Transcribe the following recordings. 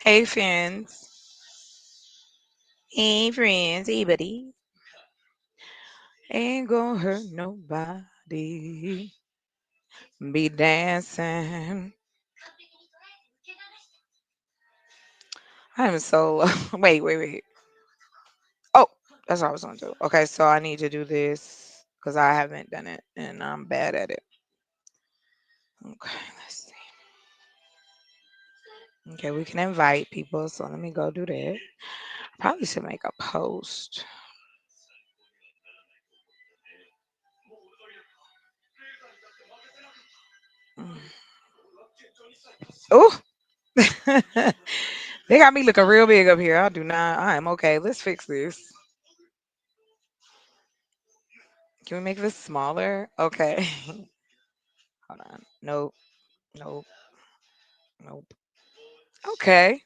Hey friends. Hey friends. Hey buddy. Ain't gonna hurt nobody. Be dancing. I'm so wait. Oh, that's what I was gonna do. Okay, so I need to do this because I haven't done it and I'm bad at it. Okay, let's see. Okay, we can invite people, so let me go do that. Probably should make a post. Oh, they got me looking real big up here. I do not. I am okay. Let's fix this. Can we make this smaller? Okay. Hold on. Nope. Nope. Nope. Okay.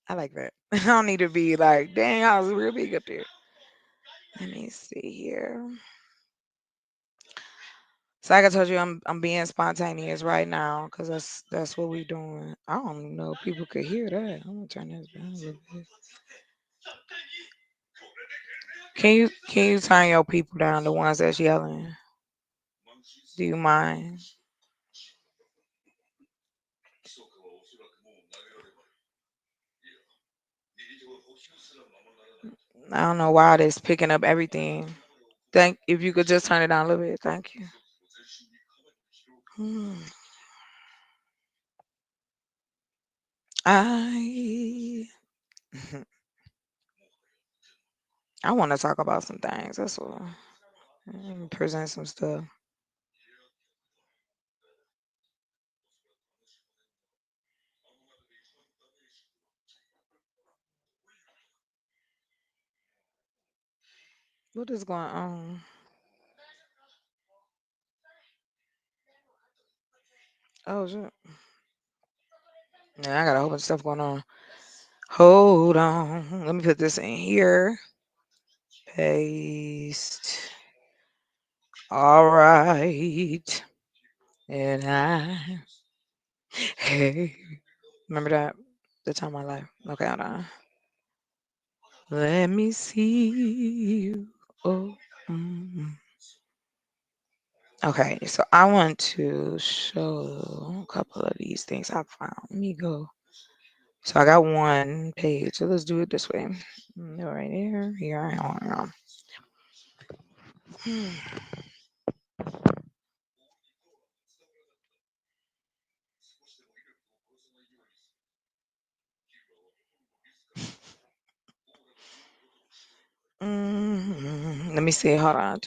I like that. I don't need to be like, dang, I was real big up there. Let me see here. So like I told you, I'm being spontaneous right now because that's what we doing. I don't know if people could hear that. I'm gonna turn this down a little bit. Can you turn your people down, the ones that's yelling? Do you mind? I don't know why it's picking up everything. Thank if you could just turn it down a little bit. Thank you. Hmm. I I want to talk about some things. That's all. Present some stuff. What is going on? Oh shit. Yeah, I got a whole bunch of stuff going on. Hold on. Let me put this in here. Paste. All right. And I hey. Remember that? The time of my life. Okay, hold on. Let me see you. Oh. mm. Okay, so I want to show a couple of these things I found. Let me go. So I got one page. So let's do it this way. Right here. Here I am. Let me see. Hold on.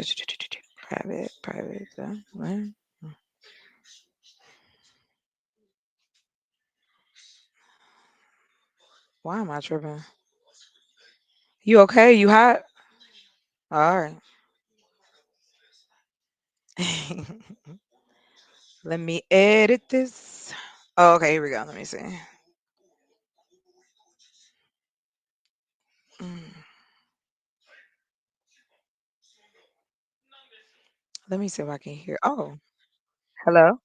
Private. What? Why am I tripping? You okay? You hot? All right. Let me edit this. Oh, okay. Here we go. Let me see. Mm, Let me see if I can hear. Oh, hello.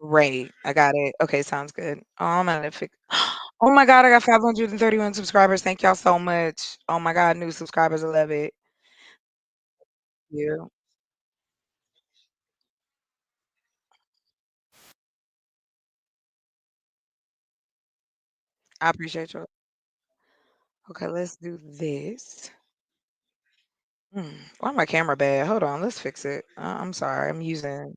Great. I got it. Okay, sounds good. Oh, I'm gonna fix. Oh my God, I got 531 subscribers. Thank y'all so much. Oh my God, new subscribers. I love it. You. I appreciate you. Okay, let's do this. Why my camera bad? Hold on, let's fix it. I'm sorry. I'm using.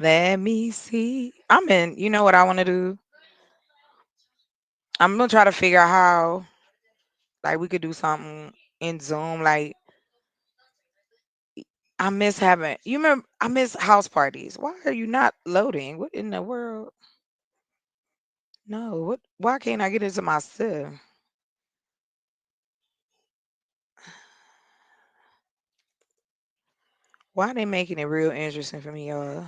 Let me see. I'm in. You know what I want to do? I'm gonna try to figure out how, like, we could do something in Zoom. Like, I miss having. You remember? I miss house parties. Why are you not loading? What in the world? No. What? Why can't I get into my stuff? Why they making it real interesting for me, y'all?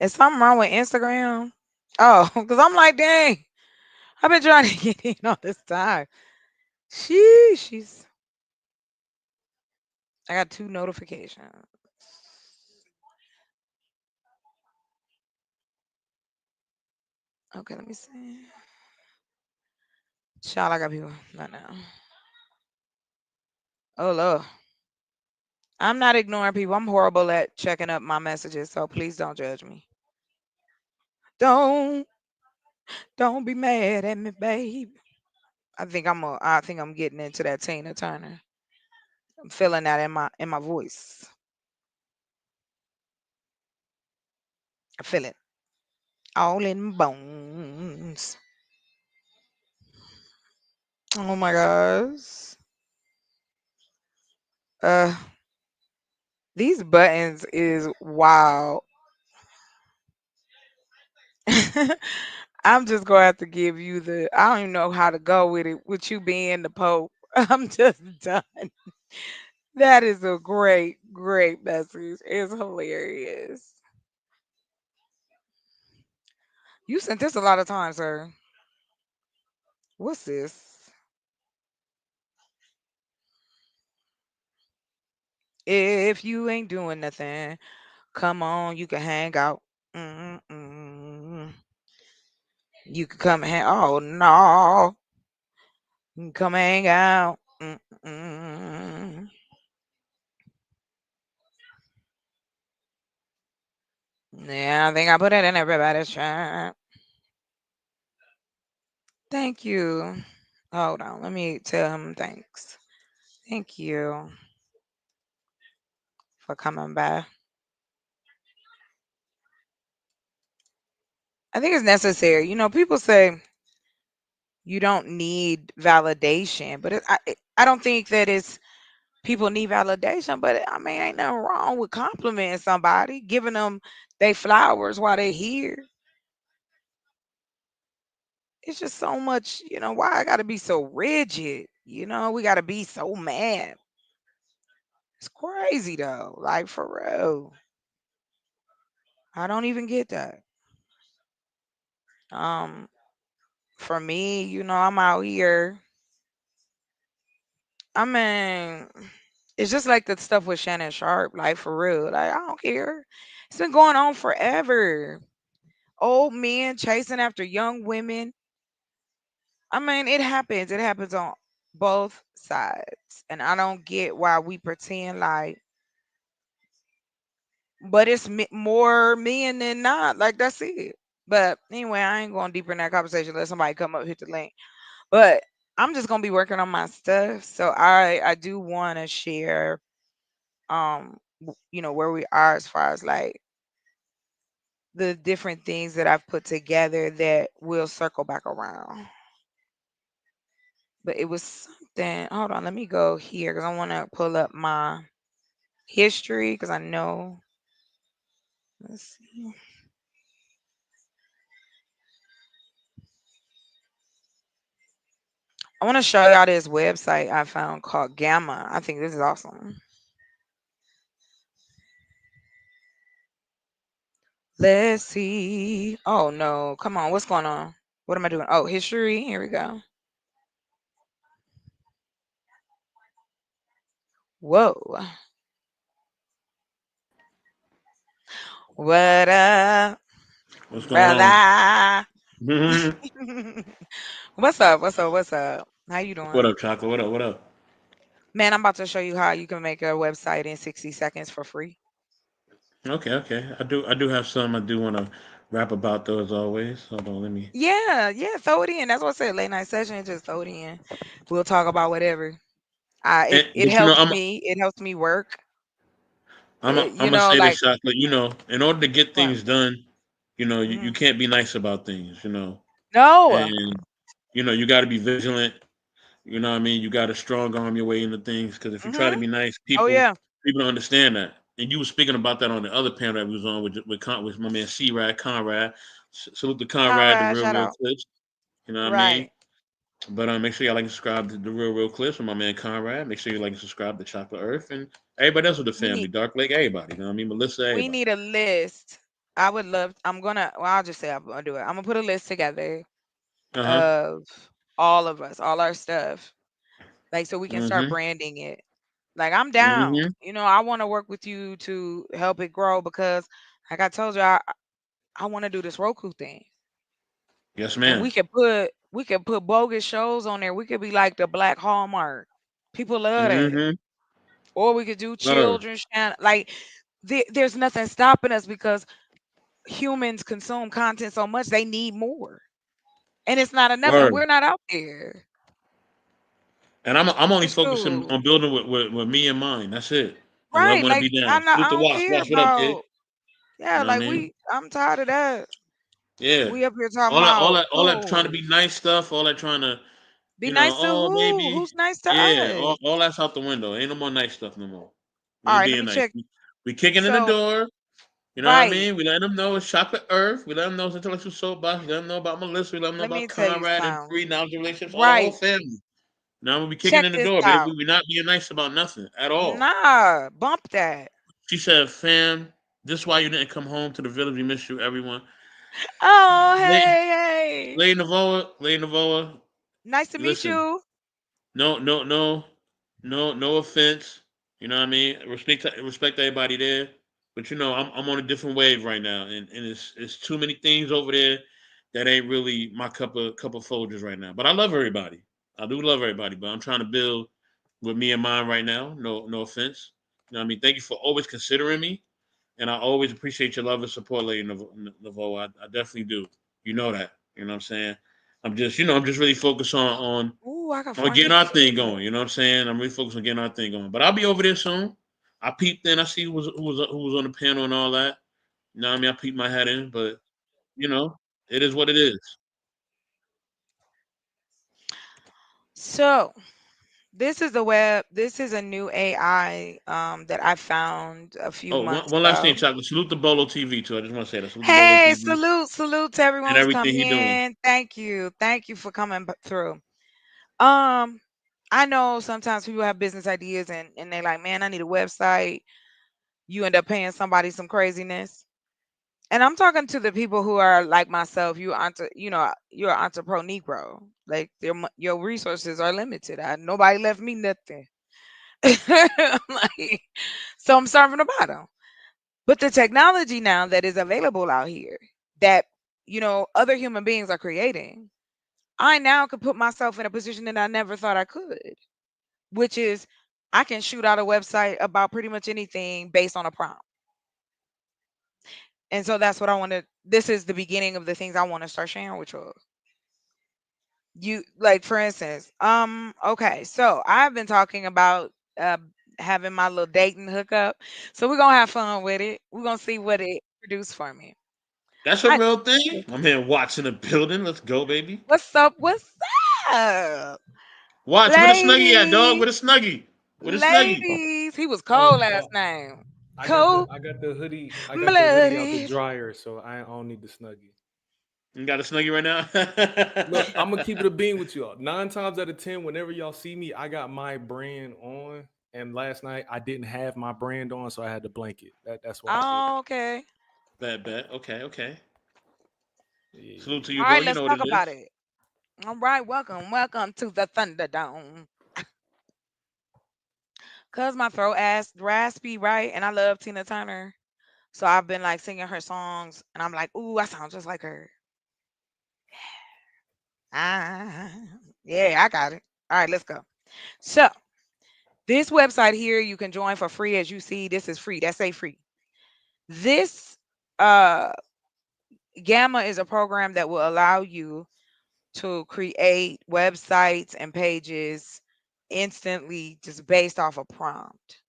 Is something wrong with Instagram? Oh, because I'm like, dang, I've been trying to get in all this time. She's. I got two notifications. Okay, let me see. Child, I got people. Not now. Oh, Lord. I'm not ignoring people. I'm horrible at checking up my messages, so please don't judge me. Don't don't be mad at me, babe. I think I'm getting into that Tina Turner. I'm feeling that in my voice. I feel it all in my bones. Oh my gosh. Uh, these buttons is wild. I'm just gonna have to give you the. I don't even know how to go with it. With you being the Pope, I'm just done. That is a great, great message. It's hilarious. You sent this a lot of times, sir. What's this? If you ain't doing nothing, come on, you can hang out. Mm-mm. You can come hang. Oh no, you can come hang out. Mm-mm. Yeah, I think I put it in everybody's chat. Thank you. Hold on, let me tell him thanks. Thank you for coming by. I think it's necessary. You know, people say you don't need validation, but I don't think that it's people need validation. But I mean, ain't nothing wrong with complimenting somebody, giving them they flowers while they're here. It's just so much, why I got to be so rigid? We got to be so mad. It's crazy though, like for real. I don't even get that. Um, for me, I'm out here. I mean, it's just like the stuff with Shannon Sharp, like for real. Like I don't care. It's been going on forever. Old men chasing after young women. I mean, it happens. It happens on both sides, and I don't get why we pretend like. But it's more men than not. Like that's it. But anyway, I ain't going deeper in that conversation. Let somebody come up hit the link. But I'm just gonna be working on my stuff. So I do want to share where we are as far as like the different things that I've put together that will circle back around. But it was something. Hold on, let me go here because I want to pull up my history because I know. Let's see. I want to show y'all this website I found called Gamma. I think this is awesome. Let's see. Oh no, come on. What's going on? What am I doing? Oh, history. Here we go. Whoa. What up, What's going on? brother? What What's up? What's up? What's up? How you doing? up, chocolate? What up? What up? Man, I'm about to show you how you can make a website in 60 seconds for free. Okay, okay. I do have some. I do want to rap about those always. Hold on, let me. Yeah, yeah, throw it in. That's what I said. Late night session, just throw it in. We'll talk about whatever. It But you know, helps me. It helps me work. I'm gonna say this, Like chocolate. In order to get what? things done, you Hmm. can't be nice about things. No. And you got to be vigilant. You know what I mean? You got to strong arm your way into things because if you try to Hmm. be nice, Oh yeah. people don't understand that. And you were speaking about that on the other panel that we was on with my man C. Rad Conrad. Salute to Conrad, the Conrad, real shout real out. clips. You know what I mean? Right. But make sure y'all like and subscribe to the real real clips with my man Conrad. Make sure you like and subscribe to Chocolate Earth and everybody else with the We family, need Dark Lake, everybody. You know what I mean? Melissa, we everybody. need a list. I would love well, I'll just say I'm gonna do it. I'm gonna put a list together Uh huh. of all of us, all our stuff. Like so we can start Mm-hmm. branding it. Like I'm down. Mm-hmm. I want to work with you to help it grow because like I told you I want to do this Roku thing. Yes, And ma'am. we could put bogus shows on there. We could be like the Black Hallmark. People love that. Mm-hmm. Or we could do Word. children's channel. Like there's nothing stopping us because humans consume content so much they need more. And it's not enough and Word. we're not out there. And I'm only So focusing shoot. on building with me in mind. That's it. And whoever Right. want to Like be down. I'm not Salute I the don't Wasp. care Wasp, what up, kid? about yeah, You know what I like mean? I'm tired of that. Yeah. We up here talking All that, all about that, all that trying to be oh, nice stuff. All that trying to, be nice to oh who? maybe, Who's nice to yeah. us? All that's out the window. Ain't no more nice stuff no more. We All ain't right, let being me nice. check. We kicking in the So door. You know what I right. mean? We letting them know it's Chocolate Earth. We let them know it's Intellectual Soapbox. We let them know about Melissa. We let them know Let about me tell you Conrad and something. Free Knowledge Relationships. All the whole Right. family. Now we be kicking Check in the this door, baby. out. We not being nice about nothing at all. Nah, bump that. She said, "Fam, this why you didn't come home to the village. We miss you, everyone." Oh, Lady, hey, hey. Lady Navoa. Nice to meet Listen, you. no offense. You know what I mean? Respect everybody there. But I'm on a different wave right now, and it's too many things over there that ain't really my cup of Folgers right now. But I love everybody. I do love everybody, but I'm trying to build with me in mind right now. No offense. You know what I mean? Thank you for always considering me, and I always appreciate your love and support, Lady Navo. I definitely do. You know that. You know what I'm saying? I'm just really focused Ooh, I got on foreign getting our tickets thing too. going. You know what I'm saying? I'm really focused on getting our thing going. But I'll be over there soon. I peeped in. I see who was on the panel and all that. You know what I mean? I peeped my head in, but you know, it is what it is. So this is a new AI that I found a few Oh, one, months one last thing, ago. Chocolate. Salute the Bolo TV too. I just want to say that. Salute the Bolo Hey, TV salute to everyone and who's everything coming he doing. in. Thank you. Thank you for coming through. Um, I know sometimes people have business ideas and they're like, man, I need a website. You end up paying somebody some craziness. And I'm talking to the people who are like myself. You're an entrepreneur Negro. Like your resources are limited. Nobody left me nothing. Like, so I'm starving the bottom. But the technology now that is available out here that other human beings are creating, I now could put myself in a position that I never thought I could, which is I can shoot out a website about pretty much anything based on a prompt. And so that's what I want to this is the beginning of the things I want to start sharing with you. You like for instance, okay, so I've been talking about having my little dating hookup. So we're gonna have fun with it. We're gonna see what it produced for me. That's a I real thing. My man Watts in the building. Let's go, baby. What's up? What's up? Watts, where the snuggie at, dog? Ladies, Where the snuggie? Where the snuggie? ladies. He was Oh, cold last oh, night. I got the Cold I got the hoodie. I got the hoodie out the blooded. dryer, so I don't need the snuggie. You got a snuggie right Look, now? I'm gonna keep it a bean with y'all. 9 times out of 10, whenever y'all see me, I got my brand on. And last night I didn't have my brand on, so I had to blanket. That's why I did Oh, that. okay. Bet. Okay. Yeah, Salute yeah, to you, All bro. right, You let's know what talk it about is. it. All right, welcome to the Thunderdome. Cause my throat ass raspy, right? And I love Tina Turner. So I've been like singing her songs and I'm like, ooh, I sound just like her. Ah, yeah, I got it. All right, let's go. So this website here you can join for free. As you see, this is free. That's a free. This uh Gamma is a program that will allow you to create websites and pages instantly just based off a prompt.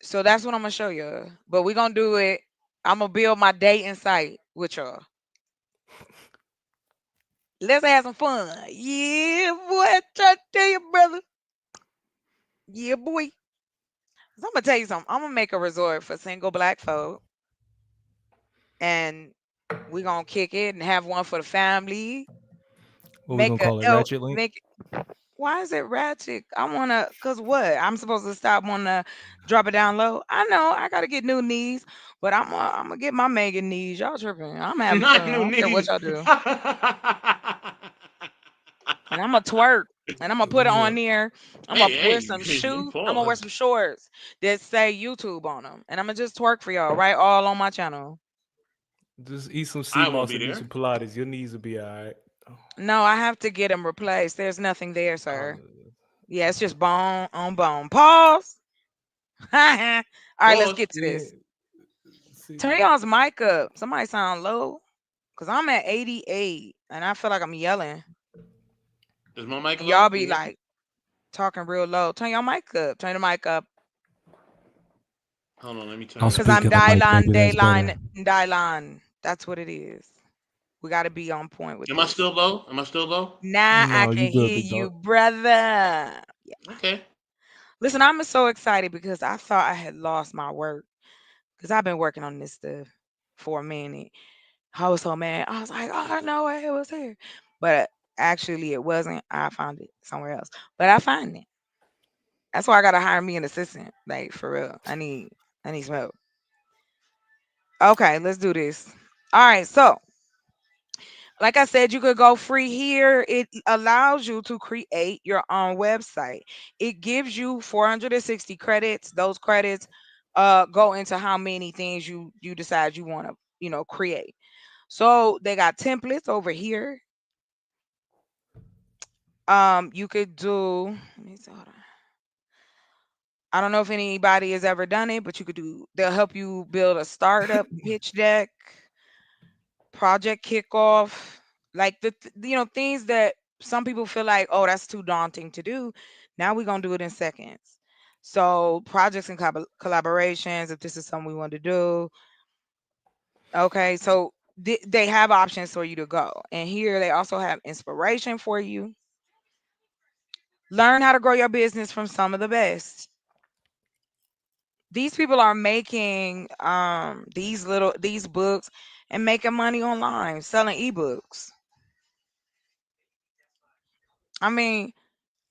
So that's what I'm gonna show you. But we're gonna do it. I'm gonna build my dating site with y'all. Let's have some fun. Yeah, boy. Try to tell you, brother. Yeah, boy. So I'm gonna tell you something. I'm gonna make a resort for single black folk, and We gonna kick it and have one for the family. What we gonna call it? Ratchet Link? Make. Why is it ratchet? I wanna, cause what? I'm supposed to stop wanna drop it down low. I know I gotta get new knees, but I'm gonna get my Megan knees. Y'all tripping? I'm having fun. Not I new don't care what knees. y'all do. And I'm gonna twerk, and I'm gonna put it on Look, there. I'm gonna wear Hey, some hey, shoes. I'm gonna wear pause. some shorts that say YouTube on them, and I'm gonna just twerk for y'all, right? All on my channel. just eat some sea I will moss be and do there. some Pilates. Your knees will be all right. No, I have to get them replaced. There's nothing there, Oh, sir. Yeah, it's just bone on bone. Pause. All right, let's Pause. get to yeah. this. See, Turn y'all's mic up. Somebody sound low, cause I'm at 88, and I feel like I'm yelling, Is my mic and y'all low? Can be you hear me? like talking real low. Turn your mic up. Turn the mic up. Hold on, let me turn I'm it Cause up. I'm speaking the mic. Dylan, Maybe that's Dayline, better. Dylan. That's what it is. We got to be on point with Am I this. still low? Am I still low? Now I No, you can good, hear big you, dog. brother. Yeah. Okay. Listen, I'm so excited because I thought I had lost my work because I've been working on this stuff for a minute. I was so mad. I was like, oh, no way it was here. But actually, it wasn't. I found it somewhere else. But I find it. That's why I gotta hire me an assistant. Like for real. I need some help. Okay, let's do this. All right, so like I said, you could go free here. It allows you to create your own website. It gives you 460 credits. Those credits go into how many things you decide you want to, create. So they got templates over here. You could do, let me see, hold on. I don't know if anybody has ever done it, but you could do, they'll help you build a startup pitch deck, project kickoff, like things that some people feel like, oh, that's too daunting to do. Now we're gonna do it in seconds. So projects and collaborations, if this is something we want to do, okay. So they have options for you to go, and here they also have inspiration for you. Learn how to grow your business from some of the best. These people are making these books and making money online selling ebooks. I mean,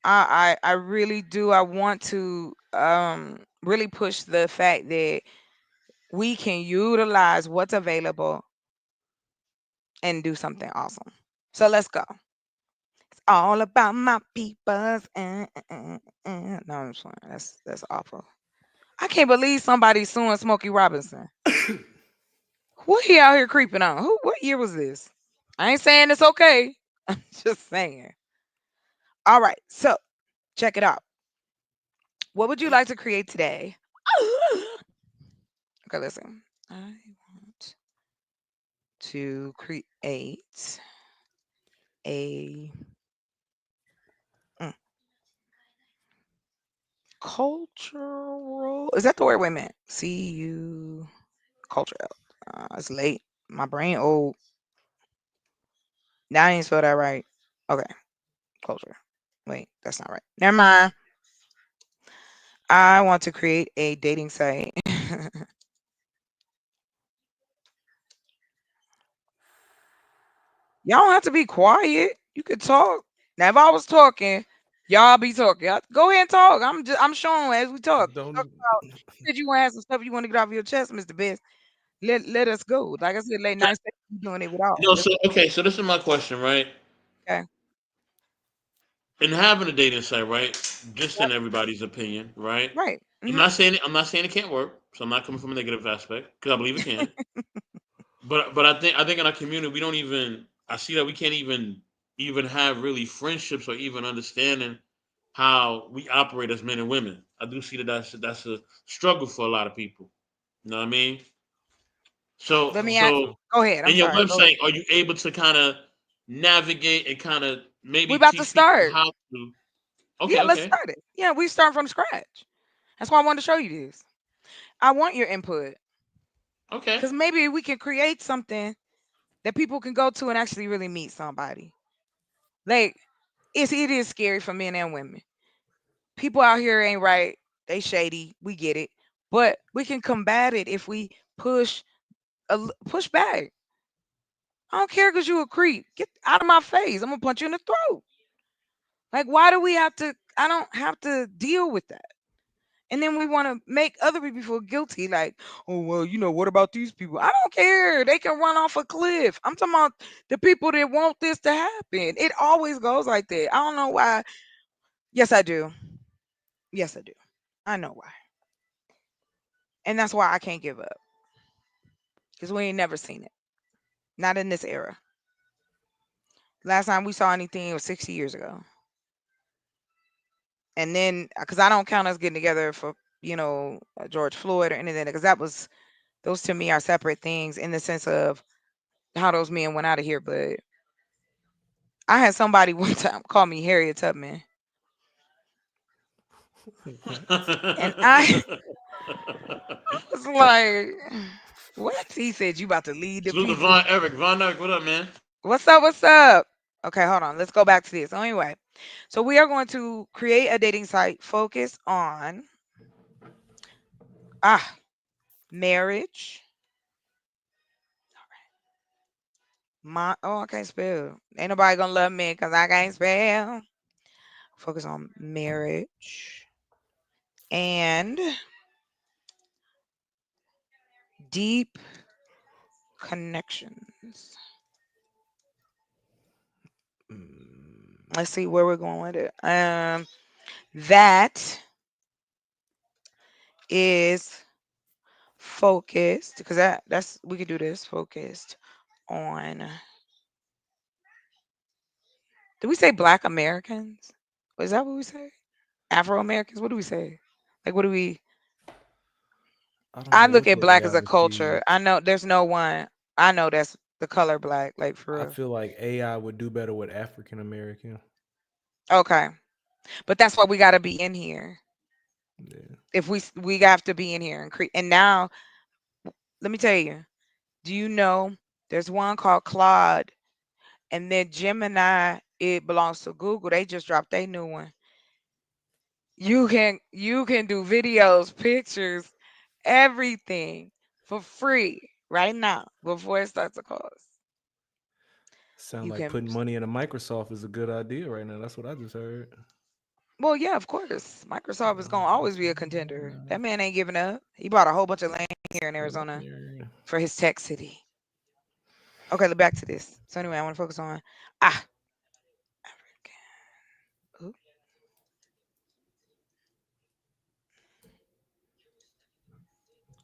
I really do. I want to really push the fact that we can utilize what's available and do something awesome. So let's go. It's all about my peoples. No, I'm just playing. That's awful. I can't believe somebody's suing Smokey Robinson. What he out here creeping on? Who? What year was this? I ain't saying it's okay. I'm just saying. All right, so check it out. What would you like to create today? Okay, listen. I want to create a mm, cultural. Is that the word? Wait a minute. See you culture. It's late. My brain old. Now I didn't spell that right. Okay, culture. Wait, that's not right. Never mind. I want to create a dating site. Y'all don't have to be quiet. You could talk. Now, if I was talking, y'all be talking. Go ahead and talk. I'm showing as we talk. Talk don't. about said you want to have some stuff you want to get off your chest, Mr. Best. Let us go. Like I said, late Okay. night session, you doing it without. No, so okay, so this is my question, right? Okay. In having a dating site, right? Just Yep. in everybody's opinion, right? Right. I'm not saying it can't work. So I'm not coming from a negative aspect because I believe it can. But I think in our community we don't even I see that we can't even have really friendships or even understanding how we operate as men and women. I do see that that's a struggle for a lot of people. You know what I mean? So Let me ask. so So Go ahead. I'm in your sorry. Go website, ahead. are you able to kind of navigate and kind of We maybe about to teach people start. how to? Okay, Yeah, let's okay, start it. Yeah, we start from scratch. That's why I wanted to show you this. I want your input okay. because maybe we can create something that people can go to and actually really meet somebody. Like it is scary for men and women. People out here ain't right. They shady. We get it. But we can combat it if we push back. I don't care because you a creep. Get out of my face. I'm gonna punch you in the throat. Like, why do we have to? I don't have to deal with that. And then we want to make other people feel guilty. Like, oh well, what about these people? I don't care. They can run off a cliff. I'm talking about the people that want this to happen. It always goes like that. I don't know why. Yes, I do. Yes, I do. I know why. And that's why I can't give up. Because we ain't never seen it. Not in this era. Last time we saw anything was 60 years ago. And then, because I don't count us getting together for, George Floyd or anything, because those to me are separate things in the sense of how those men went out of here. But I had somebody one time call me Harriet Tubman. What? And I was like, what? He said, you about to lead the Salute to people. Von Eric. Von Eric, what up, man? What's up? What's up? Okay, hold on. Let's go back to this. So anyway, so we are going to create a dating site focused on marriage. I can't spell. Ain't nobody gonna love me because I can't spell. Focus on marriage and deep connections. Mm, Let's see where we're going with it. That is focused because that's we could do this focused on. Did we say Black Americans? Is that what we say? Afro Americans? What do we say? Like, what do we? I don't I know look what at the black AI as a culture. I receives. know there's no one. I know that's the color black, like for I real. feel like AI would do better with African American. Okay, but that's why we got to be in here. Yeah. If we have to be in here and create. And now, let me tell you. Do you know there's one called Claude, and then Gemini? It belongs to Google. They just dropped a new one. You can do videos, pictures, everything for free right now before it starts to cost. Sound You like can putting money in a Microsoft is a good idea right now. That's what I just heard. Well, yeah, of course. Microsoft is gonna always be a contender. That man ain't giving up. He bought a whole bunch of land here in Arizona Yeah. for his tech city. Okay, back to this. So anyway, I want to focus on ah ooh,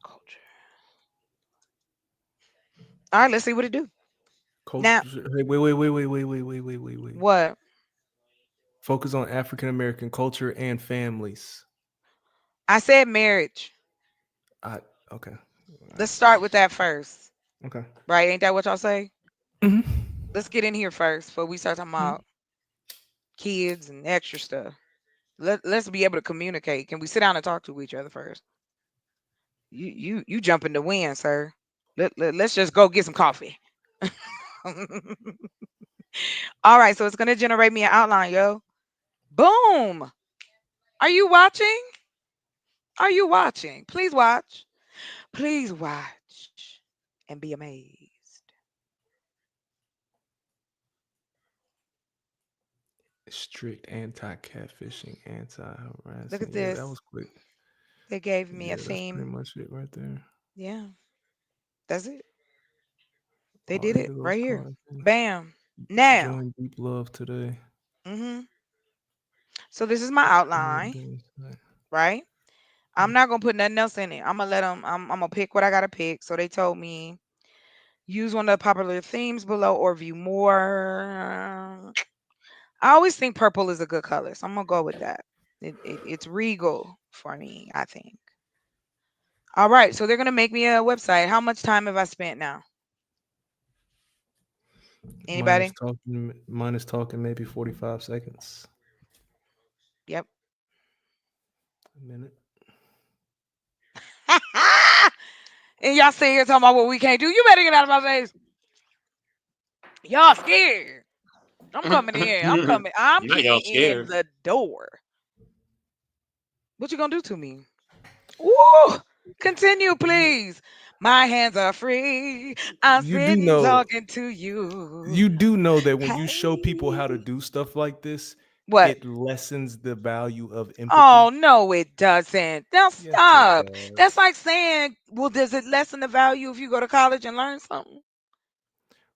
culture. All right, let's see what it do. Now, Culture. Hey, wait. what? Focus on African American culture and families. I said marriage. I okay. All Let's right. start with that first. Okay. Right? Ain't that what y'all say? Mhm. Let's get in here first before we start talking Mhm. about kids and extra stuff. Let's be able to communicate. Can we sit down and talk to each other first? You jump in the wind, sir. Let's just go get some coffee. All right, so it's gonna generate me an outline, yo. Boom. Are you watching? Are you watching? Please watch. Please watch and be amazed. Strict anti catfishing, anti Look at harassing. Yeah, that this. was quick. They gave me a Yeah, that's pretty theme. much it right there. Yeah, that's it. They All did eight it of those right here. cards. Man. Bam. Now. Join deep love today. hmm So this is my Create outline, dating site. right? I'm Mm. not gonna put nothing else in it. I'm gonna let them. I'm gonna pick what I gotta pick. So they told me use one of the popular themes below or view more. I always think purple is a good color, so I'm gonna go with that. It's regal for me, I think. All right, so they're gonna make me a website. How much time have I spent now? Anybody? Mine is talking maybe 45 seconds. Yep. A minute. And y'all sitting here talking about what we can't do. You better get out of my face. Y'all scared. I'm coming in. I'm coming. I'm Not y'all kicking in scared. the door. What you gonna do to me? Ooh, continue, please. My hands are free. I'm You do sitting know talking to you. you do know that when you show people how to Hey. do stuff like this, What? it lessens the value of empathy. Oh, no, it doesn't. Now Yes, it stop. That's does. like saying, well, does it lessen the value if you go to college and learn something?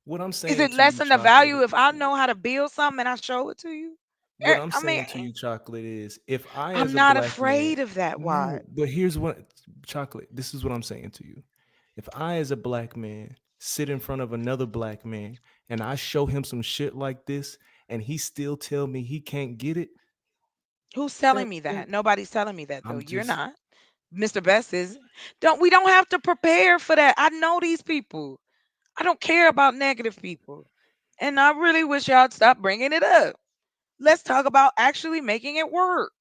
What I'm Is saying it to you, lessen the value chocolate. if I know how to build something and I show it to you? What I'm I mean, saying to you, chocolate, is if I, as I'm a not black man, afraid of that, Watt. no, but here's what, chocolate, this is what I'm saying to you. If I, as a black man, sit in front of another black man and I show him some shit like this and he still tell me he can't get it, Who's telling that me that that? Nobody's telling me that though. I'm You're just not. Mr. Best is. Don't we don't have to prepare for that. I know these people. I don't care about negative people. And I really wish y'all'd stop bringing it up. Let's talk about actually making it work.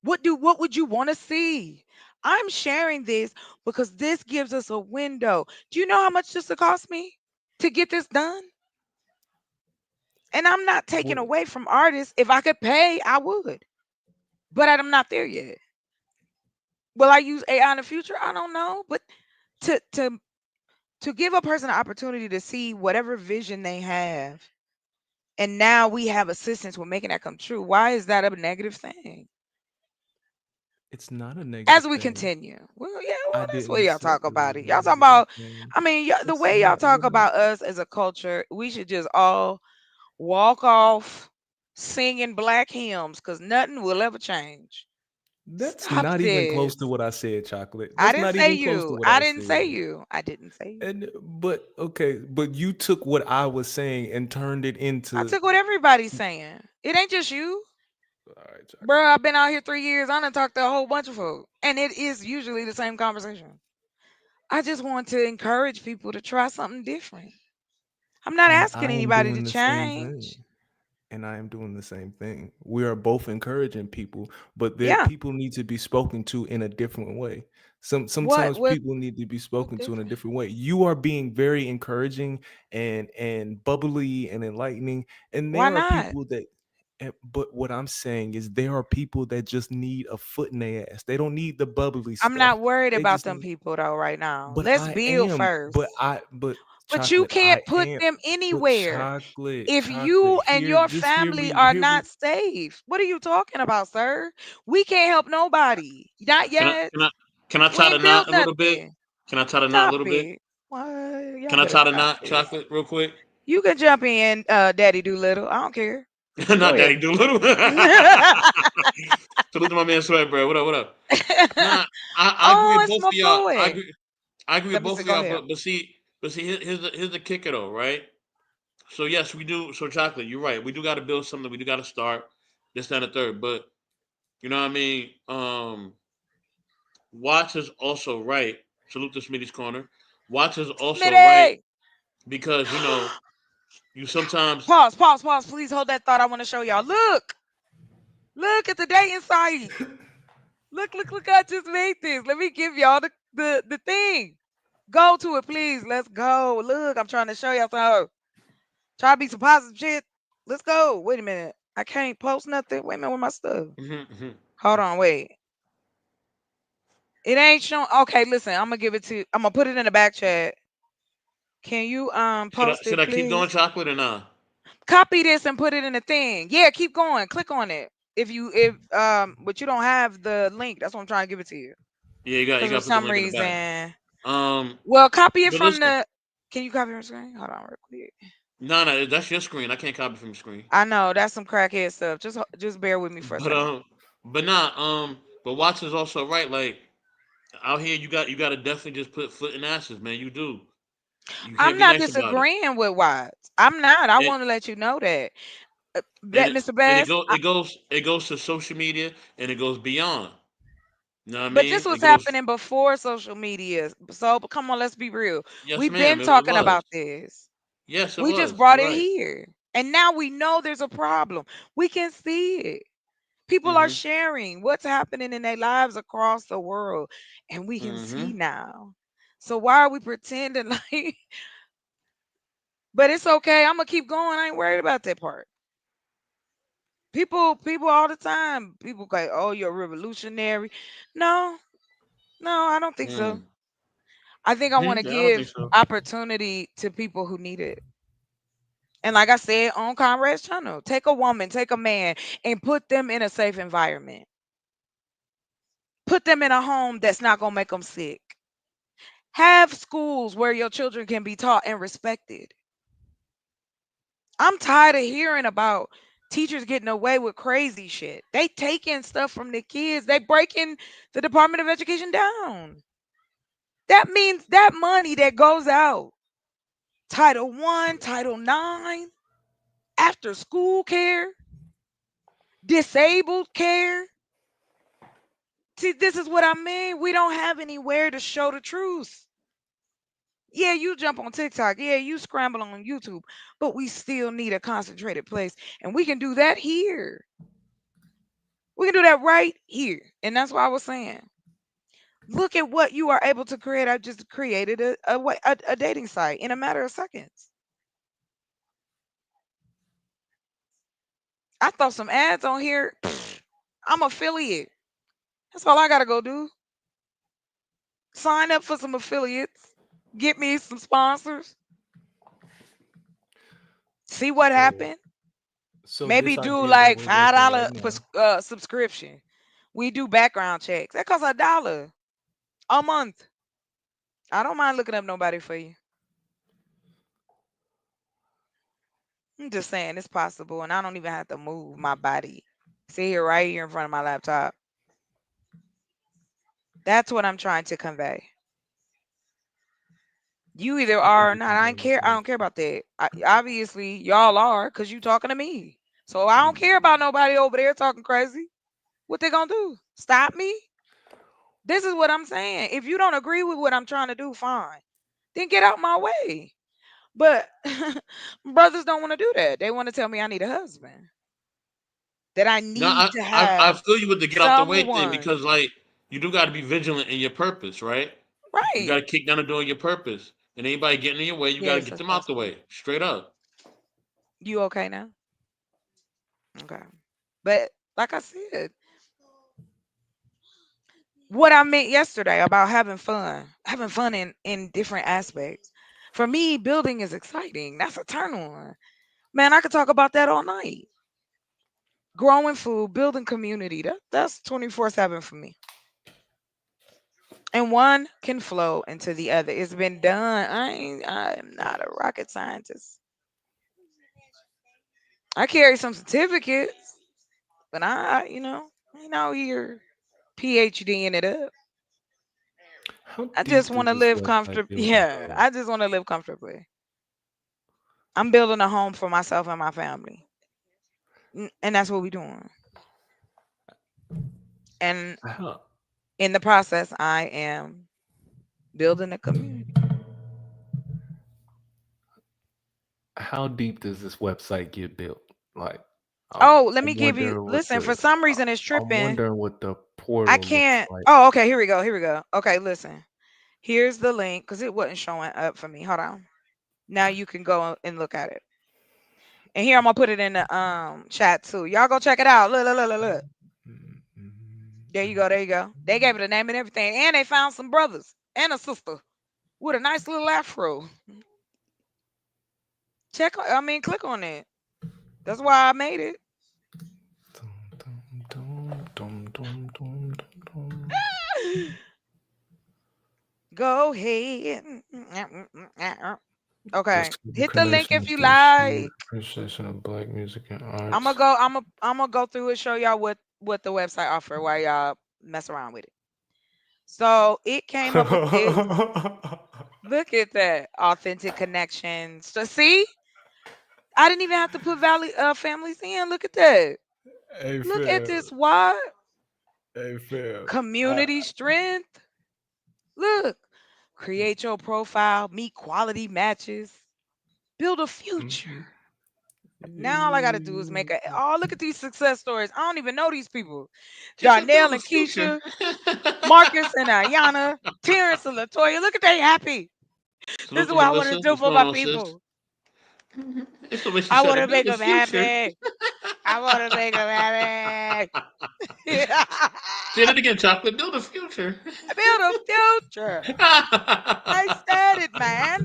What would you want to see? I'm sharing this because this gives us a window. Do you know how much this will cost me to get this done? And I'm not taking what away from artists. If I could pay, I would. But I'm not there yet. Will I use AI in the future? I don't know. But to to to give a person an opportunity to see whatever vision they have, and now we have assistance with making that come true. Why is that a negative thing? it's not a As negative we thing. continue, well, yeah, I well, that's the way didn't y'all say talk it about was it. a Y'all talking negative about, thing. I mean, the That's way y'all not talk what about us as a culture, we should just all walk off singing black hymns because nothing will ever change. that's Stop not even close to this. what I said, chocolate. I That's didn't not say even close to you. what I I didn't say said. you. I didn't say you. And but okay, but you took what I was saying and turned it I into took what everybody's saying. It ain't just you. all right, Bro, chocolate. I've been out here 3 years. I done talked to a whole bunch of folk. And it is usually the same conversation. I just want to encourage people to try something different. I'm not And asking I am anybody to doing the same thing. change. And I am doing the same thing. We are both encouraging people, but there Yeah. people need to be spoken to in a different way. What Sometimes what people need to be what's spoken to in a different? different way. You are being very encouraging and bubbly and enlightening, and Why there are not? people that but what I'm saying is there are people that just need a foot in their ass. They don't need the bubbly I'm stuff. not worried They about just them need people though right now. but Let's I build am, first. but But you chocolate, I can't put am, them but anywhere. chocolate, If chocolate. you and Here, your just family are hear me. not safe, what are you talking about, sir? We can't help nobody. Not Can I yet. can I can I We tie the ain't built knot a little bit? nothing. Can I tie the knot a Stop little bit? it. What? Y'all Can I better tie the stop knot, this. chocolate, real quick? You can jump in, Daddy Doolittle. I don't care. Go Not ahead. Daddy Doolittle. Salute to my man Sweat, bro. What up? What up? Nah, I agree Oh, with it's both my of y'all. boy. I agree Let with me both see. of Go y'all. ahead. But see, here's the kicker though, right? So yes, we do. So chocolate, you're right. We do got to build something. We do got to start this, that, and the third. But you know what I mean? Watts is also right. Salute to Smitty's corner. Watts is also right Smitty. because you sometimes Pause, pause, pause. Please hold that thought. I want to show y'all. Look. Look at the dating site. Look. I just made this. Let me give y'all the thing. Go to it, please. Let's go. Look, I'm trying to show y'all something. Try to be some positive shit. Let's go. Wait a minute. I can't post nothing. Wait a minute with my stuff. Mhm, mhm. Hold on, wait. It ain't showing. Okay, listen. I'm gonna give it to. I'm gonna put it in the back chat. Can you post Should it, I keep doing please? chocolate or not? Copy this and put it in the thing. Yeah, keep going. Click on it. If but you don't have the link. That's what I'm trying to give it to you. Yeah, you Because for got to put the some link in the back. reason, Um, well, copy it but from listen, the. Can you copy your screen? Hold on, real quick. no, that's your screen. I can't copy from your screen. I know that's some crackhead stuff. Just bear with me for a But second. but Watts is also right. Like out here, you got to definitely just put foot in asses, man. You do. You can't I'm be not nice about it. disagreeing with Watts. I'm not. I And want to let you know that. and That it, Mr. and it Best. goes it goes it goes to social media and it goes beyond. You know what I But this mean? It was goes. happening before social media. So come on, let's be real. Yes, We've ma'am. been It talking was. about this. Yes, it We just was. brought You're it right. here. And now we know there's a problem. We can see it. People are Mhm. sharing what's happening in their lives across the world. And we can see Mhm. now. So why are we pretending like but it's okay. I'm gonna keep going. I ain't worried about that part. People all the time. People go, oh, you're a revolutionary. No, no, I don't think so. Mm. I think I want to Yeah, I don't think give so. opportunity to people who need it. And like I said on Conrad's channel, take a woman, take a man, and put them in a safe environment. Put them in a home that's not going to make them sick. Have schools where your children can be taught and respected. I'm tired of hearing about teachers getting away with crazy shit. They taking stuff from the kids. They breaking the Department of Education down. That means that money that goes out, Title One, Title Nine, after school care, disabled care. See, this is what I mean. We don't have anywhere to show the truth. Yeah, you jump on TikTok. Yeah, you scramble on YouTube, but we still need a concentrated place. And we can do that here. We can do that right here. And that's why I was saying, look at what you are able to create. I just created a dating site in a matter of seconds. I throw some ads on here. I'm affiliate. That's all I got to go do. Sign up for some affiliates. Get me some sponsors. See what So, happened. so Maybe this do idea that like we're working $5 right now. subscription. We do background checks. That costs $1 a month. I don't mind looking up nobody for you. I'm just saying it's possible, and I don't even have to move my body. See here, right here in front of my laptop. That's what I'm trying to convey. You either I think are or we not. can I go ain't this care. I way. don't care about that. Obviously, y'all are, cause you talking to me. So I don't care about nobody over there talking crazy. What they gonna do? Stop me? This is what I'm saying. If you don't agree with what I'm trying to do, fine. Then get out my way. But brothers don't want to do that. They want to tell me I need a husband. That I No, need to I have feel you with the get out the way thing someone. because like you do got to be vigilant in your purpose, right? You got Right. to kick down the door in your purpose, and anybody getting in your way, you got to Yes, get that's them out the possible. way, straight up. You okay now? Okay. But like I said, what I meant yesterday about having fun in different aspects. For me, building is exciting. That's a turn on. Man, I could talk about that all night. Growing food, building community. That's 24/7 for me. And one can flow into the other. It's been done. I'm not a rocket scientist. I carry some certificates, but ain't out here PhDing it up. How I just deep want is to this live website comfortably. building, Yeah, bro? I just want to live comfortably. I'm building a home for myself and my family. And that's what we're doing. And How in the process, I am building a community. how deep does this website get built? Like, Oh, let me I'm give you wondering what listen, for the some reason it's I'm tripping. wondering what the I portal looks can't. like. Oh, okay, here we go. Here we go. Okay, listen. Here's the link because it wasn't showing up for me. Hold on. Now you can go and look at it. And here I'm gonna put it in the chat too. Y'all go check it out. Look, look, look, look, look. Mm, There you go. mm, There you go. They gave it a name and everything, and they found some brothers and a sister with a nice little afro. I mean, click on it. That's why I made it. dum, dum, dum, dum, dum, dum, dum. Go ahead. Okay, The hit the link connection if is you the shared like. appreciation of black music and I'm gonna arts. go. I'm gonna go through and show y'all what the website offer while y'all mess around with it. So it came up with this. Look at that authentic connections. So see, I didn't even have to put families in. Look at that. Hey Look at fam, this. What hey fam. community strength? Look, create your profile, meet quality matches, build a future. Mhm. Now all I gotta do is make a. Oh, look at these success stories. I don't even know these people. Just a Darnell build a and future. Keisha, Marcus and Ayana, Terrence and Latoya. Look at they happy. This Salute is to what I want to Melissa. do What's for going my on, sis? people. It's the way she I said want it. to Build make a them future. happy. I want to make them happy. Say that again, chocolate. Build a future. I build a future. I said it, man.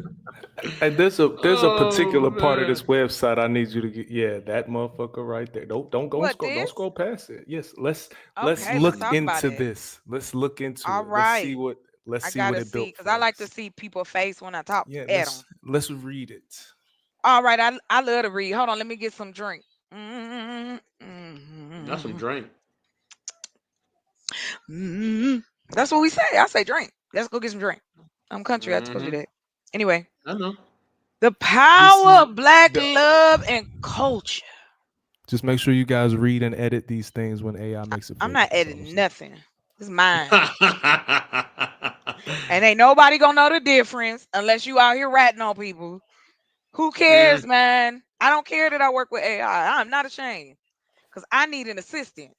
And there's a Oh particular part of this man. website I need you to get. Yeah, that motherfucker right there. Don't go and What scroll. Don't this? scroll past it. Yes, let's Okay, let's look talk about into it. this. Let's look into All it. Let's see right. what let's I see what gotta it see built because I for like to us. see people face when I talk Yeah, at them. let's read it. All right, I love to read. Hold on, let me get some drink. Got some drink. Mm. That's what we say. I say drink. Let's go get some drink. I'm country. I told you Mm-hmm. that. Anyway, I know. the This power is of black the love and culture. Just make sure you guys read and edit these things when AI makes it I'm for you. not That's all I'm editing saying. nothing. It's mine. And ain't nobody gonna know the difference unless you out here ratting on people. Who cares, Mm, man? I don't care that I work with AI. I'm not ashamed because I need an assistant,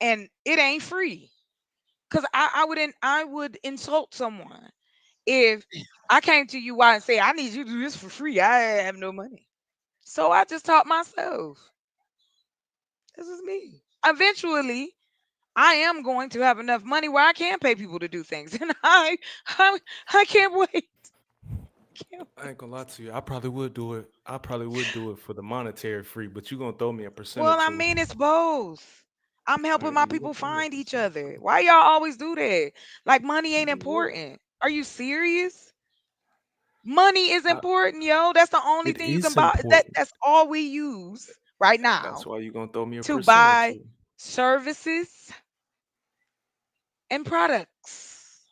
and it ain't free. Because I would insult someone if I came to you and say I need you to do this for free. I have no money, so I just taught myself. This is me. Eventually, I am going to have enough money where I can pay people to do things, and I, I can't wait. Can't I ain't gonna lie to you. I probably would do it. I probably would do it for the monetary free, but you gonna throw me a percent or Well, I two. mean, it's both. I'm helping my You gonna people throw me a find each percent or other. two. Why y'all always do that? Like money ain't Well, important. Are you serious? Money is I, important, yo. That's the only it thing you can is buy. That important. that's all we use right That's now why you gonna throw me a to percent or buy two. services and products.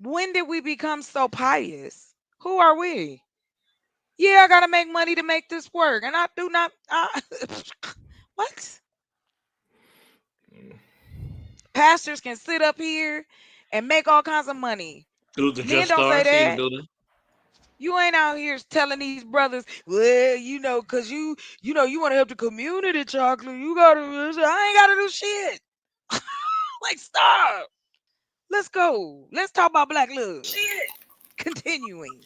When did we become so pious? Who are we? Yeah, I gotta make money to make this work, and I do not. What? Mm. Pastors can sit up here and make all kinds of money. salute to Men Just don't say Star. See you in the that. building. You ain't out here telling these brothers, well, cause you want to help the community, chocolate. You gotta. I ain't gotta do shit. Like, stop. Let's go. Let's talk about black love. Shit. Continuing.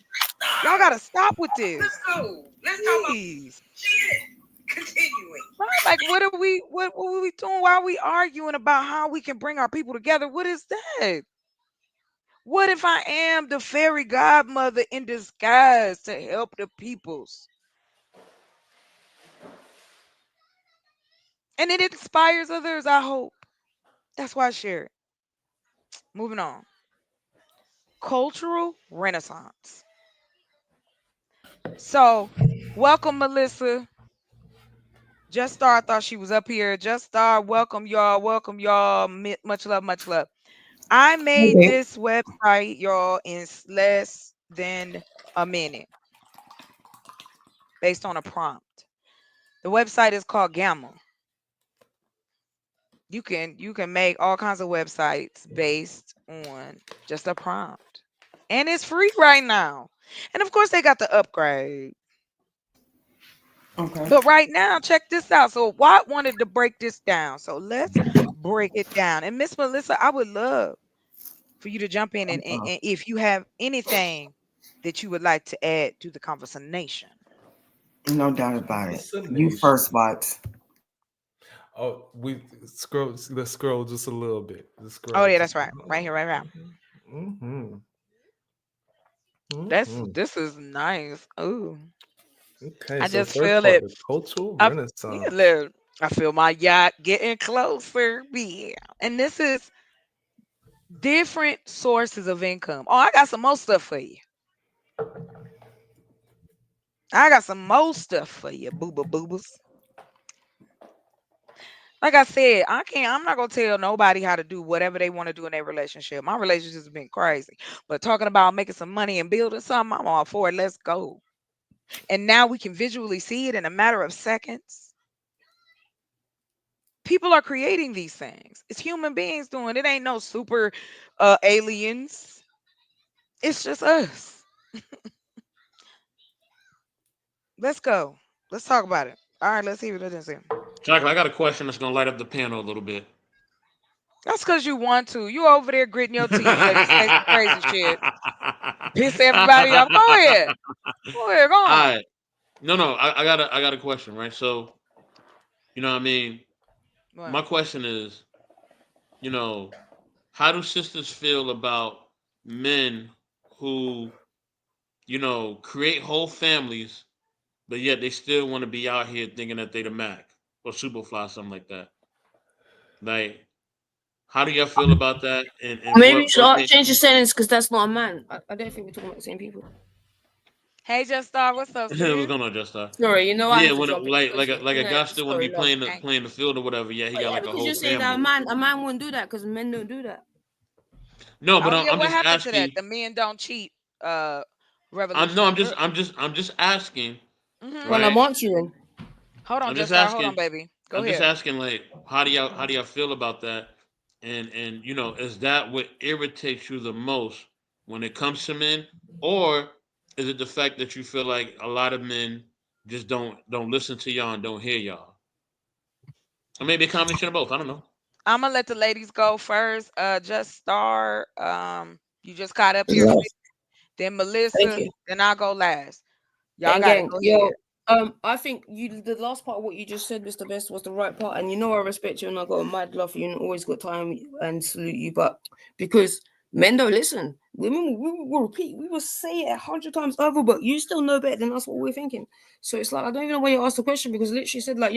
Y'all gotta stop with Let's this, go. Let's talk about please. shit. Continuing. Right? Like, what are we? What are we doing? Why are we arguing about how we can bring our people together? What is that? What if I am the fairy godmother in disguise to help the peoples? And it inspires others, I hope. That's why I share it. Moving on. Cultural Renaissance. So, welcome, Melissa. Just Star, I thought she was up here. Just Star, welcome y'all. Welcome y'all. Much love, much love. I made Okay. this website, y'all, in less than a minute based on a prompt. The website is called Gamma. You can make all kinds of websites based on just a prompt. And it's free right now. And of course they got the upgrade. Okay. But right now, check this out. So Watt wanted to break this down. So let's break it down. And Miss Melissa, I would love for you to jump in Uh, and if you have anything that you would like to add to the conversation. no doubt about it. You first, Conversation. Bots. Oh, we scroll. Let's scroll just a little bit. Let's Oh scroll yeah, just. that's right. Right here, right now. Mm-hmm. That's Mm-hmm. this is nice. Ooh. Okay, I so just first feel part, it. the cultural I yeah, renaissance. look, I feel my yacht getting closer. Yeah. And this is different sources of income. Oh, I got some more stuff for you. I got some more stuff for you, booba boobas. Like I said, I'm not gonna tell nobody how to do whatever they want to do in their relationship. My relationship has been crazy. But talking about making some money and building something, I'm all for it. Let's go. And now we can visually see it in a matter of seconds. People are creating these things. It's human beings doing it. Ain't no super aliens. It's just us. Let's go. Let's talk about it. All right, let's see what it is. Chocolate, I got a question that's gonna light up the panel a little bit. That's because you want to. You over there gritting your teeth so you can say some crazy shit. Piss everybody off. Go ahead. Go ahead. Go All on. right. No, no. I got a question, right? So, you know what I mean? What? My question is, you know, how do sisters feel about men who, create whole families, but yet they still want to be out here thinking that they the Mac or Superfly, something like that? Like, how do y'all feel about that? And Maybe you what should what can change the sentence because that's not a man. I don't think we're talking about the same people. Hey, Just Star, what's up, what's sis? going on, Just Sorry, you know I Yeah, have to when jump in, like especially a guy still want to be sorry, love. Ain't- playing the field or whatever. Yeah, he Oh got yeah, like a because you're whole saying that family. a man wouldn't do that because men don't do that. No, but Oh yeah, I'm what just happened to that? asking. The men don't cheat I'm no, revolution. I'm just asking, Mm-hmm. Well, I'm right? answering. Hold on, I'm Just just Star. Hold on, asking. baby. Go I'm just ahead. asking, like, how do y'all feel about that? And is that what irritates you the most when it comes to men, or is it the fact that you feel like a lot of men just don't listen to y'all and don't hear y'all, or maybe a combination of both? I don't know. I'm gonna let the ladies go first. Just Star. You just caught up here, Love. sis. Then Thank Melissa. you. Then I'll go last. Y'all Gang, got it. gang. Go ahead. Yo, I think the last part of what you just said, Mr. Best, was the right part. And you know I respect you and I got a mad love for you and always got time and salute you. But because men don't listen. Women will repeat, we will say it 100 times over, but you still know better than us what we're thinking. So it's like I don't even know why you asked the question because literally said like,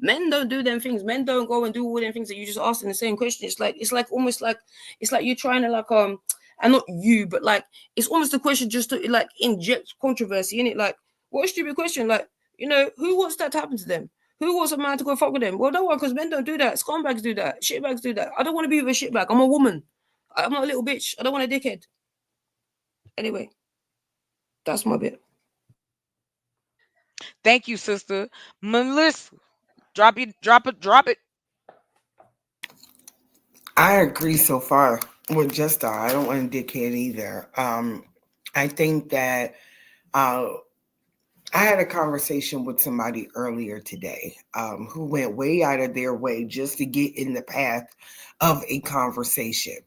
men don't do them things. Men don't go and do all them things that you just asked in the same question. It's like almost like it's like you're trying to and not you, but like it's almost a question just to like inject controversy in it. Like what a stupid question. Like, who wants that to happen to them? Who wants a man to go fuck with them? Well, don't worry, because men don't do that. Scumbags do that. Shitbags do that. I don't want to be with a shitbag. I'm a woman. I'm not a little bitch. I don't want a dickhead. Anyway, that's my bit. Thank you, sister. Melissa. Drop it. I agree so far with Just I don't want to dickhead either. I think that uh, I had a conversation with somebody earlier today who went way out of their way just to get in the path of a conversation.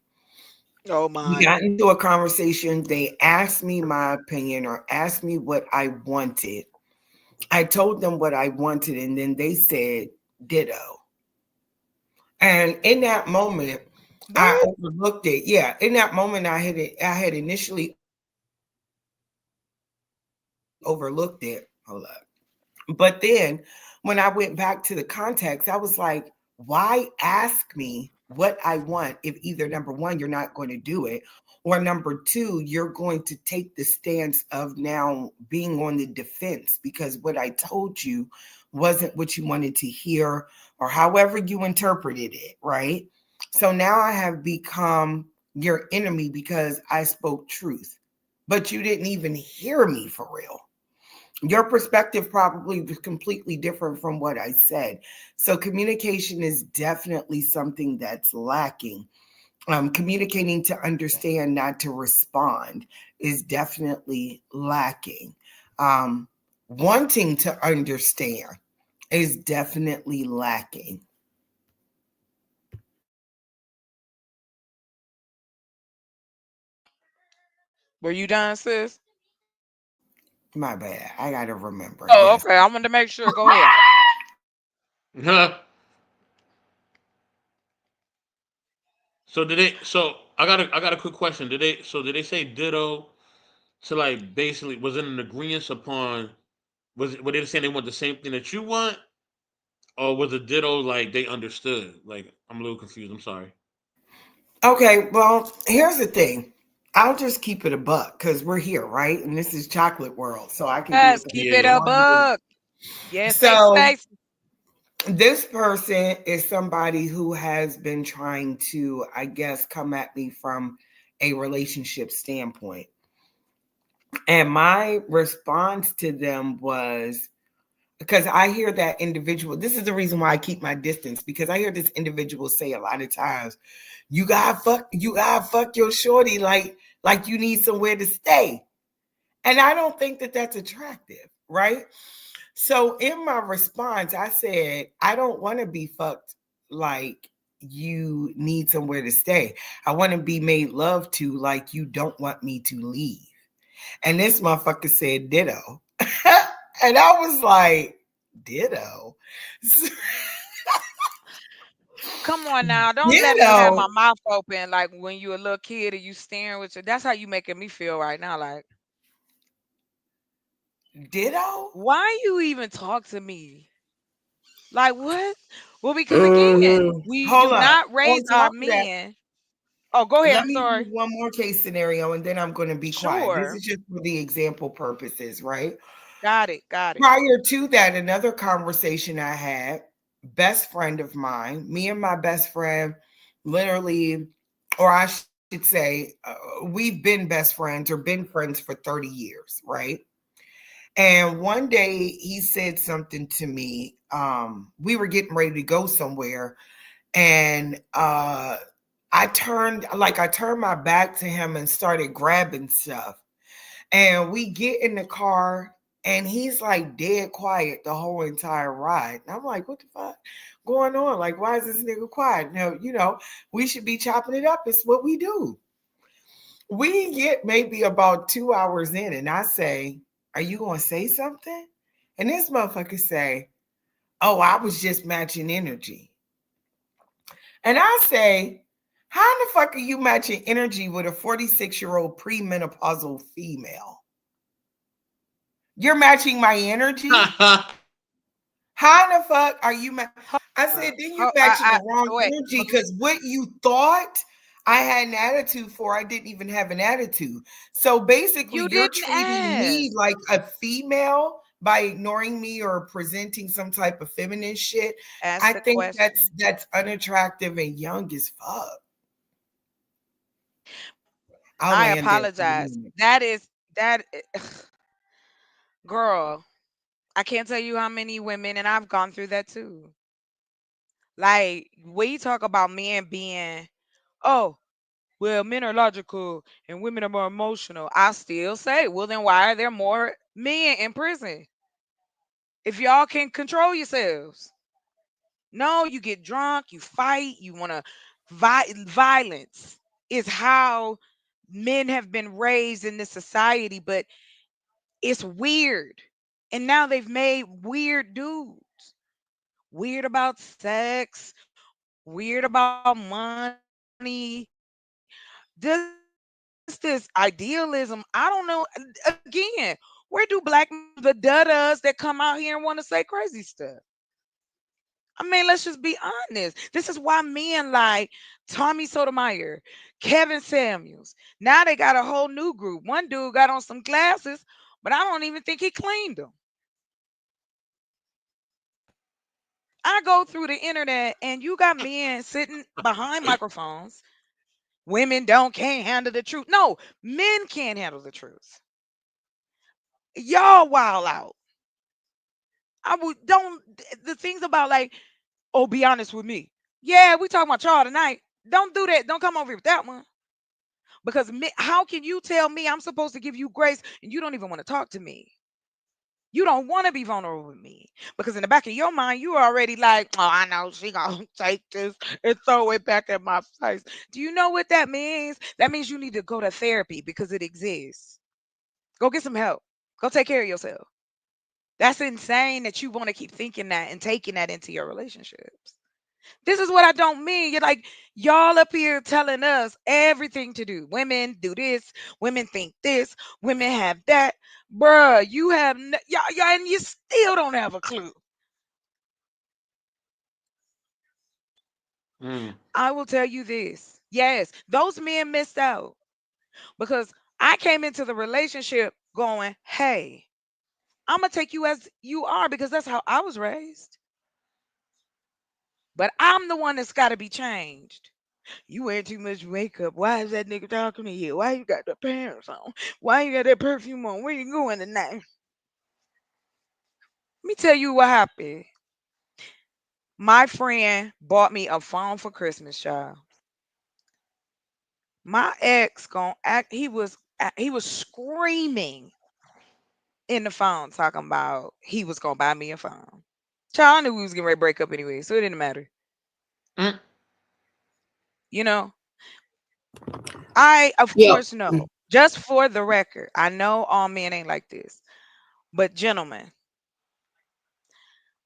Oh We my. got into a conversation. They asked me my opinion or asked me what I wanted. I told them what I wanted, and then they said ditto. And in that moment, I What? overlooked it. Yeah, in that moment, I had initially overlooked it. Hold up. But then when I went back to the context, I was like, why ask me what I want if either number one, you're not going to do it, or number two, you're going to take the stance of now being on the defense because what I told you wasn't what you wanted to hear or however you interpreted it, right? So now I have become your enemy because I spoke truth, but you didn't even hear me for real. Your perspective probably was completely different from what I said. So communication is definitely something that's lacking. Communicating to understand, not to respond, is definitely lacking. Um, Wanting to understand is definitely lacking. Were you done, sis? My bad. I gotta remember. Oh, Yes. okay. I wanted to make sure. Go ahead. So did they? So I got a quick question. Did they say ditto to like basically was it an agreement upon were they saying they want the same thing that you want, or was it ditto like they understood? Like I'm a little confused. I'm sorry. Okay, well, here's the thing. I'll just keep it a buck because we're here, right? And this is chocolate world, so I can do Yes, it keep it Yeah. a whatever. buck. Yes, safe So space. this person is somebody who has been trying to, I guess, come at me from a relationship standpoint. And my response to them was because I hear that individual, this is the reason why I keep my distance, because I hear this individual say a lot of times, you gotta fuck your shorty like you need somewhere to stay. And I don't think that that's attractive, right? So in my response, I said, I don't want to be fucked like you need somewhere to stay. I want to be made love to like you don't want me to leave. And this motherfucker said ditto. And I was like, ditto. Come on now, don't let me have my Ditto. mouth open like when you a little kid and you staring with your. That's how you making me feel right now. Like, Ditto. why you even talk to me? Like what? Well, because again, Mm-hmm. we Hold do up. not raise On our top of that, men. Oh, go ahead. let I'm me do sorry. one more case scenario and then I'm going to be quiet. This Sure. is just for the example purposes, right? Got it. Got it. Prior to that, another conversation I had, best friend of mine, me and my best friend, literally, or I should say, we've been best friends or been friends for 30 years, right? And one day he said something to me. We were getting ready to go somewhere, and I turned my back to him and started grabbing stuff. And we get in the car and he's like dead quiet the whole entire ride. And I'm like, what the fuck going on? Like, why is this nigga quiet? No, we should be chopping it up. It's what we do. We get maybe about 2 hours in, and I say, are you gonna say something? And this motherfucker say, oh, I was just matching energy. And I say, how in the fuck are you matching energy with a 46-year-old premenopausal female? You're matching my energy? How in the fuck are you? I said, then you're matching the wrong Wait. energy because what you thought I had an attitude for, I didn't even have an attitude. So basically, You you're didn't treating me ask. like a female by ignoring me or presenting some type of feminine shit. Ask I the think that's question. that's unattractive and young as fuck. I'll I land there for the apologize. moment. Girl, I can't tell you how many women, and I've gone through that too. Like, we talk about men being, oh, well, men are logical and women are more emotional. I still say, well, then why are there more men in prison? If y'all can control yourselves. No, you get drunk, you fight, you want to violence is how men have been raised in this society, but it's weird. And now they've made weird dudes. Weird about sex, weird about money. Just this idealism. I don't know. Again, where do black men come from? The duddas that come out here and want to say crazy stuff. I mean, let's just be honest. This is why men like Tommy Sotomayor, Kevin Samuels. Now they got a whole new group. One dude got on some glasses, but I don't even think he cleaned them. I go through the internet and you got men sitting behind microphones. Women can't handle the truth. No, men can't handle the truth. Y'all wild out. I would don't the things about like, oh, be honest with me. Yeah, we talking about y'all tonight. Don't do that. Don't come over here with that one. Because how can you tell me I'm supposed to give you grace and you don't even want to talk to me? You don't want to be vulnerable with me because in the back of your mind, you already like, oh, I know she gonna take this and throw it back in my face. Do you know what that means? That means you need to go to therapy because it exists. Go get some help. Go take care of yourself. That's insane that you want to keep thinking that and taking that into your relationships. This is what I don't mean. You're like, y'all up here telling us everything to do. Women do this. Women think this. Women have that. Bruh, you have, y'all, and you still don't have a clue. Mm. I will tell you this. Yes, those men missed out because I came into the relationship going, hey, I'm going to take you as you are because that's how I was raised. But I'm the one that's got to be changed. You wear too much makeup. Why is that nigga talking to you? Why you got the pants on? Why you got that perfume on? Where you going tonight? Let me tell you what happened. My friend bought me a phone for Christmas, child. My ex gonna act. He was screaming in the phone talking about he was gonna buy me a phone. Child, I knew we was getting ready to break up anyway, so it didn't matter. Mm. You know, I of Yeah. course know. Just for the record, I know all men ain't like this, but gentlemen,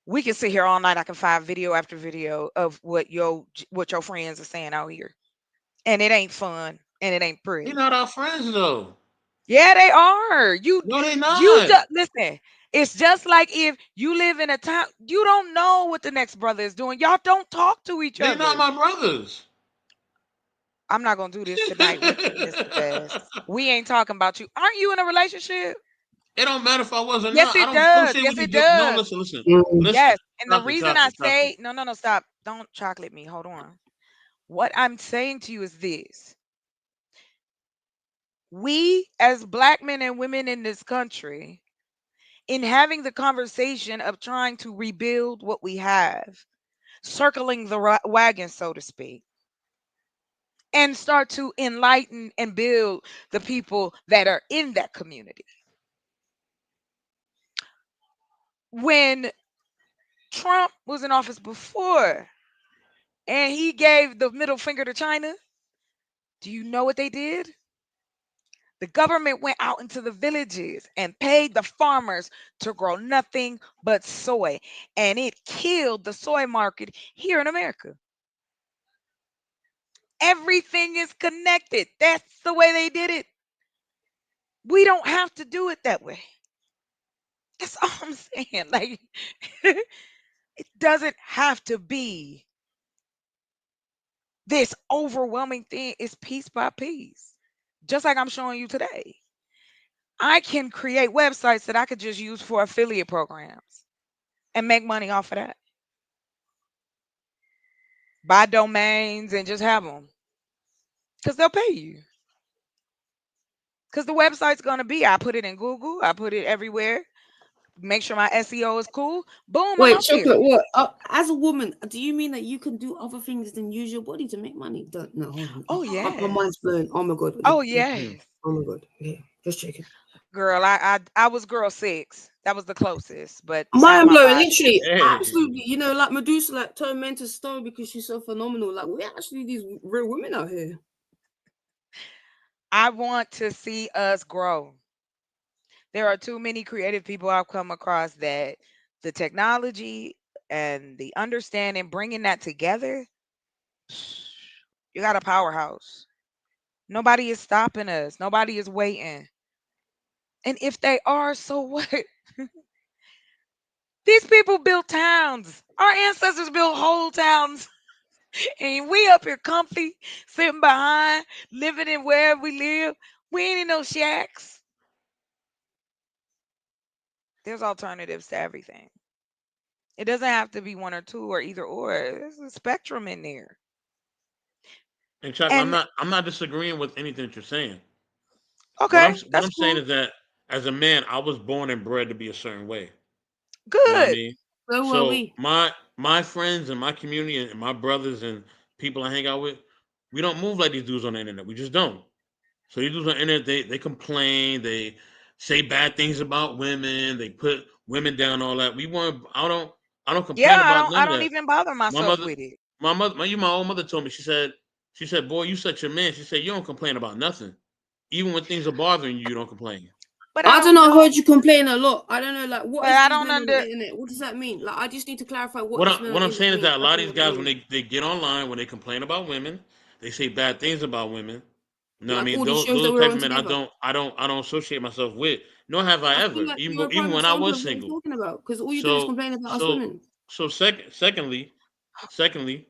We can sit here all night. I can find video after video of what your friends are saying out here, and it ain't fun and it ain't They pretty. not our friends though. Yeah, they are. No, they You not. just listen. It's just like if you live in a town, you don't know what the next brother is doing. Y'all don't talk to each They not other. my brothers. I'm not gonna do this tonight with you, Mr. Best. We ain't talking about you. Aren't you in a relationship? It don't matter if I was or Yes, not. I it don't does. associate Yes, with it these dudes. No, does. listen, listen, Mm. listen. Yes. And the Chocolate, reason I chocolate, chocolate. say no, no, no, stop. Don't chocolate me. Hold on. What I'm saying to you is this: we, as black men and women in this country, in having the conversation of trying to rebuild what we have, circling the wagon, so to speak, and start to enlighten and build the people that are in that community. When Trump was in office before and he gave the middle finger to China, do you know what they did? The government went out into the villages and paid the farmers to grow nothing but soy. And it killed the soy market here in America. Everything is connected. That's the way they did it. We don't have to do it that way. That's all I'm saying. Like, it doesn't have to be this overwhelming thing. It's piece by piece. Just like I'm showing you today. I can create websites that I could just use for affiliate programs and make money off of that. Buy domains and just have them because they'll pay you. Because the website's going to be, I put it in Google, I put it everywhere, make sure my SEO is cool. Boom, I'm Wait, up there. chocolate. What? As a woman, do you mean that you can do other things than use your body to make money? Don't no. Hold on. Oh, My yes. mind's blown. Oh my god. Oh, Hmm. yes. Oh my god. Yeah, just checking. Girl, I was girl 6. That was the closest, but now Mind my blowing, body. literally, Hey, absolutely. You know, like Medusa, like turned men to stone because she's so phenomenal. Like we're actually these real women out here. I want to see us grow. There are too many creative people I've come across that the technology and the understanding, bringing that together, you got a powerhouse. Nobody is stopping us. Nobody is waiting. And if they are, so what? These people built towns. Our ancestors built whole towns. And we up here comfy, sitting behind, living in wherever we live. We ain't in no shacks. There's alternatives to everything. It doesn't have to be one or two or either or. There's a spectrum in there. and chocolate. And I'm not disagreeing with anything that you're saying. okay, What that's I'm saying cool. is that as a man, I was born and bred to be a certain way. You know what I Good. mean? So were So we. my friends and my community and my brothers and people I hang out with, we don't move like these dudes on the internet. We just don't. So these dudes on the internet, they complain, they say bad things about women, they put women down, all that. We want I don't Yeah, complain about I none of don't that. even bother My myself mother with it. my old mother told me, she said, boy, you such a man. She said, you don't complain about nothing. Even when things are bothering you, you don't complain. But I I don't don't know. I know. heard you complain a lot. I don't know. Like, what But is I these don't men on the under internet? What does that mean? Like, I just need to clarify what this men on What the I'm internet saying is means. that a I lot don't of know these what that guys when means. they get online, when they complain about women, they say bad things about women. You know what I Like mean? all these shows Those that are the we're type on of men together. I don't associate myself with. Nor have I I feel ever. like Even you're a even prime when I example was of what I'm single. talking about. Because all you do is So complain about us so women. secondly,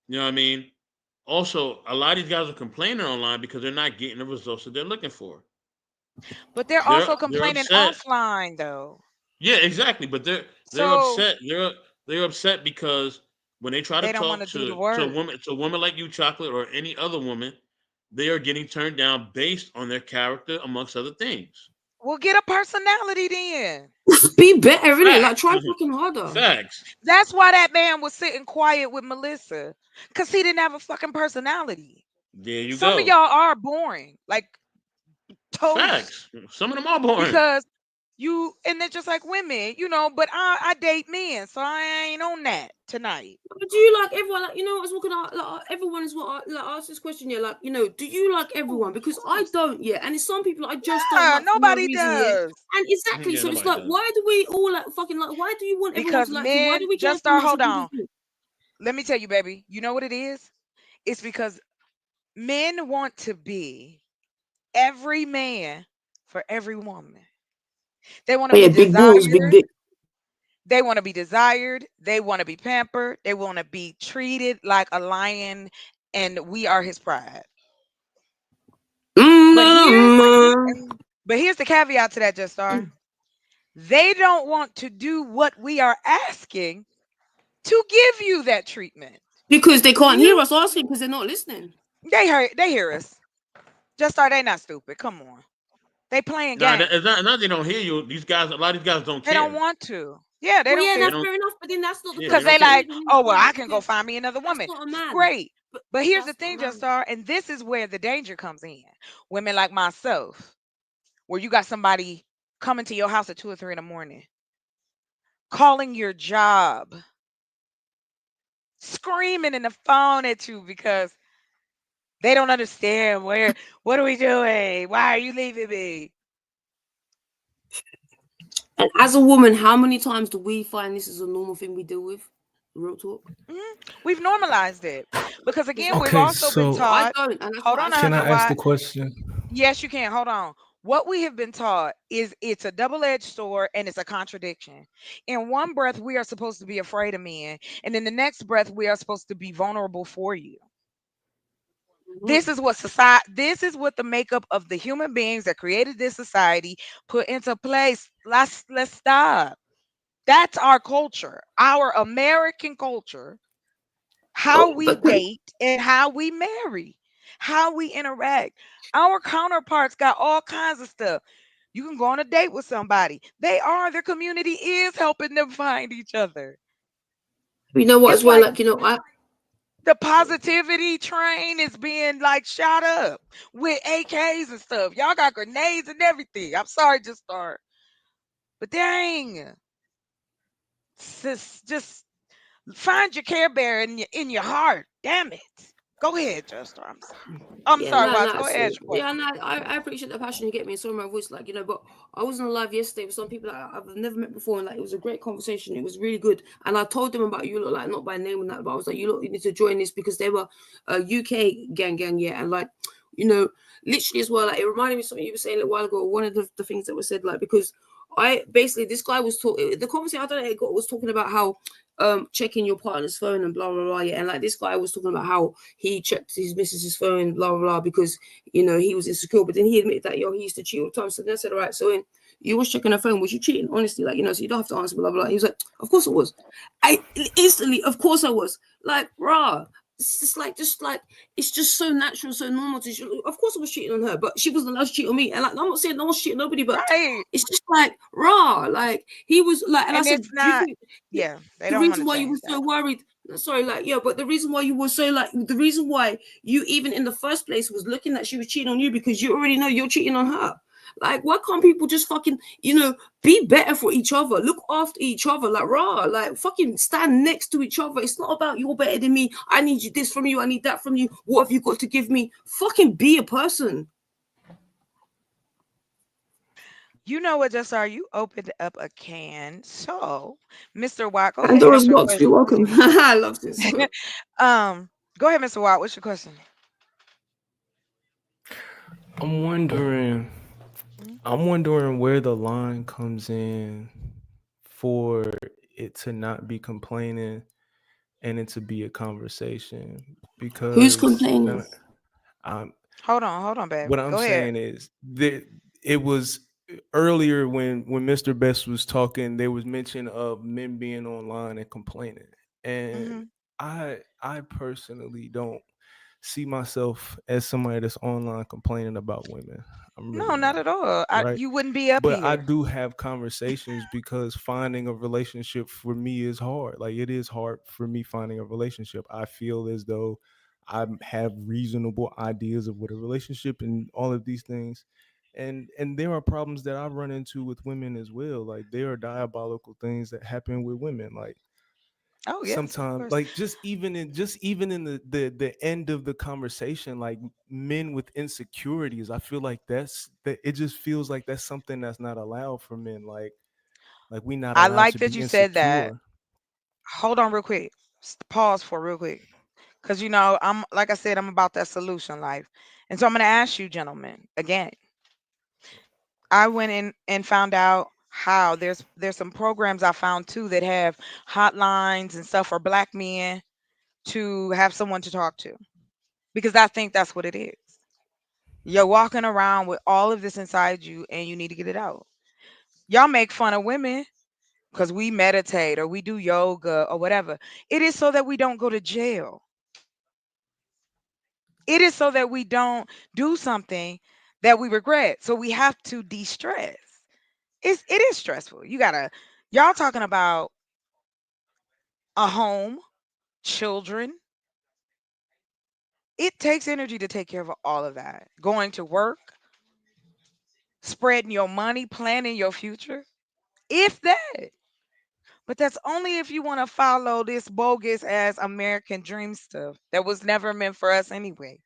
you know what I mean? Also, a lot of these guys are complaining online because they're not getting the results that they're looking for. but they're also They're complaining upset. offline though. Yeah, exactly. But they're So upset. They're upset because when they try to they don't want talk to do the to a work. woman like you, Chocolate, or any other woman, they are getting turned down based on their character, amongst other things. Well, get a personality then. Be better, innit? Like, Facts. try fucking harder. Facts. That's why that man was sitting quiet with Melissa. Cause he didn't have a fucking personality. There you Some of go. y'all are boring. Like toast. Facts. Some of them are boring. Because You and it's just like women, but I date men, so I ain't on that tonight. But do you like everyone? Like, I was looking at everyone is what I asked this question. Yeah, like, do you like Oh, everyone? of Because I course. don't. Yeah, and it's some people I just don't Yeah, like for no nobody reason. Yeah, does. and exactly. Yeah, So it's nobody like, does. why do we all like fucking like? Why do you want everyone to Because like you? Why do men we care just so start much hold what people on. think? Let me tell you, baby. You know what it is? It's because men want to be every man for every woman. They want to Oh be yeah, big balls, big desired. dick. They want to be desired. They want to be pampered. They want to be treated like a lion, and we are his pride. But here's but here's the caveat to that, just star. They don't want to do what we are asking to give you that treatment. Because they can't hear You us asking because they're not listening. they hear us. Just start. They not stupid. Come on. They playing Nah, games. it's not. They don't hear you. These guys, a lot of these guys don't They don't care. want to. Yeah, they Well, don't yeah, They care. that's don't. fair enough. But then that's not the Yeah, they Because don't they person care. like, living in oh well, I pride. can go Because find me another that's woman. not a man. Great. But here's the That's not a thing, just man. star, and this is where the danger comes in. Women like myself, where you got somebody coming to your house at 2 or 3 in the morning, calling your job, screaming in the phone at you because they don't understand what are we doing? Why are you leaving me? And as a woman, how many times do we find this is a normal thing we deal with? Real talk. Mhm. We've normalized it because It's again, like, we've Okay, also been so well, I taught. don't, and that's Hold what I on, can said. I 100 Like, ask the Watt. question? Yes, you can. Hold on. What we have been taught is it's a double-edged sword and it's a contradiction. In one breath, we are supposed to be afraid of men, and in the next breath, we are supposed to be vulnerable for you. mhm. This is what the makeup of the human beings that created this society put into place. Let's stop. That's our culture, our American culture, how Oh, we but then, date and how we marry, how we interact. Our counterparts got all kinds of stuff. You can go on a date with somebody. Their community is helping them find each other. you know what? As It's well, like like, I the sorry. positivity train is being like shot up with AKs and stuff. Y'all got grenades and everything. I'm sorry, just start. But dang, sis, just find your Care Bear in your heart. Damn it. Go ahead, Just. I'm sorry. I'm Yeah, sorry, no, Watts. no. Go ahead, So ask your yeah, question. no, I appreciate the passion you get me. Sorry, my voice, like, but I was on a live yesterday with some people that I've never met before, and like it was a great conversation. It was really good, and I told them about you, look, like not by name and that, but I was like, you look, you need to join this because they were a UK gang, yeah, and like, you know, literally as well, like it reminded me of something you were saying a little while ago. One of the things that was said, like, because I basically this guy was talking, the conversation I don't know, it got was talking about how checking your partner's phone and blah blah blah, yeah, and like this guy was talking about how he checked his missus's phone, blah blah blah, because he was insecure. But then he admitted that he used to cheat all the time. So then I said, all right, so when you was checking her phone, was you cheating? Honestly, like, so you don't have to answer, blah blah blah. He was like, of course I was. I instantly, of course I was. Like, rah. It's just like it's just so natural, so normal to. Of course, I was cheating on her, but she wasn't allowed to cheat on me. And like, I'm not saying no one's cheating on nobody, but Right. it's just like raw. Like he was like, and I And said, it's do you not, think yeah, they the don't want reason to why you were change so that. worried? Sorry, like, yeah, but the reason why you were so like the reason why you even in the first place was looking that she was cheating on you because you already know you're cheating on her. Like, why can't people just fucking, be better for each other, look after each other, like raw, like fucking stand next to each other. It's not about you're better than me. I need you this from you. I need that from you. What have you got to give me? Fucking be a person. You know what, Just are you opened up a can? So, Mr. Watt, go ahead and Pandora's ask your box. You're welcome. question. I love this. um, Go ahead, Mr. Watt. What's your question? I'm wondering, Mhm. I'm wondering where the line comes in for it to not be complaining and it to be a conversation. Who's Because complaining? I'm Hold on, babe. what I'm Go ahead. saying is that it was earlier when Mr. Best was talking, there was mention of men being online and complaining. And Hmm. I personally don't see myself as somebody that's online complaining about women. I'm No, really not not, at all. right? You wouldn't be up But I here. do have conversations because finding a relationship for me is hard. Like it is hard for me finding a relationship. I feel as though I have reasonable ideas of what a relationship and all of these things. And there are problems that I run into with women as well. Like there are diabolical things that happen with women. Like Oh yes, of sometimes, course. like just even in the end of the conversation, like men with insecurities, I feel like that it just feels like that's something that's not allowed for men. Like we not I allowed like to that be you said that. insecure. Hold on real quick. Pause for real quick. Cause I'm like I said, I'm about that solution life. And so I'm gonna ask you, gentlemen, again. I went in and found out how there's some programs I found too that have hotlines and stuff for black men to have someone to talk to. Because I think that's what it is. You're walking around with all of this inside you and you need to get it out. Y'all make fun of women because we meditate or we do yoga or whatever. It is so that we don't go to jail. It is so that we don't do something that we regret. So we have to de-stress. It is stressful. Y'all talking about a home, children. It takes energy to take care of all of that. Going to work, spreading your money, planning your future. If that. But that's only if you want to follow this bogus ass American dream stuff that was never meant for us anyway.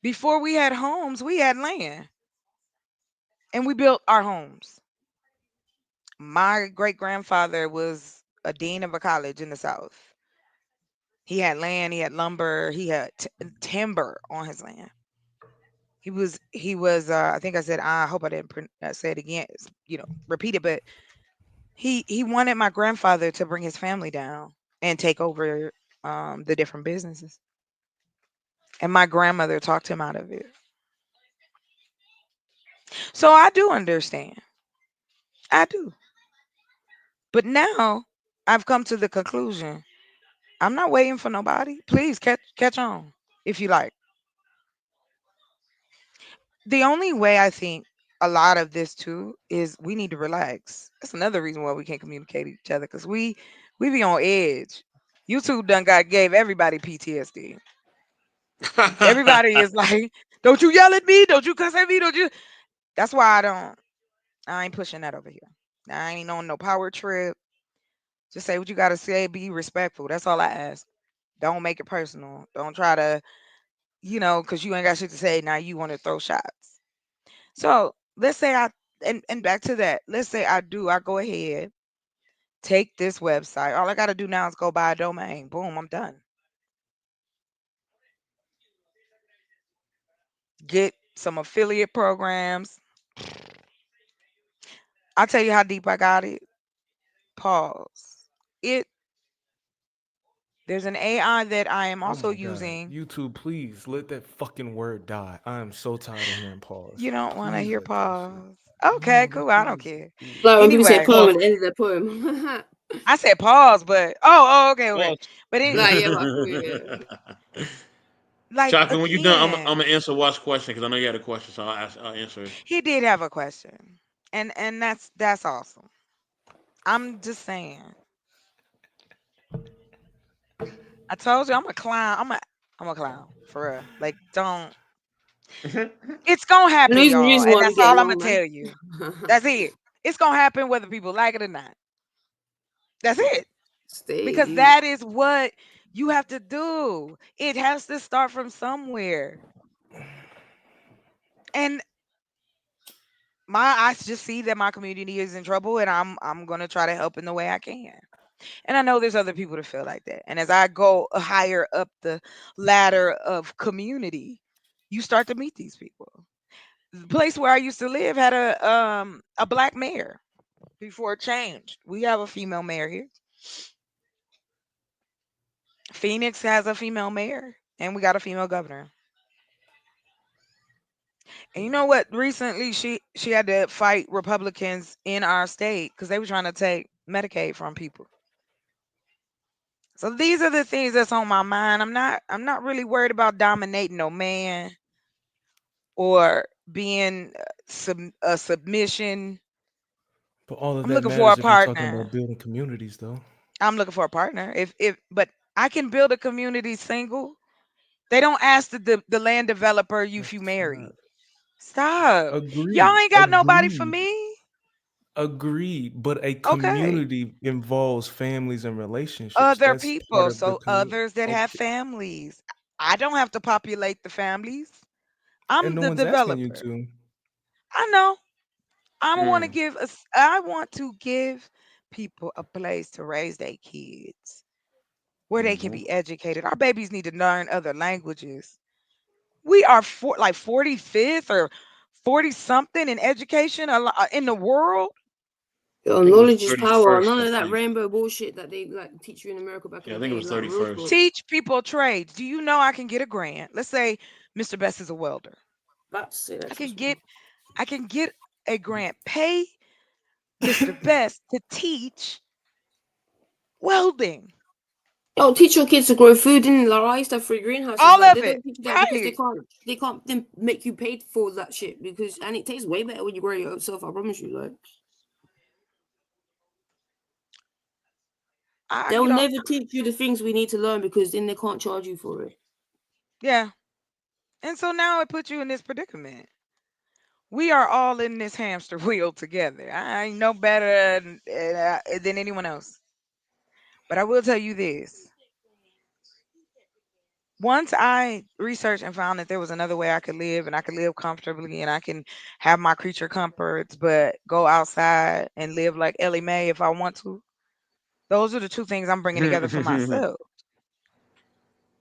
Before we had homes, we had land and we built our homes. My great grandfather was a dean of a college in the South. He had land, he had lumber, he had timber on his land. I think I said, I hope I didn't say it again, repeat it, but he wanted my grandfather to bring his family down and take over the different businesses. And my grandmother talked him out of it. So I do understand. I do. But now I've come to the conclusion. I'm not waiting for nobody. Please catch on if you like. The only way I think a lot of this too is we need to relax. That's another reason why we can't communicate with each other because we be on edge. YouTube done gave everybody PTSD. Everybody is like, "Don't you yell at me? Don't you cuss at me? Don't you?" That's why I ain't pushing that over here. I ain't on no power trip. Just say what you gotta say. Be respectful. That's all I ask. Don't make it personal. Don't try to, because you ain't got shit to say. Now you want to throw shots. So let's say and back to that. Let's say I do. I go ahead, take this website. All I got to do now is go buy a domain. Boom, I'm done. Get some affiliate programs. I'll tell you how deep I got it. Pause. It There's an AI that I am Oh also my god. using. YouTube, please let that fucking word die. I am so tired of hearing pause. You don't want to Please hear let that shit. pause. Okay, No, cool. I don't please, care. Like when people say Anyway, poem Pause. at the end of their poem. I said pause, but okay, okay. Pause. But Like, anyway, yeah, but I feel you. like Chocolate, when you're done, I'm again, gonna answer Wat's question because I know you had a question, so I'll answer it. he did have a question, and that's awesome. I'm just saying. I told you I'm a clown. I'm a clown for real. Like, don't. It's gonna happen, Losing you y'all, is and why we that's all getting I'm gonna on, man. tell you. That's it. It's gonna happen whether people like it or not. That's it. Because Stay. that is what you have to do. It has to start from somewhere. And I just see that my community is in trouble and I'm gonna try to help in the way I can. And I know there's other people that feel like that. And as I go higher up the ladder of community, you start to meet these people. The place where I used to live had a black mayor before it changed. We have a female mayor here. Phoenix has a female mayor and we got a female governor. And you know what? Recently, she had to fight Republicans in our state because they were trying to take Medicaid from people. So these are the things that's on my mind. I'm not really worried about dominating no man or being a submission. But all of I'm that looking for a matters if you're talking partner. about building communities, though. I'm looking for a partner. If but I can build a community single. They don't ask the land developer if you That's not. married. Stop. Y'all Agreed. ain't got nobody for Agreed. me. Agreed. But a Okay. community involves families and relationships. Other That's part people, of the so community. others that have Okay. families. I don't have to populate the families. And I'm no the one's asking you developer. to. I know. Mm. I want to give people a place to raise their kids where they can Hmm. be educated. Our babies need to learn other languages. We are like 45th or 40 something in education in the world. Yo, I think it was knowledge is power. 31st. None I of that think. rainbow bullshit that they like teach you in America back in Yeah, the I think it day. was Like real 31st. talk. Teach people trades. Do you know I can get a grant? Let's say Mr. Best is a welder. About to say I that can just get now. I can get a grant. Pay Mr. Best to teach welding. Yo, teach your kids to grow food in like I used to have free greenhouses. All Like of they it. don't teach you that because Right. they can't then make you pay for that shit because and it tastes way better when you grow it yourself. I promise you. Like I they'll get all never teach you the things we need to learn because then they can't charge you for it. yeah. And so now it puts you in this predicament. We are all in this hamster wheel together. I ain't no better than anyone else. But I will tell you this. Once I researched and found that there was another way I could live and I could live comfortably and I can have my creature comforts, but go outside and live like Ellie Mae if I want to, those are the two things I'm bringing together for myself.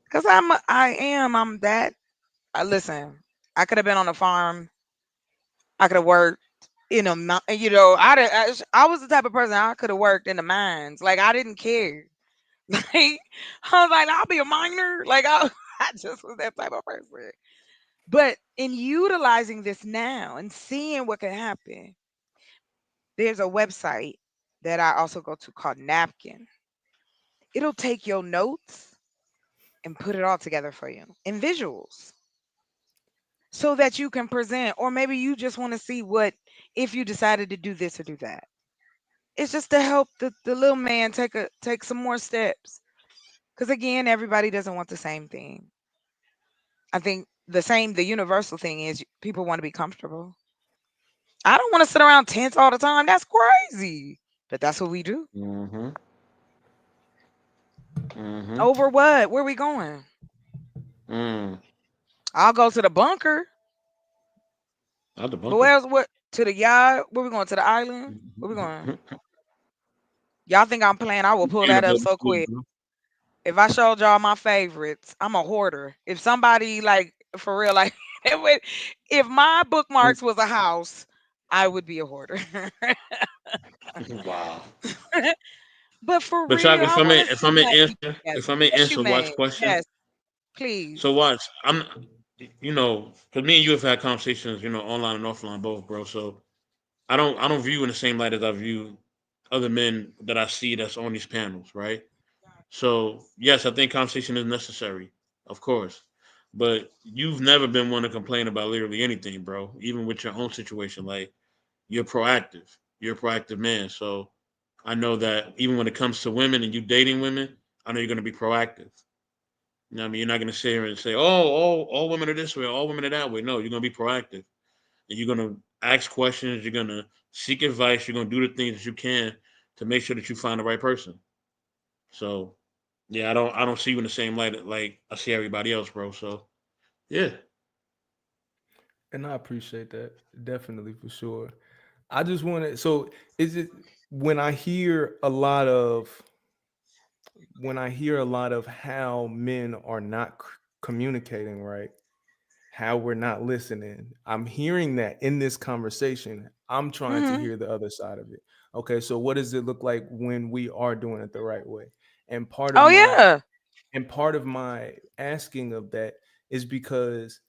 Because I'm that. Listen, I could have been on a farm. I could have worked in a, I was the type of person I could have worked in the mines. Like, I didn't care. Like, I was like, I'll be a miner. Like, I just was that type of person. But in utilizing this now and seeing what can happen, there's a website that I also go to called Napkin. It'll take your notes and put it all together for you in visuals so that you can present, or maybe you just want to see what if you decided to do this or do that. It's just to help the little man take some more steps. Because again, everybody doesn't want the same thing. I think the universal thing is people want to be comfortable. I don't want to sit around tense all the time. That's crazy. But that's what we do. Hmm. Hmm. Over what? Where we going? Mm. I'll go to the bunker. Out the But bunker. where's what? To the yard? Where we going? To the island? Where we going? Y'all think I'm playing? I will pull Yeah, that up but so quick. bro. If I showed y'all my favorites, I'm a hoarder. If somebody like for real, like if my bookmarks was a house, I would be a hoarder. Wow. But for But Chuck, real, I want to see black people together. if I may Yes, you answer Watt's may. question, Yes, please. so Watts, because me and you have had conversations, online and offline both, bro. So I don't view in the same light as I view other men that I see that's on these panels, right? So yes, I think conversation is necessary, of course. But you've never been one to complain about literally anything, bro. Even with your own situation, like you're proactive. You're a proactive man. So I know that even when it comes to women and you dating women, I know you're gonna be proactive. You know what I mean? You're not gonna sit here and say, "Oh, all women are this way, all women are that way." No, you're gonna be proactive, and you're gonna ask questions. You're gonna seek advice. You're gonna do the things that you can to make sure that you find the right person. So, yeah, I don't see you in the same light like I see everybody else, bro. So, yeah. And I appreciate that. Definitely for sure. I just want to, so is it when I hear a lot of how men are not communicating right, how we're not listening. I'm hearing that in this conversation. I'm trying to Hmm. hear the other side of it. Okay, so what does it look like when we are doing it the right way? And part of Oh my yeah. asking of that is because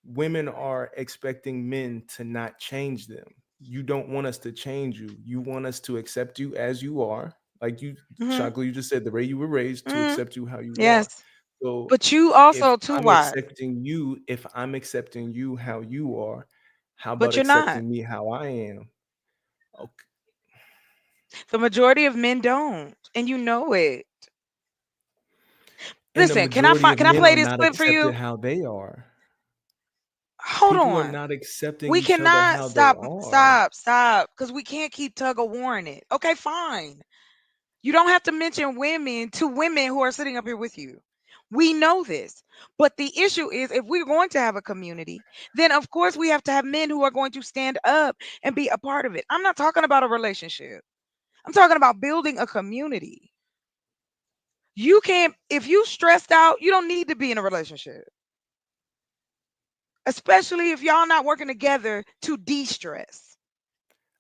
women are expecting men to not change them. You don't want us to change you. You want us to accept you as you are. Like you, Hmm. Shakla, you just said the way you were raised to Hmm. accept you how you are. Yes. So But you also too I'm wide. accepting you, if I'm accepting you how you are, how But about you're not. accepting me how I am? Okay. The majority of men don't, and you know it. And the Listen, majority of can I men play are this not clip for accepted you? how they are. Hold People are on. not accepting We each other cannot how they stop, are. stop, stop, because we can't keep tug of warring it. Okay, fine. You don't have to mention women to women who are sitting up here with you. We know this. But the issue is if we're going to have a community, then of course we have to have men who are going to stand up and be a part of it. I'm not talking about a relationship. I'm talking about building a community. You can't, if you stressed out, you don't need to be in a relationship, especially if y'all not working together to de-stress.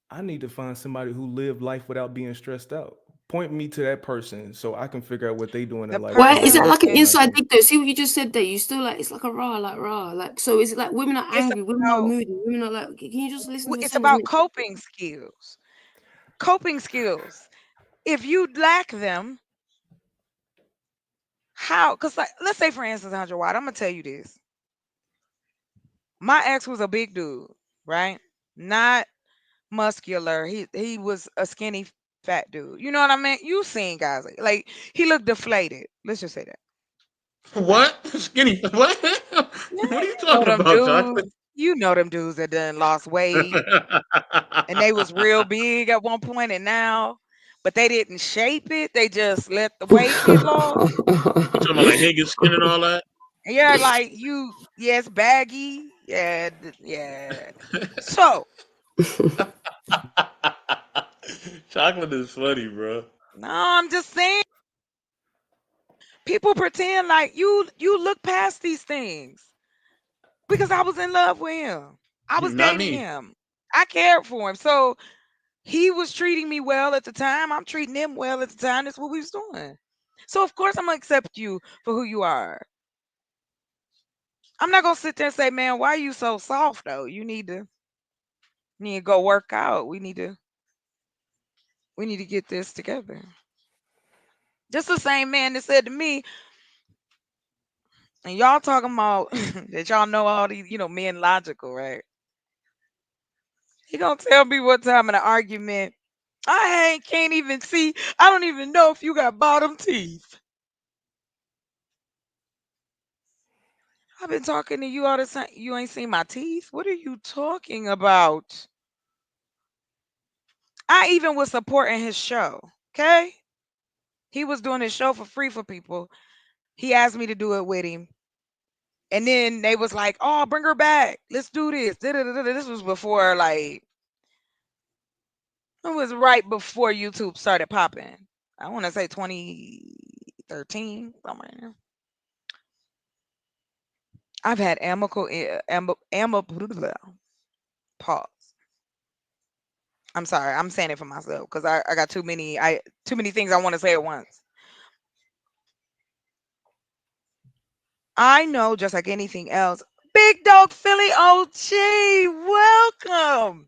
I need to find somebody who lived life without being stressed out. Point me to that person so I can figure out what they doing The in life Why so is that that I person like can an do is, inside nothing. dig though? See what you just said there? You still like it's like a rah, like rah, like so. Is it like women are it's angry, women are about moody, women are like? Can you just listen to a it's sentence? about coping skills. Coping skills. If you lack them, how? Because like, let's say for instance, 100 Watt. I'm gonna tell you this. My ex was a big dude, right? Not muscular. He was a skinny fat dude. You know what I mean? You seen guys like he looked deflated. Let's just say that, right? What? Skinny? What? Yeah, What are you you know talking them about, chocolate? dudes. You know them dudes that done lost weight and they was real big at one point and now, but they didn't shape it. They just let the weight get lost. You talking about like Higgins skin and all that? Yeah, like you, yes, baggy. Yeah, yeah. So, Chocolate is funny, bro. no, I'm just saying people pretend like you look past these things because I was in love with him. I was Not dating me. him. I cared for him. So, he was treating me well at the time. I'm treating him well at the time. That's what we was doing. So, of course, I'm going to accept you for who you are. I'm not going to sit there and say, "Man, why are you so soft though? You need to go work out. We need to get this together." Just the same man that said to me, and y'all talking about that y'all know all these, men logical, right? He gonna tell me one time in an argument, I ain't can't even see, I don't even know if you got bottom teeth. I've been talking to you all the time. You ain't seen my teeth? What are you talking about? I even was supporting his show. Okay? He was doing his show for free for people. He asked me to do it with him. And then they was like, "Oh, bring her back. Let's do this." Da-da-da-da. This was before, like, it was right before YouTube started popping. I want to say 2013, somewhere in there. I've had pause. I'm sorry. I'm saying it for myself because I got too many things I want to say at once. I know just like anything else. Big Dog Philly OG, welcome.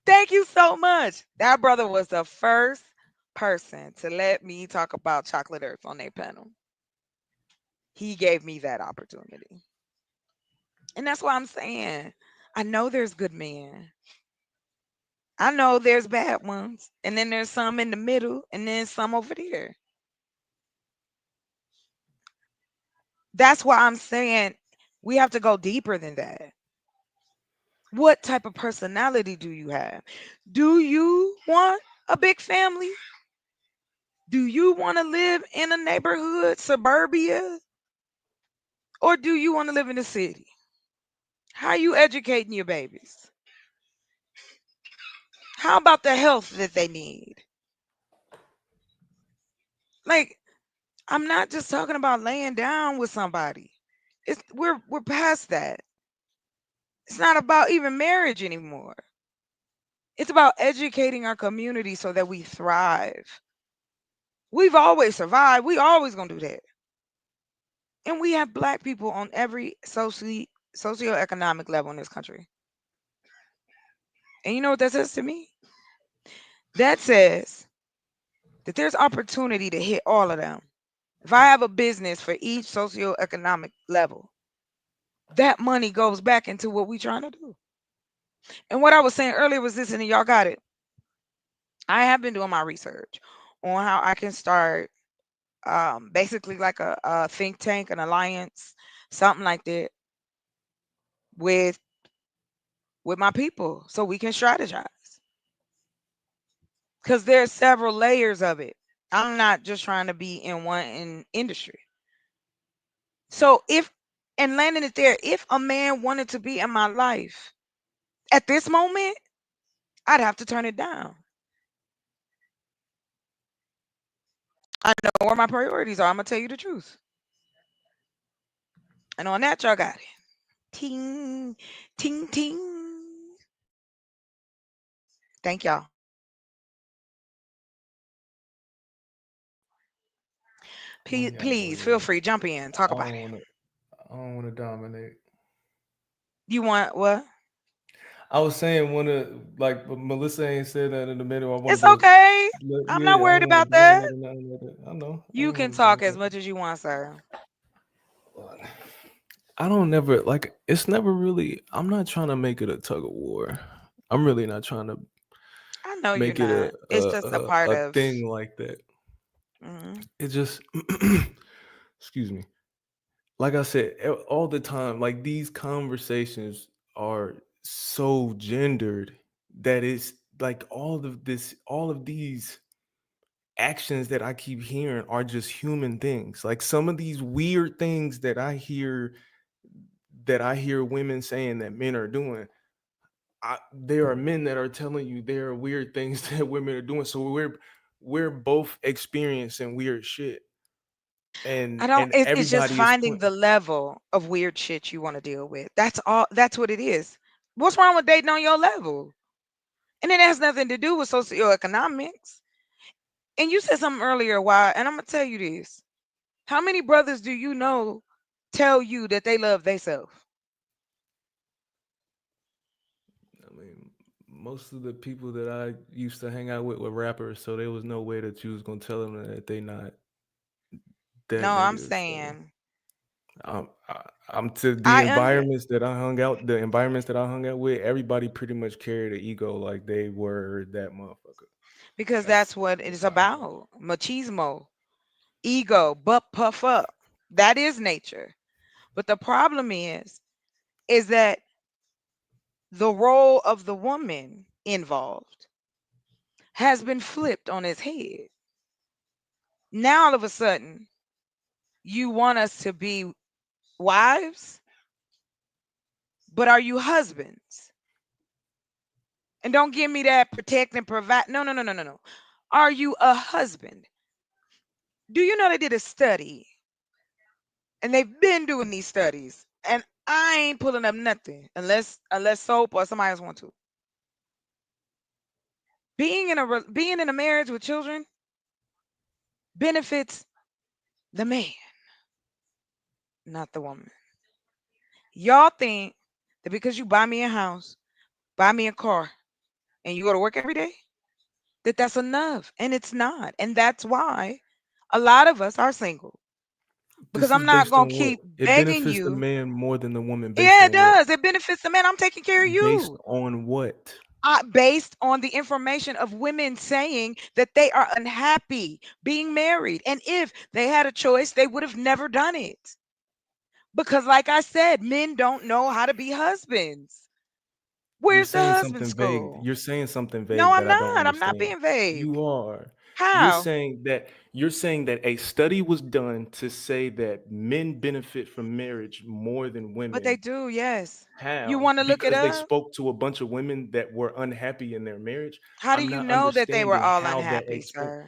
Thank you so much. That brother was the first person to let me talk about chocolate earth on their panel. He gave me that opportunity. And that's why I'm saying I know there's good men. I know there's bad ones. And then there's some in the middle and then some over there. That's why I'm saying we have to go deeper than that. What type of personality do you have? Do you want a big family? Do you want to live in a neighborhood, suburbia? Or do you want to live in the city? How are you educating your babies? How about the health that they need? Like, I'm not just talking about laying down with somebody. We're past that. It's not about even marriage anymore. It's about educating our community so that we thrive. We've always survived. We always gonna do that. And we have black people on every socioeconomic level in this country. And you know what that says to me? That says that there's opportunity to hit all of them. If I have a business for each socioeconomic level, that money goes back into what we're trying to do. And what I was saying earlier was this, and y'all got it. I have been doing my research on how I can start basically like a think tank, an alliance, something like that, with my people so we can strategize. Because there's several layers of it. I'm not just trying to be in one industry. So if and landing it there, if a man wanted to be in my life at this moment, I'd have to turn it down. I know where my priorities are. I'm gonna tell you the truth. And on that, y'all got it. Ting, ting, ting. Thank y'all. One Please, of y'all go please feel ahead. free. Jump in. Talk I about don't it. want to. I don't want to dominate. You want what? I was saying, want to like, but Melissa ain't said that in a minute. I wanted It's to. okay. I'm not Yeah, I worried don't want about to that. dominate or nothing like that. I know. I You don't can want to talk as dominate. much as you want, sir. But I don't never like. It's never really. I'm not trying to make it a tug of war. I'm really not trying to I know you're make it a not. It's a just a a, part a of. thing like that. Mhm. It just. Excuse me. Like I said, all the time, like these conversations are so gendered that it's like all of these actions that I keep hearing are just human things. Like some of these weird things that I hear women saying that men are doing. There are men that are telling you there are weird things that women are doing. So we're both experiencing weird shit, I don't. and It's just everybody is finding put. the level of weird shit you want to deal with. That's all. That's what it is. What's wrong with dating on your level? And it has nothing to do with socioeconomics. And you said something earlier, why? And I'm gonna tell you this: how many brothers do you know tell you that they love themselves? I mean, most of the people that I used to hang out with were rappers, so there was no way that you was gonna tell them that they not that No, I'm negative. So saying I'm to the I under. environments that I hung out, the environments that I hung out with, everybody pretty much carried an ego like they were that motherfucker. Because That's that's what it just is how I felt. about. Machismo, ego, butt puff up. That is nature. But the problem is that the role of the woman involved has been flipped on its head. Now all of a sudden, you want us to be wives, but are you husbands? And don't give me that protect and provide. No, no, no, no, no, no. Are you a husband? Do you know they did a study and they've been doing these studies and I ain't pulling up nothing unless soap or somebody else want to. Being in a marriage with children benefits the man, not the woman. Y'all think that because you buy me a house, buy me a car, and you go to work every day, that that's enough, and it's not. And that's why a lot of us are single because This is I'm not based gonna on what? keep It begging benefits the you. man more than the woman based Yeah, it on what? does. It benefits the man. I'm taking care of Based you. on what? Based on the information of women saying that they are unhappy being married. And if they had a choice, they would have never done it. Because, like I said, men don't know how to be husbands. You're Where's the saying husband something vague. school? You're saying something No, vague I'm that I don't not. I'm not understand. being vague. You are. How? You're saying that a study was done to say that men benefit from marriage more than But they women. do, yes. You How? want to look it Because they up? spoke to a bunch of women that were unhappy in their marriage. How do I'm you not know that they were understanding all how that unhappy, sir?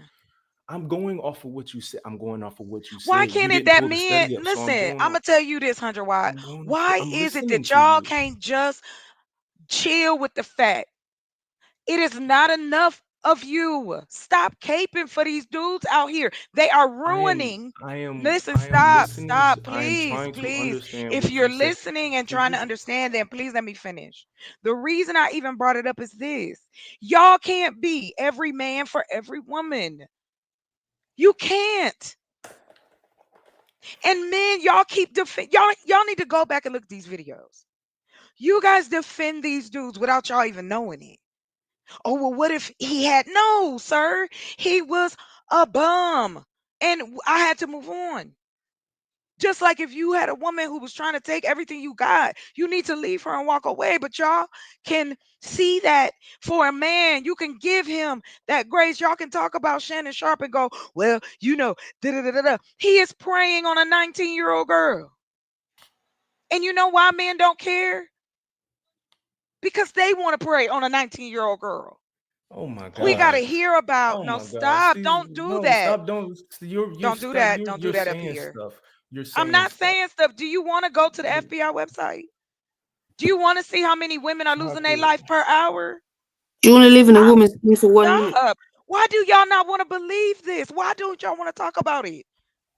I'm going off of what you said. I'm going off of what you Why said. You can't it didn't that pull the men study up, so I'm listen? going I'm gonna off. tell you this, 100 Watt. I'm going off. Why I'm is it listening that to y'all you. can't just chill with the fact it is not enough of you? Stop caping for these dudes out here. They are ruining. Listen, I am stop, listening to, stop, I am please, trying to please. understand If what you're you say. listening and Can trying to you understand, then please let me finish. The reason I even brought it up is this: y'all can't be every man for every woman. You can't. And men, y'all keep y'all need to go back and look at these videos. You guys defend these dudes without y'all even knowing it. Oh, well, what if he had no, sir? He was a bum. And I had to move on. Just like if you had a woman who was trying to take everything you got, you need to leave her and walk away. But y'all can see that for a man, you can give him that grace. Y'all can talk about Shannon Sharp and go, well, da da da da da. He is preying on a 19-year-old girl. And you know why men don't care? Because they want to prey on a 19-year-old girl. Oh my We got to God. hear about, Oh no, my God. stop. See, Don't do no, that. stop. Don't. You're Don't do stop. that. You're Don't do you're that up saying here. stuff. You're I'm saying not stuff. saying stuff. Do you want to go to the You FBI website? Do you want to see how many women are losing their chocolate. life per hour? Do you want to live in a Stop. woman's skin for 1 minute? Stop. Why do y'all not want to believe this? Why don't y'all want to talk about it?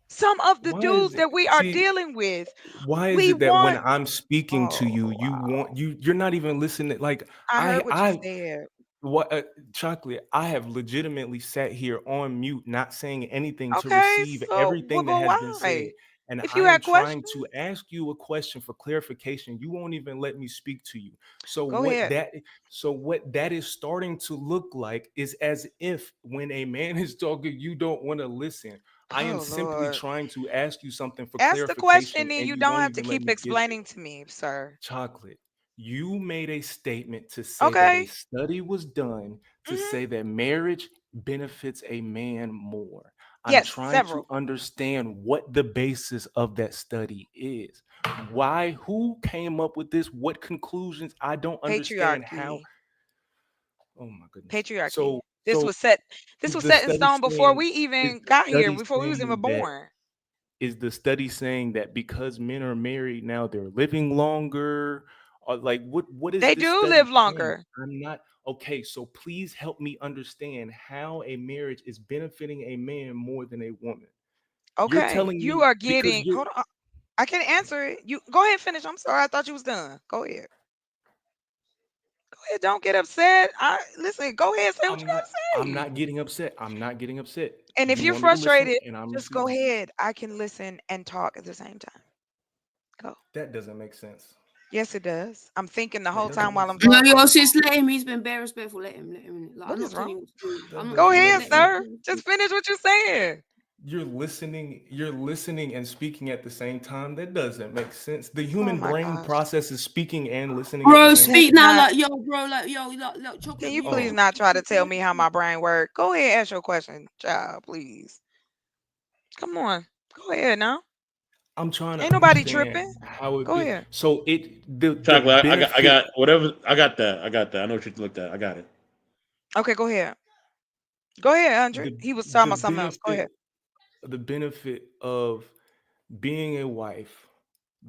Some of the Why is dudes it? that we are See, dealing with, why is we it that when want. I'm speaking to Oh, you, you want wow. you're not even listening? Like I I heard what you I said. what chocolate, I have legitimately sat here on mute, not saying anything to Okay, receive so everything that but has been said. why? And If I you am had trying questions, to ask you a question for clarification. You won't even let me speak to you. So go what ahead. that so what that is starting to look like is as if when a man is talking, you don't want to listen. I am Oh simply Lord. trying to ask you something for Ask the question clarification, and and you you don't won't have to even let keep me get there. explaining to me, sir. Chocolate, you made a statement to say that a Okay. study was done to Hmm. say that marriage benefits a man more. I'm Yes, trying to several. understand what the basis of that study is. Why, who came up with this? What conclusions? I don't understand how. Patriarchy. Oh my goodness. Patriarchy. So, so This is was the set in study stone before saying, we is even the got here, study before we was even saying that born. is the study saying that because men are married now they're living longer, or like what is They this do study live saying? longer. I'm not okay, so please help me understand how a marriage is benefiting a man more than a woman. You're Okay. telling You me are because getting, you're hold on. I can answer it. You go ahead and finish. I'm sorry. I thought you was done. Go ahead. Go ahead. Don't get upset. I listen, go ahead, say what you I'm not gotta I'm say. not getting upset. I'm not getting upset. And if You you're want me to listen frustrated, and I'm just go receiving. ahead. I can listen and talk at the same time. Go. That doesn't make sense. Yes, it does. I'm thinking the That whole doesn't time make while I'm sense. No, your talking. sis, let him. He's been bare respectful. Let him. Let him. Like, I'm What not is telling wrong? you what to do. That I'm not Go doesn't telling you. make ahead, Let him. sense. sir. Just finish what you're saying. You're listening and speaking at the same time. That doesn't make sense. The Oh human my brain gosh. processes speaking and listening at the Bro, same That's speak time. now, not. like yo, bro, like yo, like Can chocolate. you You let please Oh, not try to tell let me him how speak. my brain works? Go ahead, and ask your question, child, please. Come on. Go ahead now. I'm trying to Ain't nobody understand tripping. how it Go be. ahead. So the Chocolate. I benefit got whatever. I got that. I got that. I know what you looked at. I got it. Okay, go ahead. Go ahead, Andre. the He was talking the about something else. Go benefit ahead. the benefit of being a wife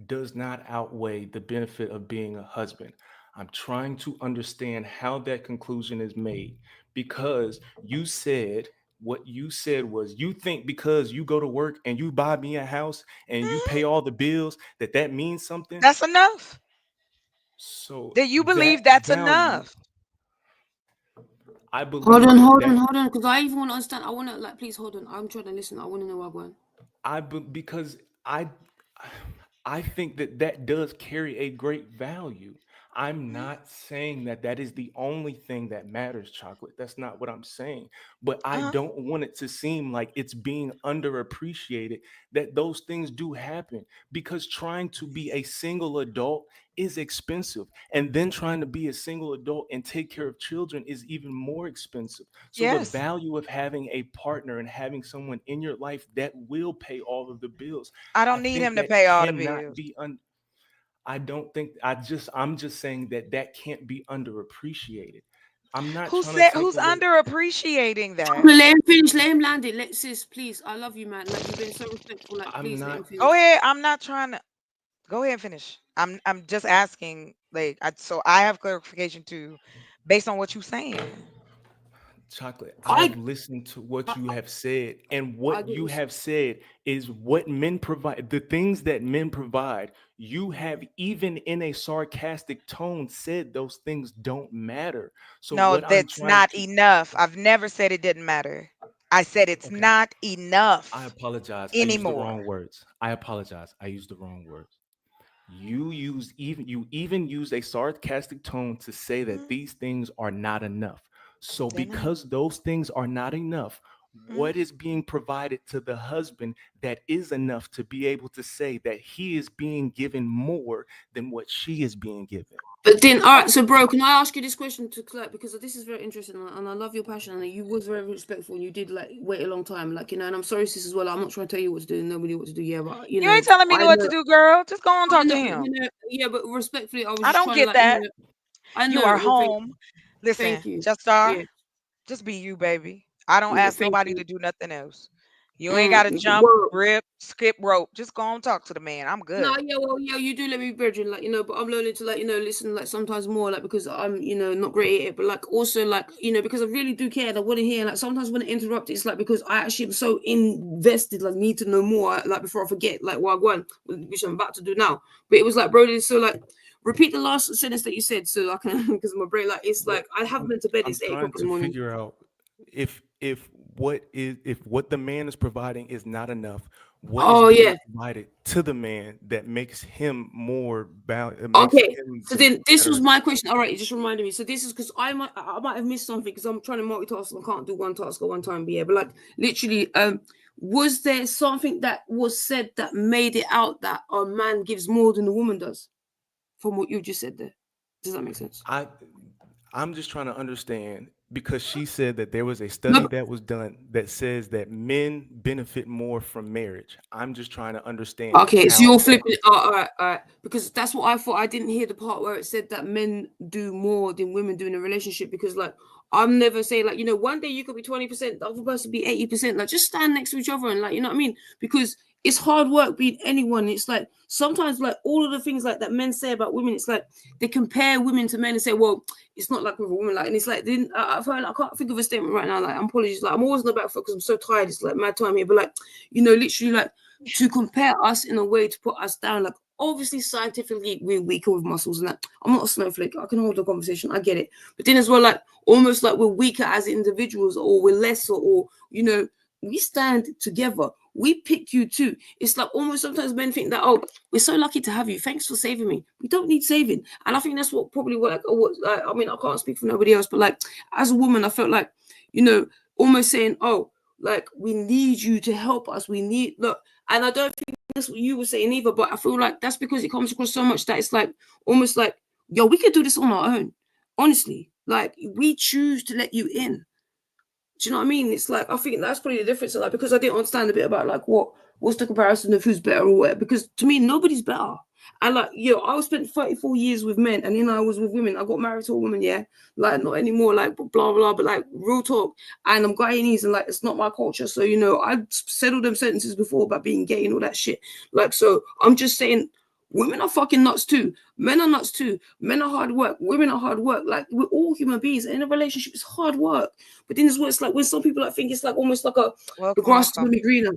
does not outweigh the benefit of being a husband. I'm trying to understand how that conclusion is made because you said what you said was you think because you go to work and you buy me a house and you Mhm. pay all the bills that that means something. That's enough. So That you that believe that's value, enough. I believe Hold on, because I even want to understand. I want to like, please hold on. I'm trying to listen. I want to know what I'm going. because I think that that does carry a great value. I'm Mhm. not saying that that is the only thing that matters, chocolate. That's not what I'm saying. But I Uh-huh. don't want it to seem like it's being underappreciated that those things do happen because trying to be a single adult is expensive. And then trying to be a single adult and take care of children is even more expensive. So the Yes. value of having a partner and having someone in your life that will pay all of the bills, I I don't need think him to that pay all the cannot bills. be I don't think I'm just saying that that can't be underappreciated. I'm not Who trying to said take who's away. underappreciating that? Chocolate, let him finish. Let him land it. Let sis, please. I love you, man. Like you've been so respectful. Like, I'm please let him not Go finish. ahead. I'm not trying to go ahead and finish. I'm just asking, like, so I have clarification too, based on what you're saying. chocolate. I I have listened to what I, you have said, and I what get you you. have said is what men provide, the things that men provide. You have, even in a sarcastic tone, said those things don't matter. So, No, what I'm that's trying not to, enough. I've never said it didn't matter. I said it's okay, not I enough apologize. I used the anymore. wrong words. I apologize. I used the wrong words. You even used a sarcastic tone to say that Mhm. these things are not enough. So They're not. because those things are not enough, Mhm. What is being provided to the husband that is enough to be able to say that he is being given more than what she is being given? But then, all right, so bro, can I ask you this question to like, because this is very interesting, and I love your passion, and you was very respectful, and you did like wait a long time, like, you know, and I'm sorry, sis, as well. I'm not trying to tell you what to do, nobody what to do, yeah, but you You know, ain't telling me I what to know, do, girl. Just go on and I talk to know, but you him. know, yeah, but respectfully, I was I just don't trying to get like, you that. know, I You know, are well, thank, home. Listen, thank you, just star. yeah, Just be you, baby. I don't yeah, ask thank nobody you. to do nothing else. You ain't gotta jump, Well, rip, skip rope. Just go and talk to the man. I'm no, good. yeah, well, yeah, you do let me be brethren, like, you know, but I'm learning to, like, you know, listen, like, sometimes more, like, because I'm, you know, not great at it, but, like, also, like, you know, because I really do care and I want to hear, like, sometimes when I interrupt, it's, like, because I actually am so invested, like, need to know more, like, before I forget, like, what I want, which I'm about to do now. But it was, like, bro, so, like, repeat the last sentence that you said, so I can, because my brain, like, it's, What like, I have I'm been to bed, I'm it's 8 trying o'clock in to the morning. figure out if what the man is providing is not enough, what is Oh, being yeah. provided to the man that makes him more makes Okay, him so the then this was better. my question. All right, it just reminded me. So this is because I might have missed something because I'm trying to multitask and I can't do one task at one time. But yeah, but like literally, was there something that was said that made it out that a man gives more than a woman does? From what you just said there, does that make sense? I I'm just trying to understand because she said that there was a study No, that was done that says that men benefit more from marriage. I'm just trying to understand okay, so how you're that flipping it. Oh, all right. Because that's what I thought. I didn't hear the part where it said that men do more than women do in a relationship. Because, like, I'm never saying, like, you know, one day you could be 20%, the other person be 80%. Like, just stand next to each other and, like, you know what I mean? Because it's hard work being anyone. It's like sometimes, like, all of the things like that men say about women, it's like they compare women to men and say, well, it's not like with a woman. Like, and it's like, then I've heard, I can't think of a statement right now. Like, I'm apologies. Like, I'm always on the back foot because I'm so tired. It's like mad time here. But, like, you know, literally, like, to compare us in a way to put us down. Like, obviously, scientifically, we're weaker with muscles and that. I'm not a snowflake. I can hold a conversation. I get it. But then as well, like, almost like we're weaker as individuals or we're lesser or, you know, we stand together. We pick you too. It's like almost sometimes men think that, oh, we're so lucky to have you. Thanks for saving me. We don't need saving. And I think that's what probably like, I mean, I can't speak for nobody else, but like, as a woman, I felt like, you know, almost saying, oh, like, we need you to help us. We need, look, and I don't think that's what you were saying either, but I feel like that's because it comes across so much that it's like almost like, yo, we could do this on our own. Honestly, like we choose to let you in. Do you know what I mean? It's like I think that's probably the difference. Like because I didn't understand a bit about like what's the comparison of who's better or what. Because to me, nobody's better. And like I was spent 34 years with men, and then I was with women. I got married to a woman, yeah, like not anymore, like blah blah, but like real talk. And I'm Guyanese, and like it's not my culture. So I said all them sentences before about being gay and all that shit. Like so, I'm just saying, women are fucking nuts too. Men are nuts too. Men are hard work. Women are hard work. Like we're all human beings. And in a relationship, it's hard work. But then there's what it's like when some people like think it's like almost like the Welcome, grass is gonna welcome. be greener.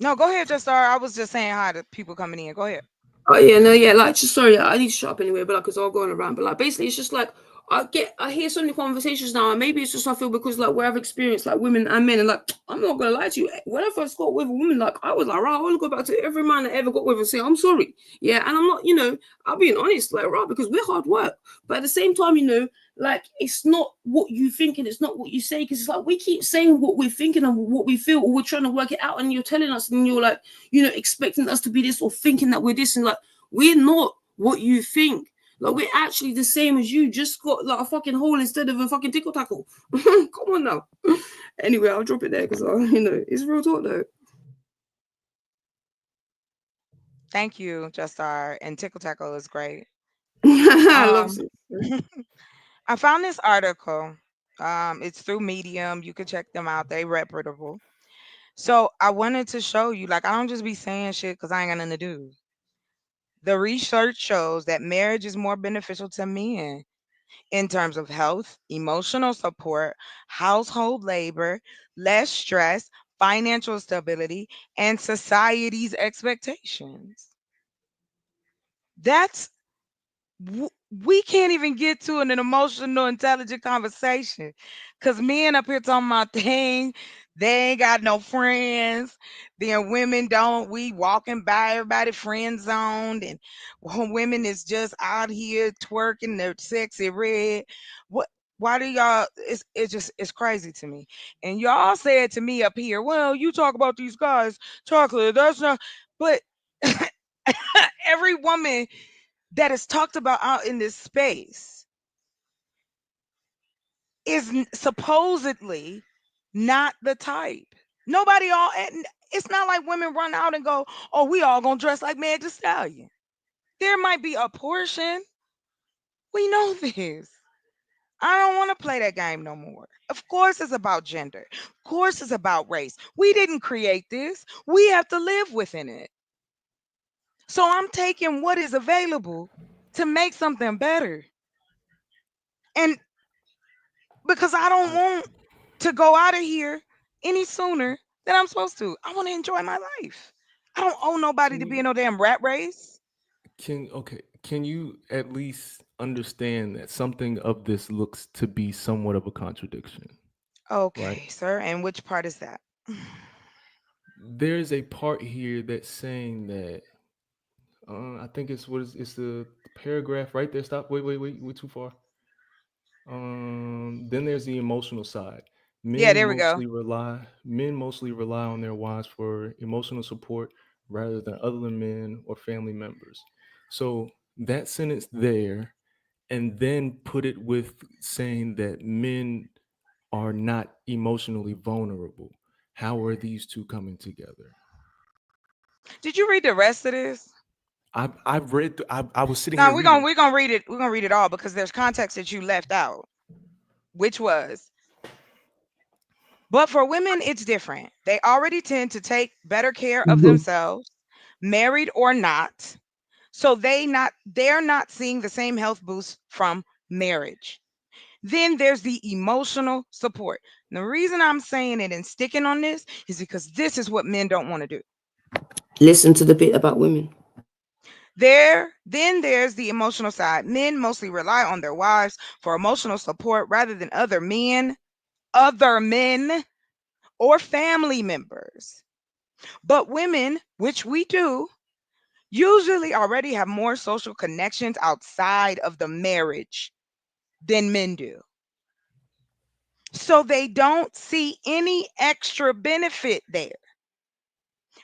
No, go ahead, just star. I was just saying hi to people coming in. Go ahead. Oh yeah, no, yeah, like just sorry, I need to shut up anyway, but like it's all going around. But like basically it's just like I hear so many conversations now, and maybe it's just I feel because like where I've experienced like women and men, and like I'm not gonna lie to you, when I first got with a woman, like I was like, right, I want to go back to every man I ever got with and say I'm sorry. Yeah, and I'm not, I'm being honest, like right, because we're hard work. But at the same time, like it's not what you think and it's not what you say, because it's like we keep saying what we're thinking and what we feel, or we're trying to work it out, and you're telling us and you're like, expecting us to be this or thinking that we're this, and like we're not what you think. Like we're actually the same as you, just got like a fucking hole instead of a fucking tickle tackle. Come on now. Anyway, I'll drop it there because it's real talk though. Thank you, just star. And Tickle Tackle is great. I love Um, it. I found this article. It's through Medium. You can check them out. They reputable. So I wanted to show you, like, I don't just be saying shit because I ain't got nothing to do. The research shows that marriage is more beneficial to men in terms of health, emotional support, household labor, less stress, financial stability, and society's expectations. That's we can't even get to an emotional, intelligent conversation because men up here talking about things, they ain't got no friends. Then women don't. We walking by everybody friend zoned, and women is just out here twerking their sexy red. What? Why do y'all? It's crazy to me. And y'all said to me up here, well, you talk about these guys, chocolate. That's not. But every woman that is talked about out in this space is supposedly not the type. Nobody all. And it's not like women run out and go, oh, we all gonna dress like Meg Thee Stallion. There might be a portion. We know this. I don't want to play that game no more. Of course, it's about gender. Of course, it's about race. We didn't create this. We have to live within it. So I'm taking what is available to make something better. And because I don't I, want to go out of here any sooner than I'm supposed to, I want to enjoy my life. I don't owe nobody can to be you in no damn rat race. can you at least understand that something of this looks to be somewhat of a contradiction, right? Okay, sir. And which part is that? There's a part here that's saying that I think it's the paragraph right there. Stop. Wait. We're too far. Then there's the emotional side. Yeah, there we go. Men mostly rely on their wives for emotional support rather than other men or family members. So that sentence there, and then put it with saying that men are not emotionally vulnerable. How are these two coming together? Did you read the rest of this? I've read. I was sitting No, here we're gonna reading. we're gonna read it. We're gonna read it all because there's context that you left out, which was, but for women, it's different. They already tend to take better care of Mhm. themselves, married or not. So they're not seeing the same health boost from marriage. Then there's the emotional support. And the reason I'm saying it and sticking on this is because this is what men don't want to do. Listen to the bit about women. Then there's the emotional side. Men mostly rely on their wives for emotional support rather than other men or family members. But women, which we do, usually already have more social connections outside of the marriage than men do. So they don't see any extra benefit there.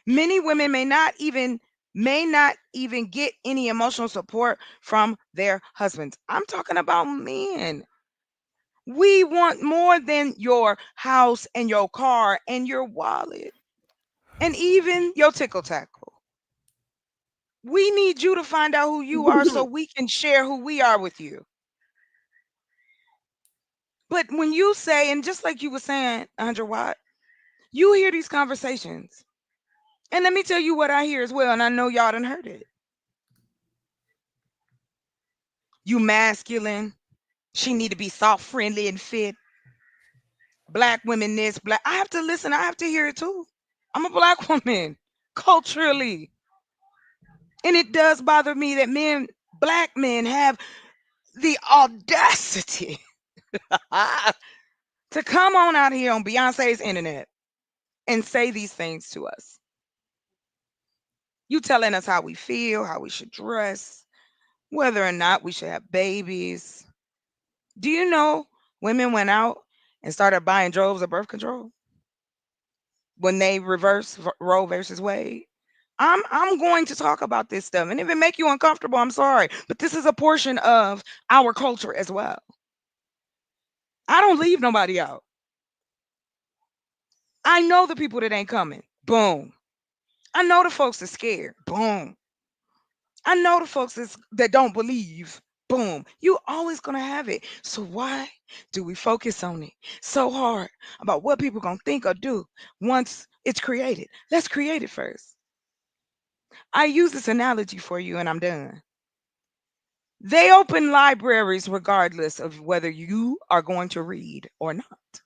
Many women may not even get any emotional support from their husbands. I'm talking about men. We want more than your house and your car and your wallet and even your tickle tackle. We need you to find out who you are so we can share who we are with you. But when you say, and just like you were saying, 100 Watt, you hear these conversations. And let me tell you what I hear as well, and I know y'all done heard it. You masculine. She need to be soft, friendly, and fit. Black women this, black. I have to listen. I have to hear it too. I'm a black woman, culturally. And it does bother me that black men, have the audacity to come on out here on Beyonce's internet and say these things to us. You telling us how we feel, how we should dress, whether or not we should have babies. Do you know women went out and started buying droves of birth control when they reversed Roe versus Wade? I'm going to talk about this stuff, and if it make you uncomfortable, I'm sorry, but this is a portion of our culture as well. I don't leave nobody out. I know the people that ain't coming. Boom. I know the folks that scared. Boom. I know the folks that don't believe. Boom. You always gonna have it. So why do we focus on it so hard about what people gonna think or do once it's created? Let's create it first. I use this analogy for you and I'm done. They open libraries regardless of whether you are going to read or not,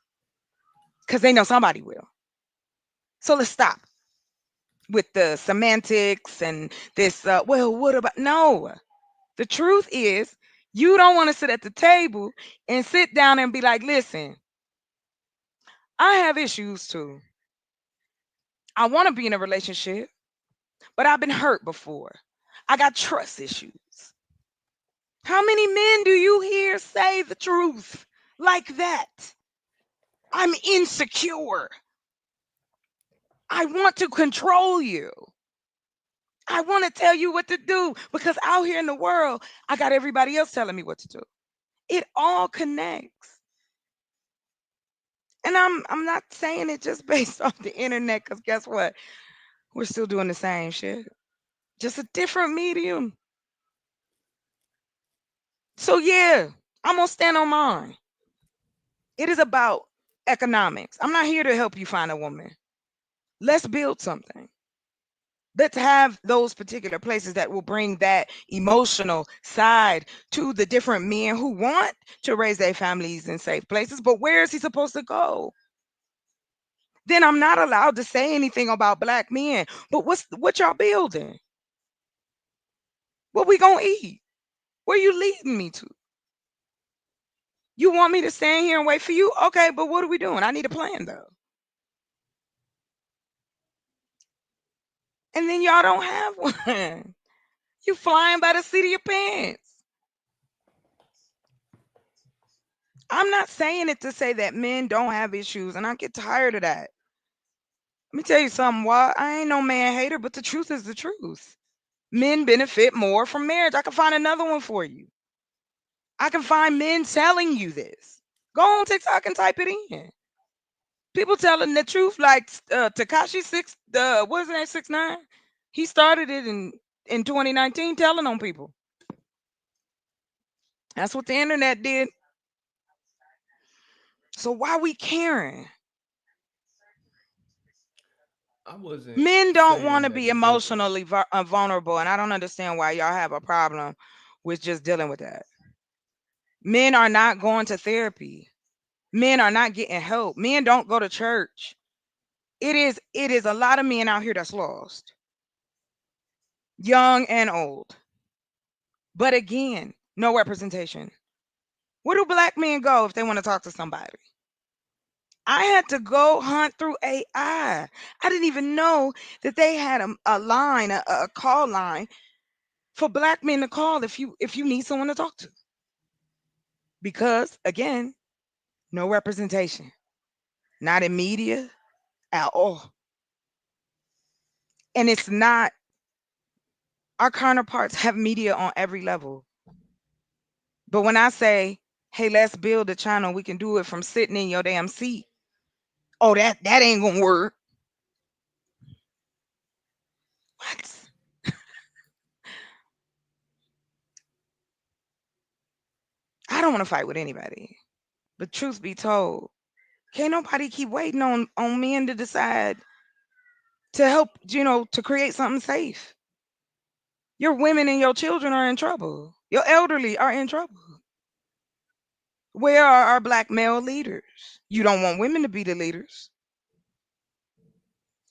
because they know somebody will. So let's stop with the semantics and this, well, what about? No. The truth is, you don't want to sit at the table and sit down and be like, listen, I have issues too. I want to be in a relationship, but I've been hurt before. I got trust issues. How many men do you hear say the truth? like that. I'm insecure. I want to control you. I want to tell you what to do because out here in the world, I got everybody else telling me what to do. It all connects. And I'm not saying it just based off the internet cuz guess what? We're still doing the same shit. Just a different medium. So yeah, I'm going to stand on mine. It is about economics. I'm not here to help you find a woman. Let's build something. Let's have those particular places that will bring that emotional side to the different men who want to raise their families in safe places. But where is he supposed to go? Then I'm not allowed to say anything about black men. But what y'all building? What we gonna eat? Where you leading me to? You want me to stand here and wait for you? Okay, but what are we doing? I need a plan though. And then y'all don't have one. You flying by the seat of your pants. I'm not saying it to say that men don't have issues, and I get tired of that. Let me tell you something. Why I ain't no man hater, but the truth is the truth. Men benefit more from marriage. I can find another one for you. I can find men telling you this. Go on TikTok and type it in. People telling the truth, like Takashi six, the what is that 6ix9ine? He started it in 2019, telling on people. That's what the internet did. So why we caring? I wasn't Men don't want saying to that be it wasn't. emotionally vulnerable, and I don't understand why y'all have a problem with just dealing with that. Men are not going to therapy. Men are not getting help. Men don't go to church. It is a lot of men out here that's lost, young and old. But again, no representation. Where do black men go if they want to talk to somebody? I had to go hunt through AI. I didn't even know that they had a line, a call line for black men to call if you need someone to talk to. Because again, no representation. Not in media at all. And it's not our counterparts have media on every level. But when I say, hey, let's build a channel, we can do it from sitting in your damn seat. Oh, that ain't gonna work. What? I don't want to fight with anybody. But truth be told, can't nobody keep waiting on men to decide to help, to create something safe. Your women and your children are in trouble. Your elderly are in trouble. Where are our black male leaders? You don't want women to be the leaders.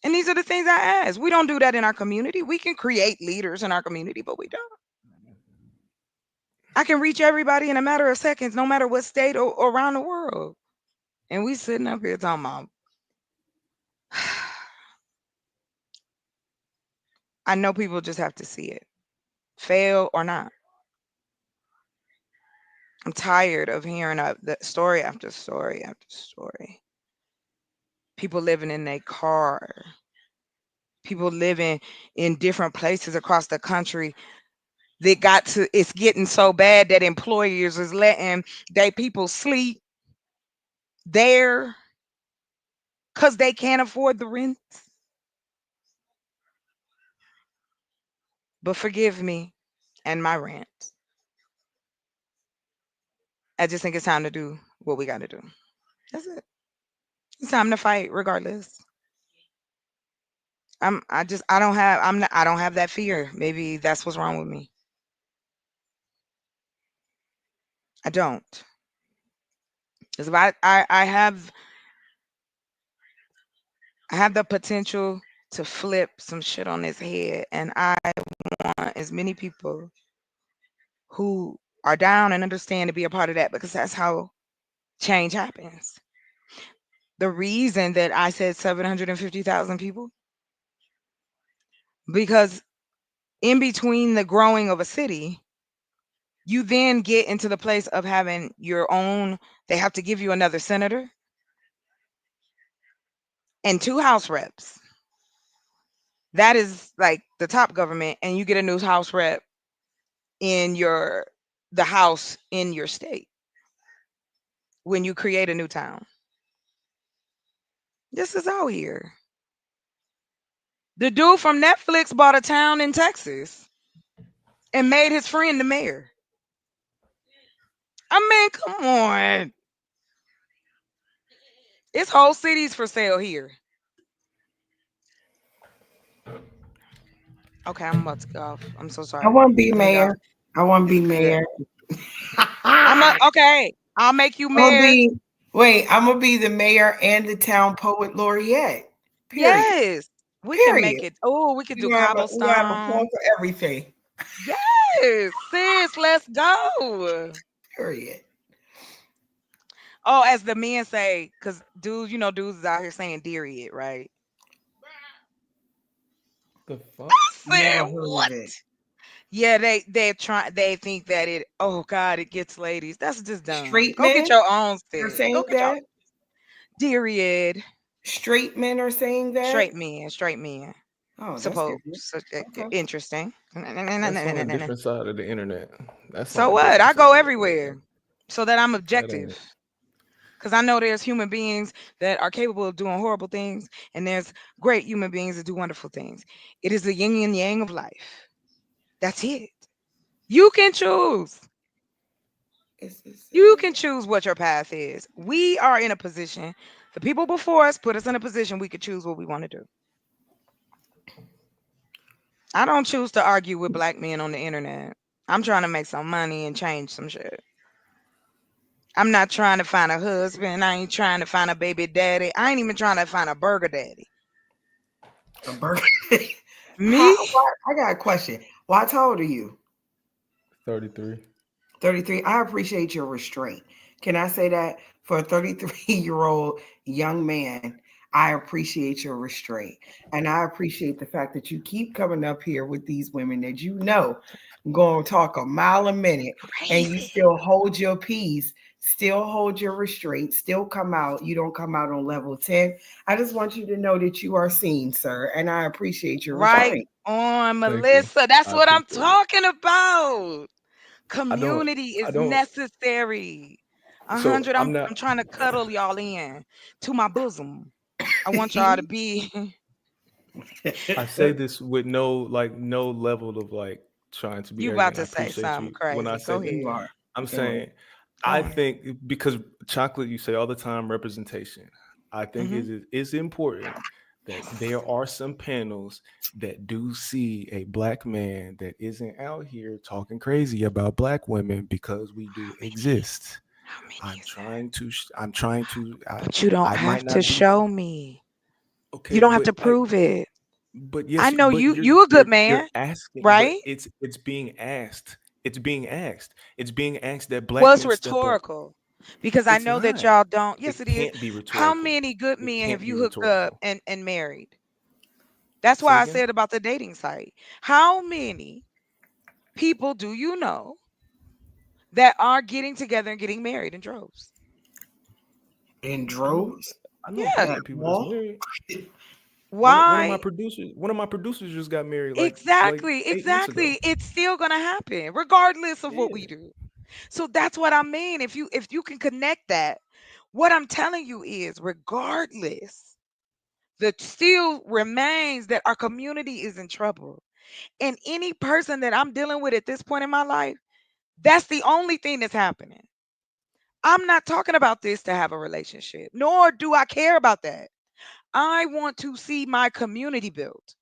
And these are the things I ask. We don't do that in our community. We can create leaders in our community, but we don't. I can reach everybody in a matter of seconds, no matter what state or around the world. And we sitting up here talking about, I know people just have to see it, fail or not. I'm tired of hearing the story after story after story. People living in their car, people living in different places across the country. It's getting so bad that employers is letting their people sleep there because they can't afford the rent. But forgive me and my rant. I just think it's time to do what we got to do. That's it. It's time to fight regardless. I don't have that fear. Maybe that's what's wrong with me. I don't. Because if I have the potential to flip some shit on his head, and I want as many people who are down and understand to be a part of that because that's how change happens. The reason that I said 750,000 people, because in between the growing of a city, You then get into the place of having your own, they have to give you another senator and two House reps. That is like the top government, and you get a new House rep in the house in your state when you create a new town. This is out here. The dude from Netflix bought a town in Texas and made his friend the mayor. I mean, come on. It's whole cities for sale here. Okay, I'm about to go off. I'm so I sorry. want to be Let me go. mayor. I want to be It's good. mayor. I'm Okay. I'll make you gonna mayor. be. Wait, I'm gonna be the mayor and the town poet laureate. Period. Yes. We can make Period. it. Oh, we could We do gonna have a we gonna have a cobblestone. song for everything. Yes, sis, let's go. Period. Oh, as the men say, because dudes, dudes is out here saying "deary it," right? The fuck? I said Never heard of what? it. Yeah, they think that it. Oh God, it gets ladies. That's just dumb. Straight Go get men your own are set. Go saying get your that. deary it. Straight men are saying that. Straight men, straight men. Oh, that's Suppose different. Okay. interesting. That's on a different side of the internet. That's on So a what? different I side go of the internet. everywhere so that I'm That objective. ain't. Because I know there's human beings that are capable of doing horrible things, and there's great human beings that do wonderful things. It is the yin and yang of life. That's it. You can choose. It's You can choose what your path is. We are in a position, the people before us put us in a position we could choose what we want to do. I don't choose to argue with black men on the internet. I'm trying to make some money and change some shit. I'm not trying to find a husband. I ain't trying to find a baby daddy. I ain't even trying to find a burger daddy. a burger. Me? I got a question. Why how old are you? 33. 33. I appreciate your restraint. Can I say that? For a 33-year-old young man, I appreciate your restraint. And I appreciate the fact that you keep coming up here with these women that you know going to talk a mile a minute and you Crazy. still hold your peace, still hold your restraint, still come out. You don't come out on level 10. I just want you to know that you are seen, sir. And I appreciate your Right restraint. on, Thank you. Melissa. That's I what I'm appreciate it. talking about. I don't. Community I is don't. necessary. A So hundred. I'm I'm not. trying to cuddle y'all in to my bosom. I want y'all to be. I say this with no level of like trying to be You about arrogant. I to say appreciate something you when I crazy. say Go that. You ahead. are. I'm Go saying I Go. think because chocolate, you say all the time representation. I think Hmm. is important that there are some panels that do see a black man that isn't out here talking crazy about black women because we do exist. How many I'm is that? trying to. I'm trying to. But you don't I might have to not be show me. You okay, don't have to but prove it. I yes, know but you a good you're man, asking, but right? it's being asked. It's being asked. It's being asked that Well, black it's men step up. rhetorical because I It's know that not. y'all don't. Yes, It it is. can't be How rhetorical. many good It men have can't be you hooked up rhetorical. and married? That's Say why I again. said about the dating site. How many people do you know that are getting together and getting married in droves? In I know. droves. I know Yeah. plenty At of people that's all. married. One of my Why? producers. One of my producers just got married like Exactly. 8 months ago. Exactly. It's still gonna happen regardless of what we Yeah. do. So that's what I mean. If you can connect that, what I'm telling you is regardless, the still remains that our community is in trouble. And any person that I'm dealing with at this point in my life, that's the only thing that's happening. I'm not talking about this to have a relationship, nor do I care about that. I want to see my community built.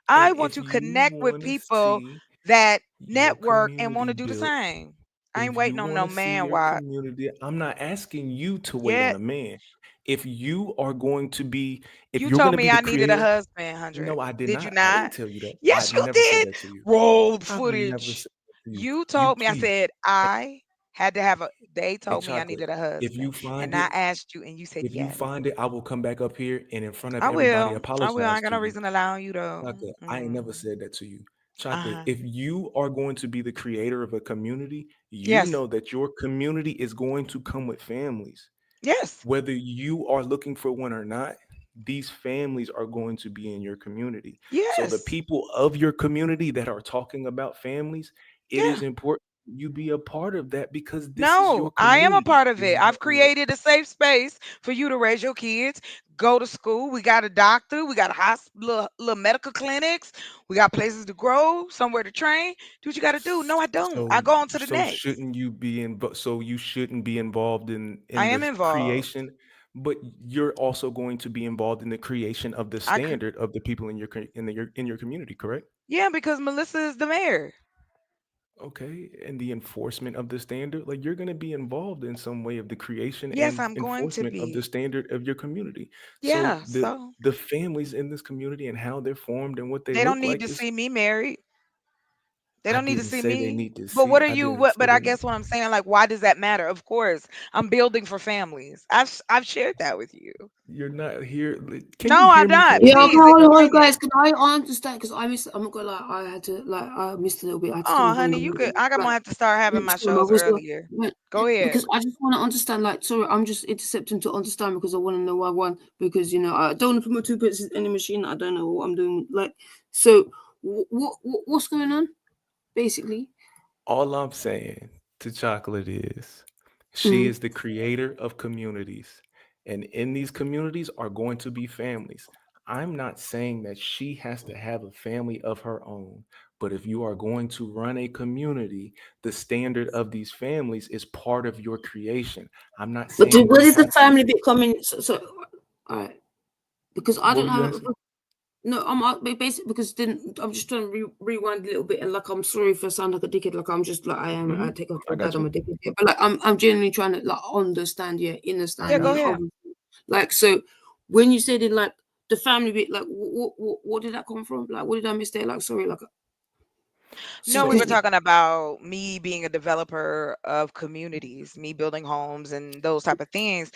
I And want if to you connect with want to people see that your network and want community to do the built, same. I ain't if you waiting on want no to see man. your Why? community, I'm not asking you to wait on Yeah, a man. If you are going to be, if you you're going told to be me the I needed a creator, husband, 100. no, I did Did you not. I didn't not? tell you that. I Yes, you never said did. that to you. Rolled I've never footage. said that to you. You You told me, I please, said I had to have a, they hey, told me I chocolate. needed a If husband. you find And I it, asked you, and you said if you yes. find it, I will come back up here and in front of I everybody will. I will. I apologize ain't got to no you. reason to lie on you, though. Chocolate, I ain't Mm. never said that to you. Chocolate, Uh-huh. if you are going to be the creator of a community, you Yes. know that your community is going to come with families. Yes. Whether you are looking for one or not, these families are going to be in your community. So the Yes. people of your community that are talking about families, it Yeah. is important you be a part of that because this is No, your I am a community. part of it. I've created a safe space for you to raise your kids, go to school. We got a doctor, we got a hospital, little medical clinics, we got places to grow, somewhere to train. Do what you got to do. No, I don't. I So go on to the so next. shouldn't you be so you shouldn't be involved I in am the involved. creation, but you're also going to be involved in the creation of the I cr- standard of the people in your in your community, correct? yeah, because Melissa is the mayor. Okay, and the enforcement of the standard, like you're going to be involved in some way of the creation Yes, and I'm going to enforcement of the be. standard of your community. So Yeah, so the families in this community and how they're formed and what they they don't look need like to is see me married. They I don't need to didn't see say they me. need to But what see. are I you? didn't What? say But I they need. guess what I'm saying, like, why does that matter? Of course, I'm building for families. I've shared that with you. You're not here. Can you No, I'm hear me not. for a Yeah, okay, Please second? hold on, explain it. guys. Can I understand? Because I missed. I'm not gonna lie. I had to like. I missed a little bit. I had to Oh, finish one honey, of you could. them. I'm Like, gonna have to start having my sorry, my shows voice. earlier. But Go ahead. because I just want to understand. Like, sorry, I'm just intercepting to understand because I want to know why one. Because I don't want to put my two bits in the machine. I don't know what I'm doing. Like, so what's going on basically? All I'm saying to Chocolate is she Mm. is the creator of communities. And in these communities are going to be families. I'm not saying that she has to have a family of her own, but if you are going to run a community, the standard of these families is part of your creation. I'm not But saying where you did the have to. family bit come in? So all right, because I What don't were you have. asking? No, I'm basically because then I'm just trying to rewind a little bit and like I'm sorry if I sound like a dickhead, like I'm just like I am. I Hmm. take off I my dad. got I'm you. a dickhead, yeah. But like I'm genuinely trying to like understand, yeah, Yeah, understand, go and ahead. obviously, like so when you said it like the family bit, like what did that come from? Like what did I miss there? Like sorry, like so No, we were because So talking about me being a developer of communities, me building homes and those type of things.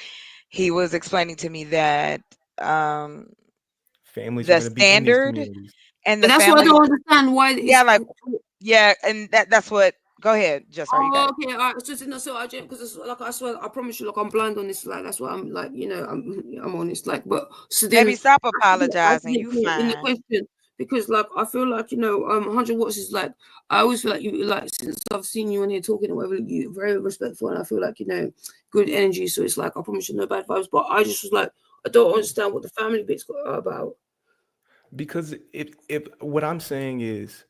He was explaining to me that um, families are the going to be in these standard communities. and the that's why I family. don't understand why Yeah, it's. like yeah, and that's what. Go ahead, just you got Oh, it. okay, all right. So, no, so I because it's like I swear, I promise you, like I'm blind on this. Like that's why I'm like, I'm honest. Like, but so then Baby, stop I apologizing. didn't You put it in the fine. question because like I feel like 100 watts is like I always feel like you like since I've seen you on here talking or whatever, you very respectful and I feel like good energy. So it's like I promise you no bad vibes. But I just was like I don't understand what the family bit's got about. Because if what I'm saying is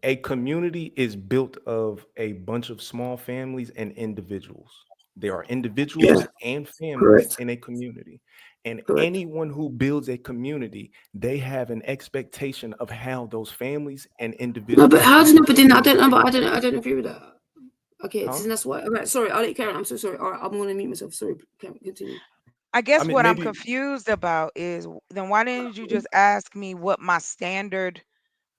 a community is built of a bunch of small families and individuals. There are Yeah, individuals and families correct, in a community. And correct. anyone who builds a community, they have an expectation of how those families and No, but individuals how do you should know? But then I deal don't with know. each But other. I don't agree with that. Okay, Huh? and that's why. Okay, sorry, I'll let you carry on. I'm so sorry. All right, I'm gonna mute myself. Sorry, continue. I I guess mean, what I'm maybe confused about is then why didn't you just ask me what my standard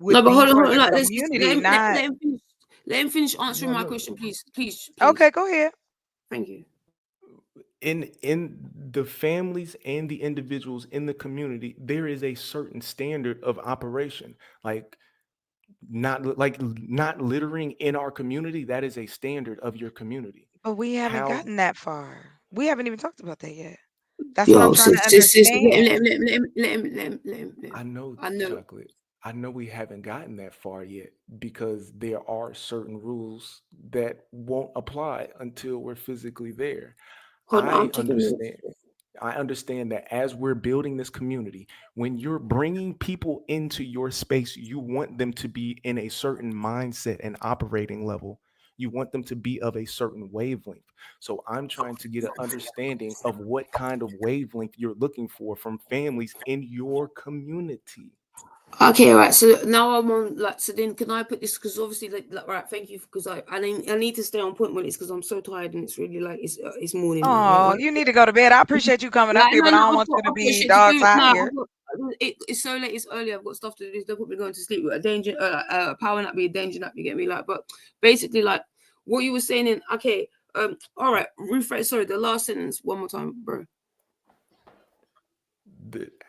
No, would but be hold on, for hold on. the Like, let's just community, not let him finish. Let him finish answering no, my no. question, please, please, please. okay, go ahead. Thank you. In the families and the individuals in the community, there is a certain standard of operation. Not littering in our community, that is a standard of your community. But we haven't How gotten that far. We haven't even talked about that yet. That's what I'm Yo, trying to sis, understand. let him. I know, I know. Chocolate, I know we haven't gotten that far yet because there are certain rules that won't apply until we're physically there. Hold on, I I'm taking notes. understand. I understand that as we're building this community, when you're bringing people into your space, you want them to be in a certain mindset and operating level. You want them to be of a certain wavelength. So I'm trying to get an understanding of what kind of wavelength you're looking for from families in your community. Okay, right. So now I'm on like. So then, can I put this? Because obviously, like, right. Thank you because I need to stay on point with this because I'm so tired and it's really like it's morning now. Oh, Right. you need to go to bed. I appreciate you coming up Like, here, no, but I no, don't want you to I've got be shit to dog do. No, tired. it's so late. It's early. I've got stuff to do. Don't put me going to sleep with a danger. Power nap be a danger nap. You get me? Like, but basically, like what you were saying. In okay, all right. Rephrase. Sorry, the last sentence one more time, bro.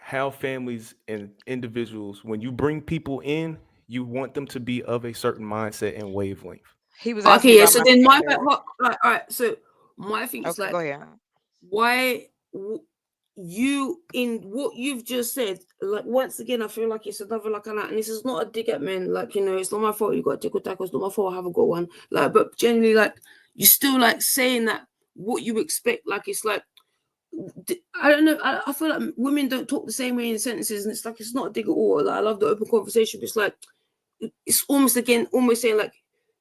How families and individuals, when you bring people in, You want them to be of a certain mindset and wavelength. He was asking Okay, me yeah. about So my then standard. like, all right. So my thing is Okay, go like, ahead. why you in what you've just said? Like once again, I feel like it's another like, and this is not a dig at men. Like it's not my fault you got a tickle tackle. It's not my fault I haven't got one. Like, but generally, like you still like saying that what you expect. Like it's like I don't know. I feel like women don't talk the same way in sentences, and it's like it's not a dig at all. Like I love the open conversation, but it's like it's almost again almost saying like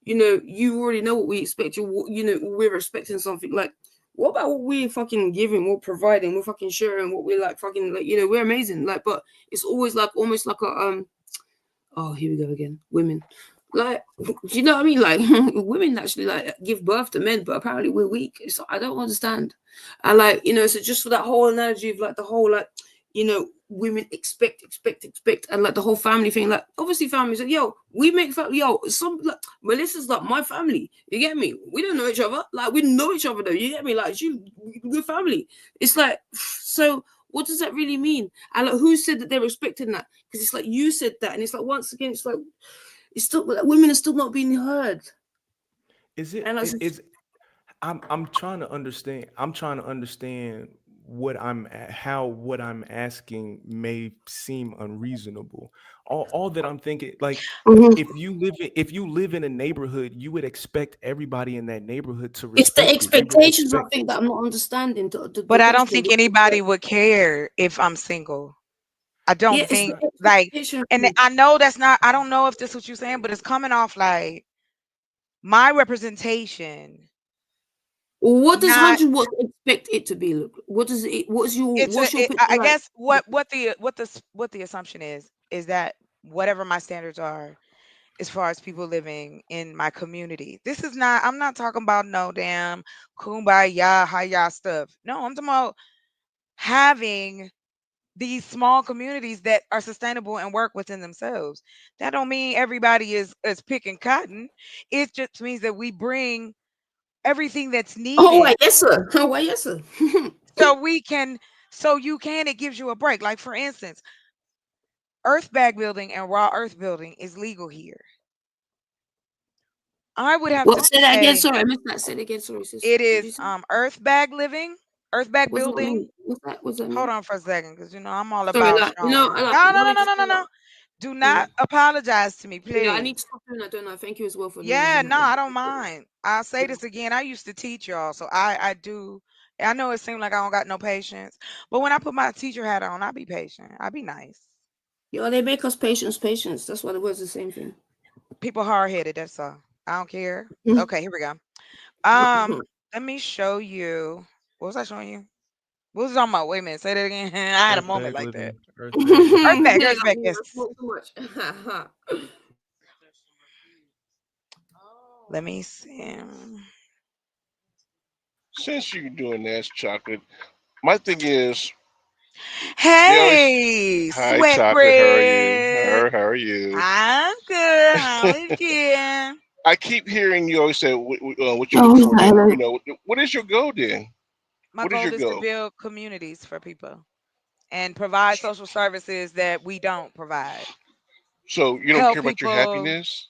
you already know what we expect. We're expecting something. Like what about what we're fucking giving, we're providing, we're fucking sharing, what we're like fucking like we're amazing. Like but it's always like almost like a oh, here we go again. Women. Like, do you know what I mean? Like, women actually like give birth to men, but apparently we're weak. It's I don't understand. And like, so just for that whole analogy of like the whole like, women expect, and like the whole family thing. Like, obviously, families like, yo, we make family. Yo, some like Melissa's like my family. You get me? We don't know each other. Like, we know each other though. You get me? Like, we're family. It's like, so what does that really mean? And like, who said that they're expecting that? Because it's like you said that, and it's like once again, it's like it's still like, women are still not being heard, Is it and like, is I'm trying to understand. I'm trying to understand how what I'm asking may seem unreasonable. All that I'm thinking, like mhm. if you live in a neighborhood, you would expect everybody in that neighborhood to It's the respect you. You would expectations I expect. think that I'm not understanding the But I don't question. think Because it's anybody like, would care if I'm single. I yeah, don't it's the think like, expectation and thing. I know that's not. I don't know if this is what you're saying, but it's coming off like my representation. What does Not 100 watts expect it to be? Look, what does it? it's a. What's your picture I like? guess what the assumption is that whatever my standards are as far as people living in my community. This is not. I'm not talking about no damn kumbaya hiya stuff. No, I'm talking about having these small communities that are sustainable and work within themselves. That don't mean everybody is picking cotton. It just means that we bring everything that's Oh, needed why, yes, sir. Oh, why, yes, sir. so we can it gives you a break. Like for instance, earth bag building and raw earth building is legal here. I would have to What? Say that again. say Sorry, I missed that. Say it again. Sorry, sis. it What did is you say? earth bag living, earth bag What does that building. mean? What's that? What's that Hold mean? on for a second, because I'm all Sorry, about like showing. I like No, no, no, knowledge no, is no, no, power. no. Do Mm. not apologize to me, Yeah, I please. need to stop doing that, don't I? Thank you as well for Yeah, acknowledging no, that. I don't mind. I'll say this again. I used to teach y'all, so I do. I know it seems like I don't got no patience, but when I put my teacher hat on, I be patient. I be nice. Yeah, they make us patience. That's why the words the same thing. People hard headed. That's all. I don't care. Okay, here we go. Um, let me show you. What was I showing you? What was I talking about? Wait a minute. Say that again. I had a Earth moment bag like that. living, earth bag living. Earth Like, bag. "Ooh, Yes. I smoke too much." Let me see. Since you're doing that, chocolate, my thing is, they always, Hey, hi, sweat chocolate, how are you? bread. How are you? I'm good. How is you? I keep hearing you always say what you Oh, look who's for. that? Then, Hello. what is your goal then? My What is goal your is to goal? build communities for people and provide social services that we don't provide. So you don't Help care about your people. happiness?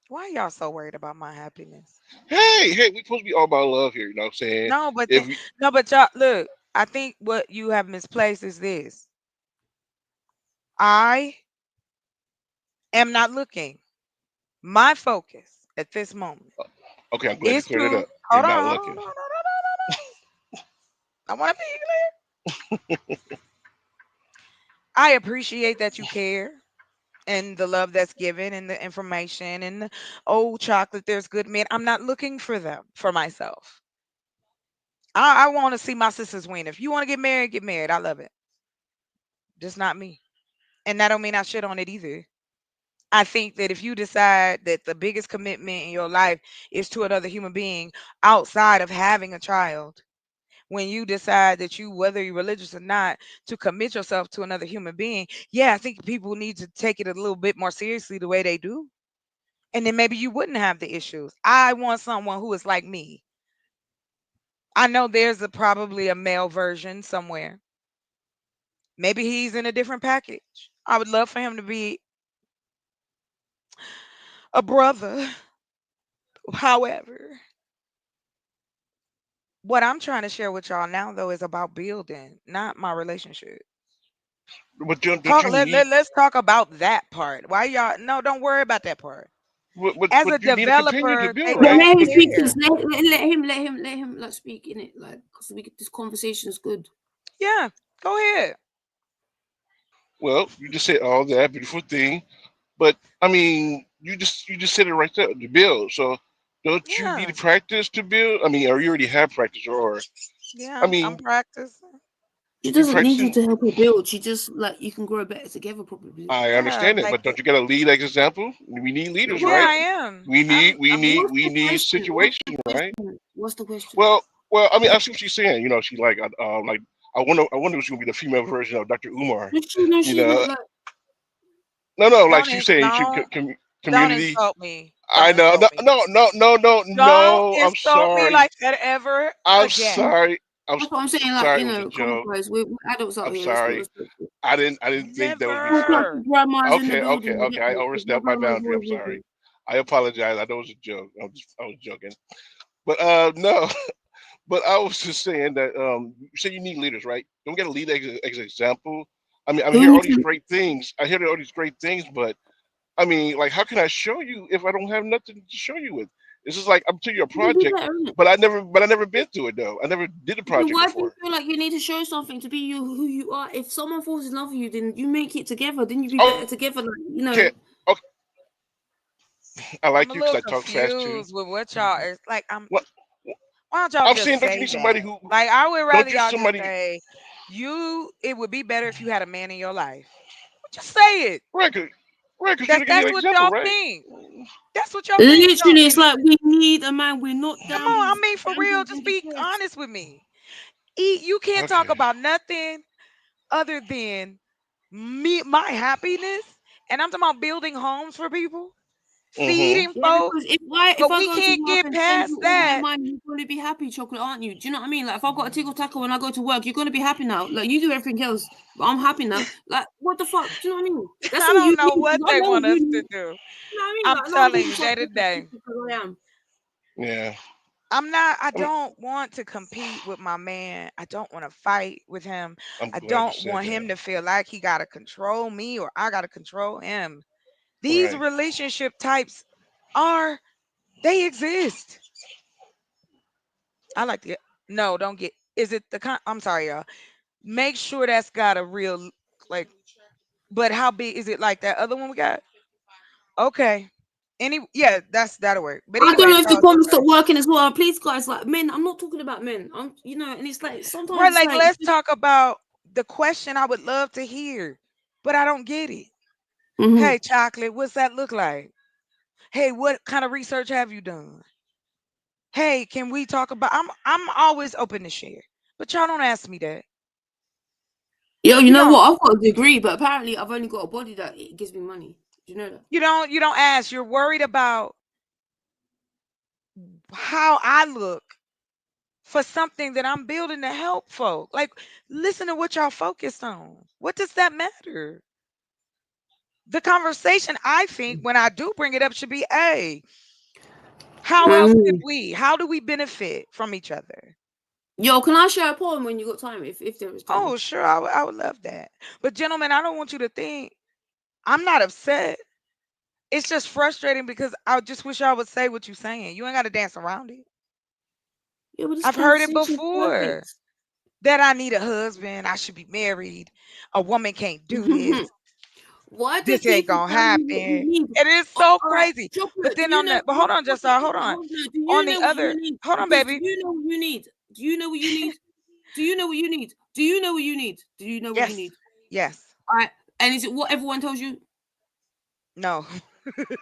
Why y'all so worried about my happiness? Hey, we supposed to be all about love here. You know what I'm saying? No, but If we, no, but y'all look. I think what you have misplaced is this. I am not looking. My focus at this moment okay, I'm glad you is cleared it to up. You're hold on, not hold on, looking. hold on, hold on, hold on. I want to be clear. I appreciate that you care and the love that's given and the information and the old chocolate. There's good men. I'm not looking for them for myself. I want to see my sisters win. If you want to get married, get married. I love it. Just not me. And that don't mean I shit on it either. I think that if you decide that the biggest commitment in your life is to another human being outside of having a child, when you decide that you, whether you're religious or not, to commit yourself to another human being, yeah, I think people need to take it a little bit more seriously the way they do. And then maybe you wouldn't have the issues. I want someone who is like me. I know there's probably a male version somewhere. Maybe he's in a different package. I would love for him to be a brother. However, what I'm trying to share with y'all now though is about building, not my relationship. But don't Talk you need let's talk about that part. Why y'all no, don't worry about that part. As but a you need to continue to developer, they build, But right? don't let him speak, care. cause let him like speak in it, like because we this conversation is good. Yeah, go ahead. Well, you just said all that beautiful thing, but I mean, you just said it right there to build. So don't you need Yeah. to practice to build? I mean, or you already have practice, or Yeah, I I'm mean, practicing. She you doesn't need you practicing. to help her build. She just like you can grow better together, probably. I Yeah, understand it, like but don't you get a lead example? We need leaders, yeah, right? I am. We need we I'm need What's we the need question? What's situation, the right? question? What's the question? Well, I mean, I see what she's saying. You know, she like I wonder if she's gonna be the female version of Dr. Umar. Does she know You she's not know, like? no, like don't she's saying she don't don't community. insult me. I Don't know, insult no, me. no, no, no, no, Don't no. I'm insult me sorry. like that ever I'm again. sorry. That's what I'm saying. Like Sorry. It was a come on, joke. guys. We're adults out I'm here. Let's be sorry. respectful. I didn't think that would be Talk like funny. the Never. grandmas in the Okay, okay, building. You okay. get I me? 'Cause my overstepped my grandma's boundary. I'm always with sorry. me. I apologize. I know it was a joke. I was joking. But no. But I was just saying that you said you need leaders, right? Don't get a lead as an example. I mean, I Who hear all would these you? great things. I hear all these great things, but I mean, like, how can I show you if I don't have nothing to show you with? This is like I'm telling you a You do project, better, innit? but I never been through it though. I never did a Then project why do you before. feel like you need to show something to be you who you are? If someone falls in love with you, then you make it together. Then you be better Okay, together. Like okay, I I'm like a you because little I talk fast too. confused with what y'all is like. What Why don't y'all I'm just saying, don't you say need somebody that? who Like I would rather don't you y'all just somebody say it would be better if you had a man in your life. Just say it. right? Because you're gonna give me That's an what example, y'all right? think. That's what y'all think. Don't literally, it's like we need a man. We're not come down on. with I mean, for real, standards just and be depressed. honest with me. You can't talk Okay. about nothing other than me, my happiness, and I'm talking about building homes for people, Mm-hmm. feeding Yeah, folks, because if but I we go to can't work get and spend past all my that. money, you're gonna be happy, chocolate, aren't you? Do you know what I mean? Like if I got a tickle tackle when I go to work, you're gonna be happy now. Like you do everything else, but I'm happy now. Like what the fuck? Do you know what I mean? That's I all you don't know need. what 'Cause I they know what want you us need. to do. You know what I mean? I'm Like I know telling people you, try to day to think I'm day. stupid because I am. Yeah. I'm not, I I'm, don't want to compete with my man. I don't want to fight with him. I'm I glad you don't said want that. him to feel like he got to control me or I got to control him. These Right. relationship types are, they exist. I like to get, no, don't get, is it the I'm sorry, y'all. Make sure that's got a real, like, but how big is it like that other one we got? Okay. Yeah, that'll work. But I don't anyway, know if so I the was gonna comments say, stop working as well. Please, guys, like men, I'm not talking about men. I'm, and it's like sometimes right, it's like like, let's talk about the question I would love to hear, but I don't get it. Mhm. Hey, chocolate, what's that look like? Hey, what kind of research have you done? Hey, can we talk about I'm always open to share. But y'all don't ask me that. Yo, you You know don't. what? I've got a degree, but apparently I've only got a body that it gives me money. Do you know that? You don't ask. You're worried about how I look for something that I'm building to help folk. Like, listen to what y'all focused on. What does that matter? The conversation, I think, when I do bring it up, should be, hey, Mm. how do we benefit from each other? Yo, can I share a poem when you got time? If there is time. Oh, sure, I would love that. But gentlemen, I don't want you to think I'm not upset. It's just frustrating because I just wish I would say what you're saying. You ain't got to dance around it. Yeah, but this I've heard it conversation is before perfect. that I need a husband. I should be married. A woman can't do this. Why do This ain't people gonna tell you what you happen. need? It is Oh, so all right, crazy. But chocolate. Do then you on know? the but hold on, just hold on. Do On you the know what you other, need? hold on, Because do baby. you know what you need? Do you know what you need? Do you know what you need? Do you know what you need? Do you know what you Yes, need? yes, All right. And is it what everyone tells you? no,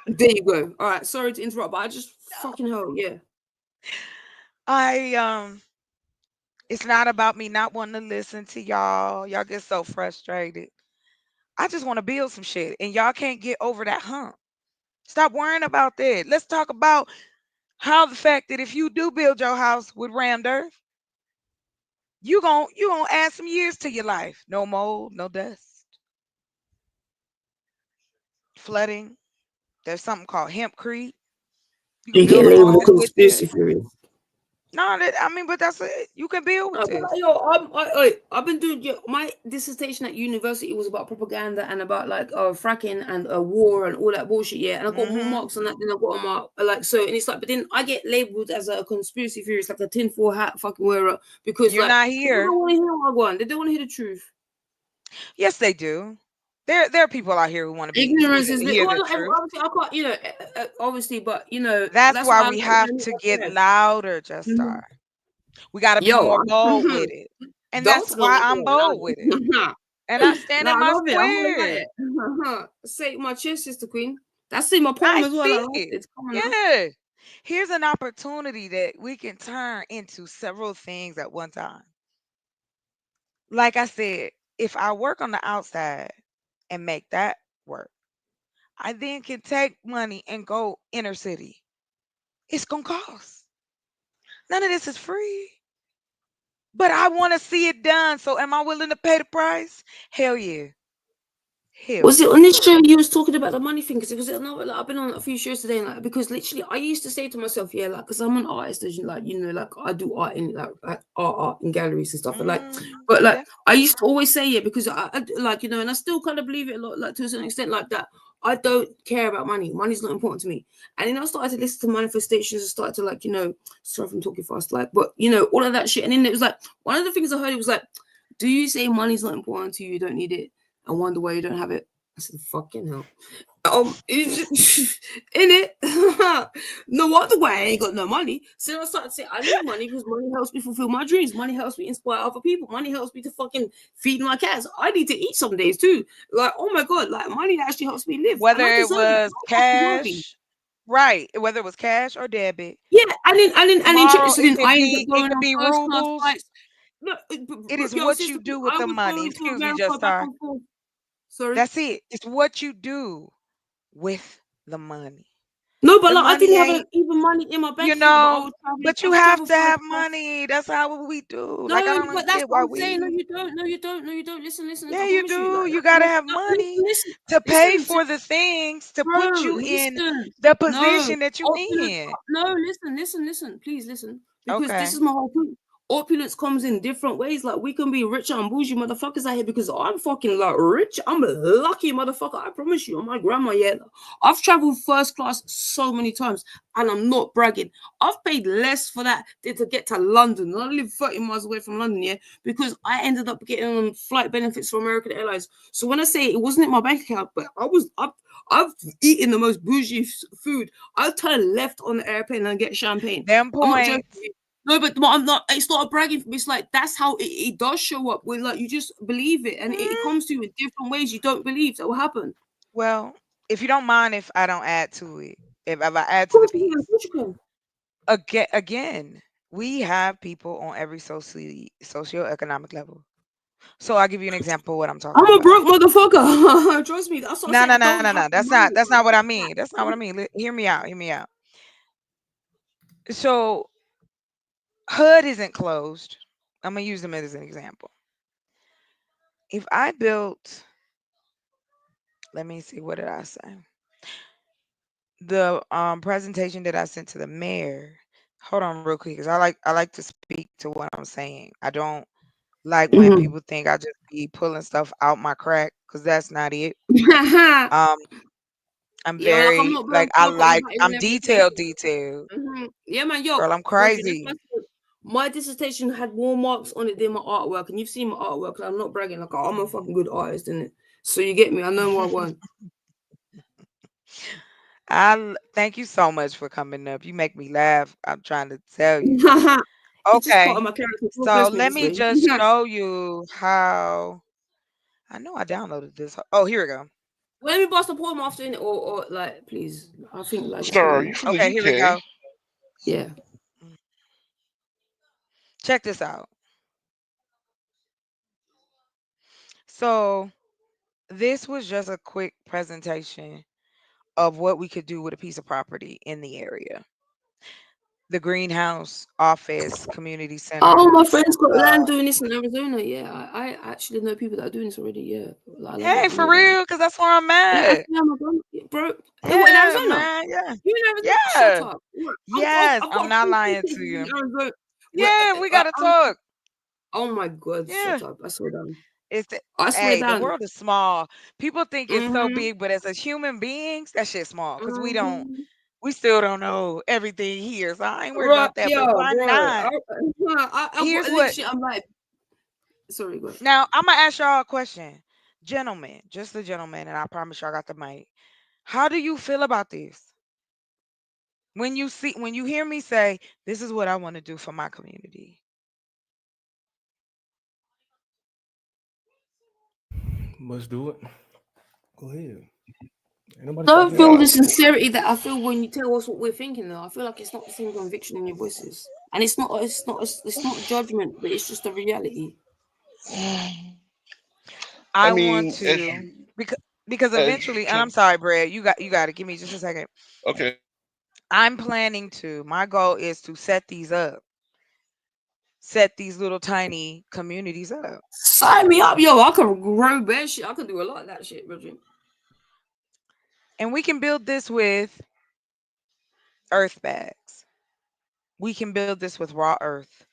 There you go. All right. Sorry to interrupt, but I just fucking hell, yeah. I it's not about me not wanting to listen to y'all. Y'all get so frustrated. I just want to build some shit, and y'all can't get over that hump. Stop worrying about that. Let's talk about how the fact that if you do build your house with rammed earth, you gonna add some years to your life. No mold, no dust, flooding. There's something called hempcrete. You can You get build a labeled a home with it. conspiracy theorist. No, I mean, but that's it. You can build with No, but this. like, yo, I've been doing my dissertation at university was about propaganda and about like fracking and war and all that bullshit. Yeah, and I got more Hmm marks on that than I got on my like so. And it's like, but then I get labeled as a conspiracy theorist, like a tinfoil hat fucking wearer, because You're like not they don't here. want to hear what I want. They don't want to hear the truth. Yes, they do. There are people out here who want to Ignorance is hear well, the truth. obviously I can't, obviously, but That's that's why why I'm we have to get louder, Just Mhm. Star. We got to be Yo, more bold with it, and don't that's tell why me I'm more. bold with it. And I stand No, in I my love it. I'm all about square. it. Say my chest, Sister Queen. That's in my poem I as well. I see like it. it. Come on now. Yeah. Here's an opportunity that we can turn into several things at one time. Like I said, if I work on the outside and make that work, I then can take money and go inner city. It's going to cost. None of this is free, but I want to see it done. So am I willing to pay the price? Hell yeah. Hell Was it yeah. on this show you was talking about the money thing? Because it was another, like, I've been on a few shows today, and like, because literally I used to say to myself, yeah, like, because I'm an artist, as you like, like I do art in like art in galleries and stuff, and like, Mhm. but like Yeah. I used to always say it because I like and I still kind of believe it a lot, like to a certain extent, like that. I don't care about money. Money's not important to me. And then I started to listen to manifestations and started to like, sorry if I'm talking fast, like, but all of that shit. And then it was like one of the things I heard, it was like, do you say money's not important to you? You don't need it, and wonder why you don't have it. I said, fucking hell. In it. No wonder why I ain't got no money. So I started to say, I need money because money helps me fulfill my dreams. Money helps me inspire other people. Money helps me to fucking feed my cats. I need to eat some days too. Like, oh my God, like money actually helps me live. And Whether I it deserve it. was I'm fucking wealthy. cash, right? Whether it was cash or debit. Yeah, and then Tomorrow so it then could I ended up be it going could on be first class rubles. flights. No, It is yo, what you sister, do with I the was money. going to Excuse me, Just America back Star. and forth. Sorry. That's it. It's what you do with the money. No, but The like I money didn't have ain't, even money in my bank you account, but I know, was traveling. but you I've have traveled to first have class. money. That's how we do. Like I No, don't but that's understand what why I'm saying. No, we. you don't. No, you don't. No, you don't. Listen. Yeah, I you promise you. do. Like, You gotta have money listen, to pay listen, for the things to put bro. you in Listen. the No, position that you opulence. in. No, listen. Please listen, because this Okay. is my whole point. Opulence comes in different ways. Like we can be richer and bougie motherfuckers out here because I'm fucking like rich. I'm a lucky motherfucker. I promise you. My grandma, yeah. I've traveled first class so many times, and I'm not bragging. I've paid less for that than to get to London. I live 30 miles away from London, yeah, because I ended up getting flight benefits for American Airlines. So when I say it wasn't in my bank account, but I've eaten the most bougie food. I'll turn left on the airplane and get champagne. Them I'm not joking. points. No, but I'm not. It's not a bragging for me. It's like that's how it does show up. When like you just believe it, and it Mm, comes to you in different ways. You don't believe that will happen. well, if you don't mind if I don't add to it, if I add Of to the course, you can. Of piece, course you can. again, we have people on every socioeconomic level. So I'll give you an example of what I'm talking I'm a about. broke motherfucker. Trust me. That's what I No, say. no, I no, don't no, have no. the That's money. not. That's not what I mean. That's not what I mean. Hear me out. Hear me out. So HUD isn't closed. I'm gonna use them as an example. If I built, let me see, what did I say? The presentation that I sent to the mayor. Hold on, real quick, because I like to speak to what I'm saying. I don't like when Mhm. people think I just be pulling stuff out my crack, because that's not it. Um, I'm Yeah, like I'm very not blowing like I smoke up your like button I'm whenever you say detailed, it. detailed. Yeah, man, yo, Girl, I'm trust me, crazy. my dissertation had more marks on it than my artwork, and you've seen my artwork. I'm not bragging, like I'm a fucking good artist, innit? So you get me? I know what I want. Thank you so much for coming up. You make me laugh. I'm trying to tell you. It's just part of Okay. my character. God So bless me let this me way. just show you how I know I downloaded this. Oh, here we go. Well, let me bust a poem after it, or like, please. I think like just Star, hold are you on. from the Okay, here we UK? go. Yeah. Mm, check this out. So this was just a quick presentation of what we could do with a piece of property in the area. The greenhouse, office, community Oh, center. my friend's got land Uh, doing this in Arizona. Yeah, I actually know people that are doing this already. Yeah, I love it. hey, I for know that. real, because that's where I'm Yeah, at. actually, I'm a bro. Yeah, In Arizona? not lying to I you. was like, well, Yeah, we gotta talk. oh my God, Yeah. shut up. I swear down. It's the, I swear hey, the down. world is small. People think it's so Mm-hmm. big, but as a human beings, that shit's small because Mm-hmm. we still don't know everything here. So I ain't worried Right, about that. yeah, But why bro. not? I Here's what. literally, I'm like, sorry, go ahead. Now I'm gonna ask y'all a question, gentlemen, just the gentlemen, and I promise y'all got the mic. How do you feel about this? When you hear me say, "This is what I want to do for my community." Let's do it. Go ahead. Ain't nobody I don't stopping feel you. the sincerity that I feel when you tell us what we're thinking. Though I feel like it's not the same conviction in your voices, and it's not judgment, but it's just a reality. I I want mean, to because because as you eventually, and I'm can, sorry, Brad, you got to give me just a second. okay. I'm planning to. My goal is to set these up, set these little tiny communities up, Sign me up, yo! I can grow bear shit. I can do a lot of that shit, bro. and we can build this with earth bags. We can build this with raw earth.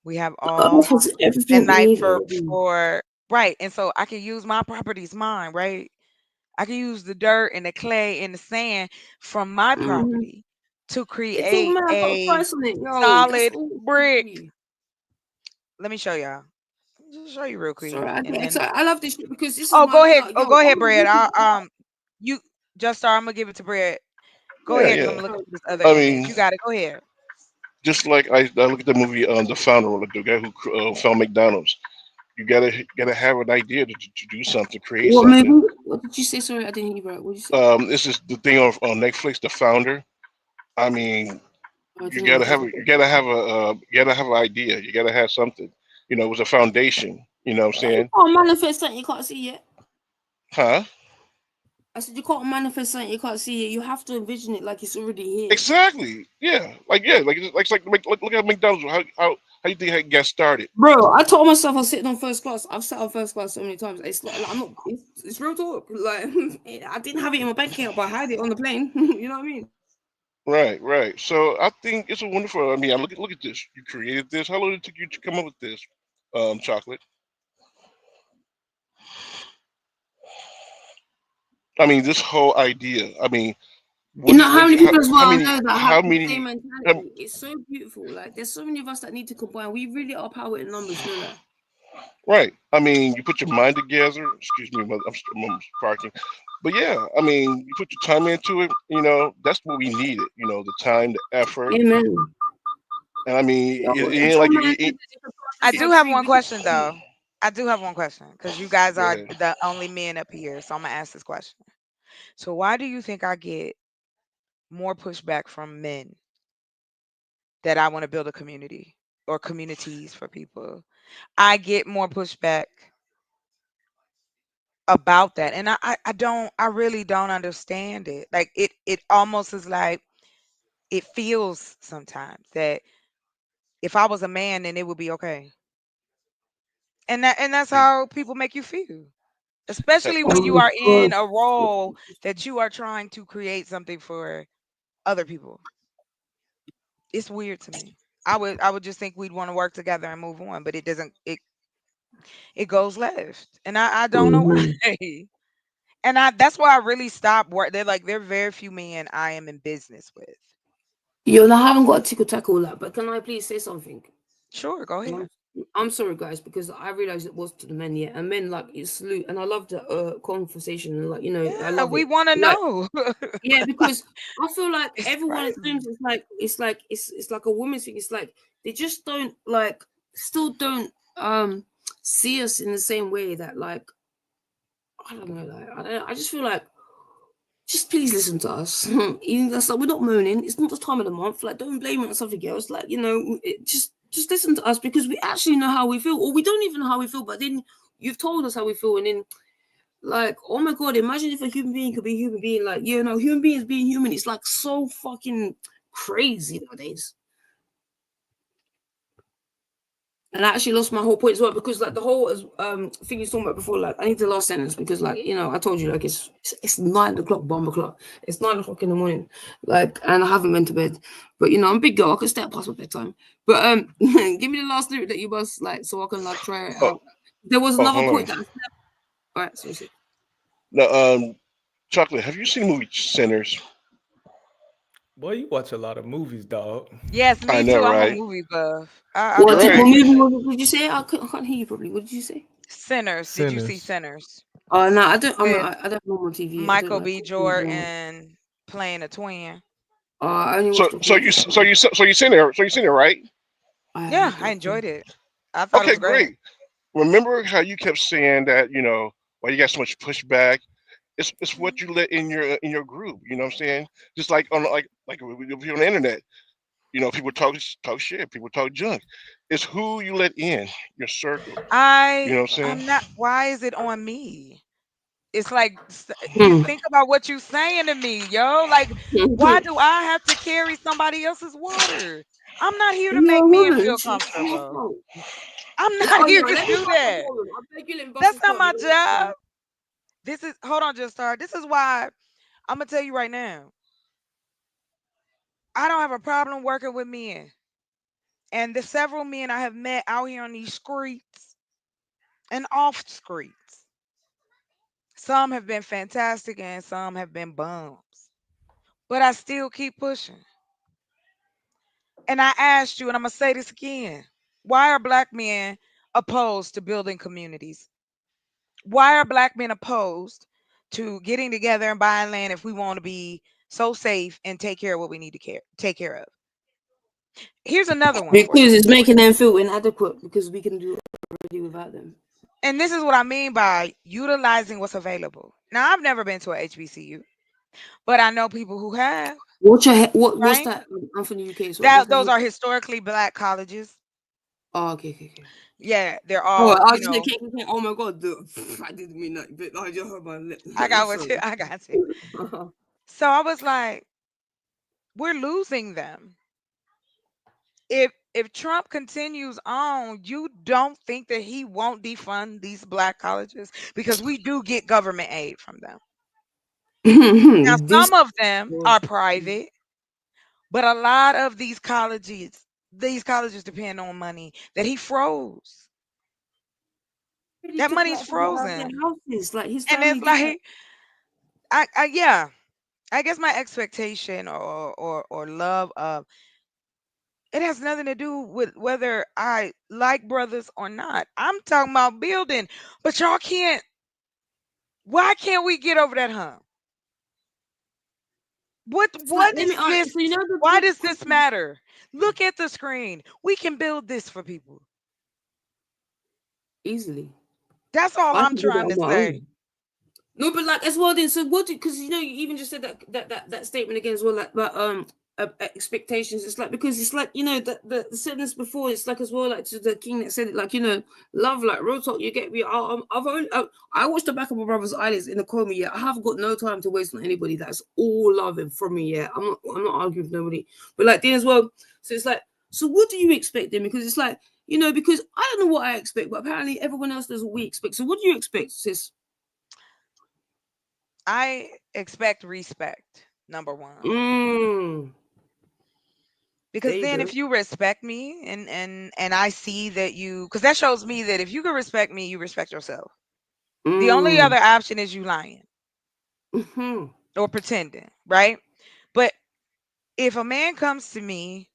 We have all Earth has and everything we like need for already. for right, and so I can use my properties mine, right? I can use the dirt and the clay and the sand from my Mm-hmm. property to It don't create matter. Put a a price on it, yo. That's solid all. brick. Let me show y'all. Just show you real quick, Sorry, I and get then excited. I love this shit because this is oh, why I go feel ahead. like, Oh, yo, go ahead, I'm Brad. looking. You just start. I'm gonna give it to Brad. Go Yeah, ahead, cause I'm yeah. gonna look Sorry, at this other I image. mean, You got it. Go ahead. just like I look at the movie, The Founder, like the guy who found McDonald's. You gotta have an idea to do something, create what something. movie? What did you say? Sorry, I didn't hear you right. What did you say? This is the thing on Netflix, The Founder. I mean, I you didn't know gotta that was have a you book. gotta have you gotta have an idea. You gotta have something. You know, it was a foundation. You know what I'm You saying? can't manifest something you can't see yet. Huh? I said you can't manifest something you can't see it. You have to envision it like it's already here. Exactly. Look at McDonald's. How you think it got started? Bro, I told myself I was sitting on first class. I've sat on first class so many times. It's like I'm not. It's real talk. Like I didn't have it in my bank account, but I had it on the plane. You know what I mean? Right, right. So I think it's a wonderful. I mean, I look at this. You created this. How long did it take you to come up with this? Chocolate. I mean, this whole idea. I mean, You know how many people as well how I many know that have how the same many mentality. It's so beautiful. Like there's so many of us that need to combine. We really are power in numbers, no lie. right. I mean, you put your mind together. Excuse me, I'm parking. But yeah, I mean, you put your time into it. You know, that's what we needed. You know, the time, the effort, Amen. and I mean, Yo, it a ain't like true man said it. that if a plant I is do a have tree, one we can question though. I do have one question because you guys Go are ahead. the only men up here, so I'm gonna ask this question. So why do you think I get more pushback from men that I want to build a community or communities for people? I get more pushback about that, and I don't I really don't understand it. Like it almost is like it feels sometimes that if I was a man, then it would be okay, and that's Hey, how people make you feel. Especially Oh when you my are god. in a role that you are trying to create something for other people. It's weird to me. I would just think we'd want to work together and move on, but it doesn't it goes left. And I don't know why. Mhm. And I that's why I really stopped work. They're like there are very few men I am in business with. Yo, and I haven't got a tickle tackle that, but can I please say something? Sure, go And ahead. I'm sorry, guys, because I realized it was to the men, yeah, and men like it's salute, and I love the conversation, and like I Yeah, love we it. want to Like, know. yeah, because I feel like It's everyone crazy. assumes it's like a woman's thing. It's like they just don't like still don't see us in the same way that like I don't know, like I just feel like just please listen to us. Even that's like we're not moaning. It's not the time of the month. Like don't blame it on something else. Like just listen to us because we actually know how we feel, or we don't even know how we feel. But then you've told us how we feel, and then like oh my god, imagine if a human being could be a human being. Like human beings being human. It's like so fucking crazy nowadays. And I actually lost my whole point as well because like the whole thing you're talking about before, like I need the last sentence because like I told you like it's 9 o'clock, bomb o'clock. It's 9 o'clock in the morning, like, and I haven't been to bed. But I'm a big girl. I can stay up past my bedtime. But give me the last lyric that you must like so I can like try it Oh, out. There was oh, another hold on. point that I said. All right, so Now, Chocolate, have you seen the movie Sinners? Boy, you watch a lot of movies, dog. Yes, I me know, too. I'm a right? movie buff. I what love did what Right. movies. movie did you say? I can't hear you probably. What did you say? Sinners. Did you see Sinners. Sinners? Oh no, I don't. With I don't know on TV. I don't Michael like. B. Jordan playing a twin. I only So, watched the so first you, one. so you seen it, right? I Yeah, haven't I watched it. enjoyed it. I thought it Okay, was great. great. Remember how you kept saying that, why you got so much pushback? It's what you let in your group. You know what I'm saying? Just like like on the internet. People talk shit. People talk junk. It's who you let in your circle. You know what I'm saying? I'm not. Why is it on me? It's like you Hmm. think about what you saying to me, yo. Like, why do I have to carry somebody else's water? I'm not here to You're make a men woman. feel It's your comfortable. fault. I'm not Oh, here yo, to let me do bust his that. bubble. I beg you, let me bust That's his not bubble. my You don't listen. job. This is hold on, just start. This is why I'm gonna tell you right now. I don't have a problem working with men. And the several men I have met out here on these streets and off streets. Some have been fantastic and some have been bums. But I still keep pushing. And I asked you, and I'm going to say this again, why are black men opposed to building communities? Why are black men opposed to getting together and buying land if we want to be so safe and take care of what we need to take care of? Here's another one for Because you. it's making them feel inadequate because we can do it already without them. And this is what I mean by utilizing what's available. Now, I've never been to a HBCU, but I know people who have, What's right? that? I'm from the UK, so what's That that? those are historically black colleges. Oh, okay. Yeah, they're Oh, all, I was just like, oh my god, I didn't mean that, but I just heard my lip. I got what you Sorry. I got you. So I was like, we're losing them. If Trump continues on, you don't think that he won't defund these black colleges because we do get government aid from them. Now This some of them was are private, but a lot of these colleges depend on money that he froze. ready That to money's black people have their frozen. houses. Like his And family it's did that. like yeah, I guess my expectation or love of it has nothing to do with whether I like brothers or not. I'm talking about building, but y'all can't. Why can't we get over that hump? What It's like what let me. is All right, this? so you know Why the does quick. this matter? Look at the screen. We can build this for people. Easily. That's all I I'm can do that trying on to my say. own. No, but like as well. Then so what? Because you even just said that statement again as well. Like, but expectations. It's like because it's like the said this before. It's like as well like to the king that said it. Like love like real talk. You get me. I watched the back of my brother's eyelids in the coma. Yeah, I have got no time to waste on anybody. That's all loving from me. Yeah, I'm not arguing with nobody. But like then as well. So it's like so what do you expect then? Because it's like because I don't know what I expect, but apparently everyone else does what we expect. So what do you expect, sis? I expect respect, number one. Mm, there Because you then go. if you respect me and I see that you because that shows me that if you can respect me, you respect yourself. The only Mm, other option is you lying hmm or pretending, right? But if a man comes to me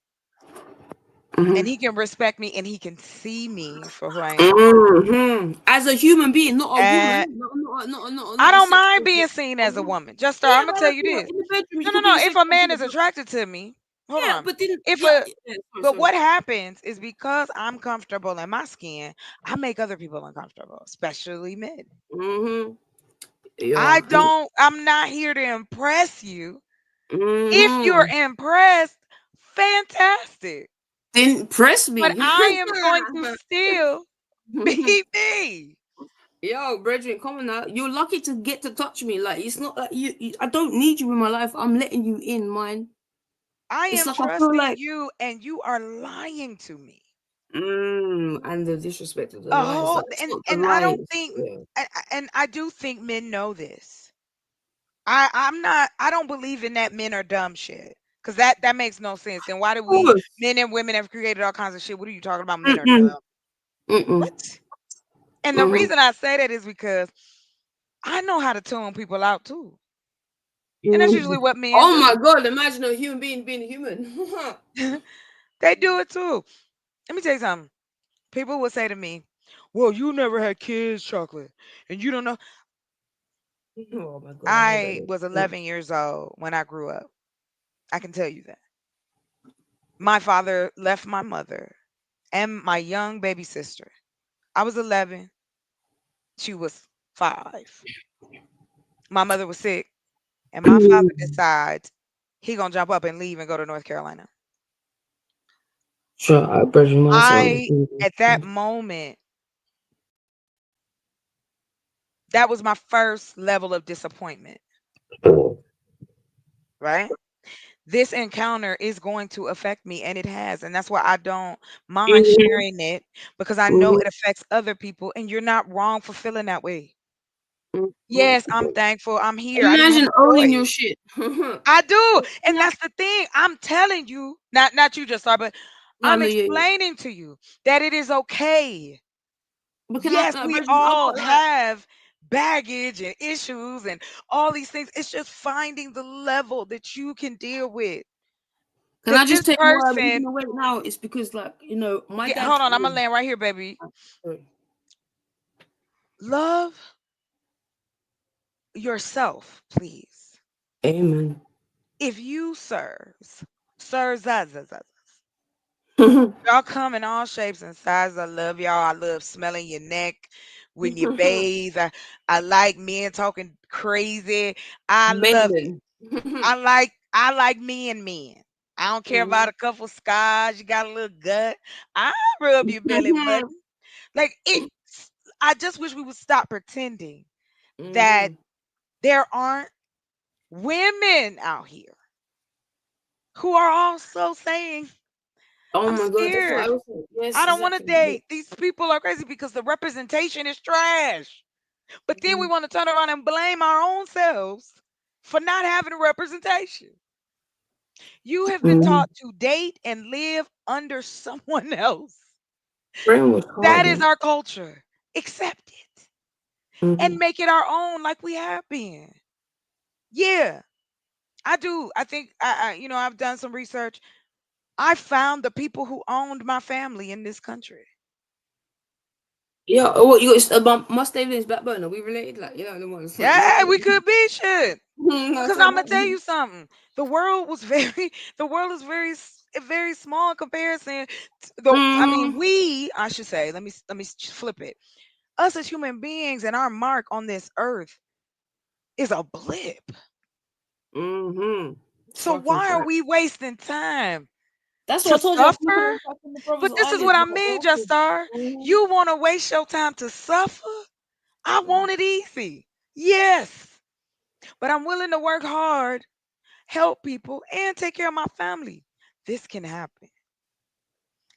hmm and he can respect me and he can see me for who I am, As a human being, not a and woman, I not a don't sex mind being object. seen A as a woman. woman. Just start. Yeah, I'm gonna but tell like, you this. in the bedroom, you No, no, could be no. the If sex a man object. is attracted to me, hold Yeah, on. but then If yeah, a yeah but sorry. what happens is because I'm comfortable in my skin, I make other people uncomfortable, especially men. Mm-hmm. Yeah. I'm not here to impress you. If you're Mm-hmm. impressed, fantastic. Didn't press But me. I am going to still be me. Yo, brethren, come on now. You're lucky to get to touch me. Like it's not like I don't need you in my life. I'm letting you in mine. I It's am like I feel trusting like you and you are lying to me. And the disrespect of the A lies. whole Like, it's and not the and I don't lies. think Yeah. and I do think men know this. I don't believe in that men are dumb shit. Cause that makes no sense. Then why do Of we course. men and women have created all kinds of shit? What are you talking about? Men are Mm-mm. dumb. Mm-mm. What? And the Mm-hmm. reason I say that is because I know how to tune people out too. And that's Mm-hmm. usually what men Oh do. my God! Imagine a human being being human. They do it too. Let me tell you something. People will say to me, "Well, you never had kids, chocolate, and you don't know." Oh my God! I heard that. I was 11 years old when I grew up. I can tell you that. My father left my mother and my young baby sister. I was 11. She was 5. My mother was sick, and my father Mm. decides he gonna jump up and leave and go to North Carolina. Sure, I better myself. I at that moment, that was my first level of disappointment, right? This encounter is going to affect me, and it has, and that's why I don't mind Mm-hmm. sharing it, because I know Mm-hmm. it affects other people, and you're not wrong for feeling that way. Yes, I'm Mm-hmm. thankful. I'm here. I didn't have Imagine a owning your choice. shit. I do, and Yeah. that's the thing. I'm telling you, not you just saw, but No, I'm no, yeah, yeah. explaining to you that it is okay. But can I, Yes, we Bridget, I all got like, have baggage and issues and all these things. It's just finding the level that you can deal with. can That I this just tell you why I'm person, moving away now? It's because, like, my yeah, dad hold on, I'm gonna came. land right here, baby. Sorry. Love yourself, please. Amen. If you sirs, y'all come in all shapes and sizes. I love y'all. I love smelling your neck when you bathe. I like men talking crazy. I love it. Men. I like men. I don't care about a couple scars. You got a little gut. I rub your belly button. Like it. I just wish we would stop pretending that Mm-hmm. there aren't women out here who are also saying, Oh "I'm my God, that's what I scared. was saying. Yes, I don't want to exactly. date. These people are crazy because the representation is trash." But then we Mhm. want to turn around and blame our own selves for not having a representation. You have been Mhm. taught to date and live under someone else. Brainwash That is hardened. our culture. Accept it and Mhm. make it our own like we have been. Yeah, I do. I think I've done some research. I found the people who owned my family in this country. Yeah, what you got? Must David's backbone. Are we related? Like, the ones like you. Yeah, we could be shit. No, Because sorry, I'm gonna not tell you. you something. The world was very, the world is very small in comparison. I mean, Mm-hmm. I should say. Let me flip it. Us as human beings and our mark on this earth is a blip. Mm-hmm. It's So fucking why are fact. we wasting time That's to what I told you. I'm looking suffer? back in the Brothers But this is what Island. I Like, mean, bro. Justar. Mhm. You want to waste your time to suffer? I want it easy. Yes, but I'm willing to work hard, help people, and take care of my family. This can happen.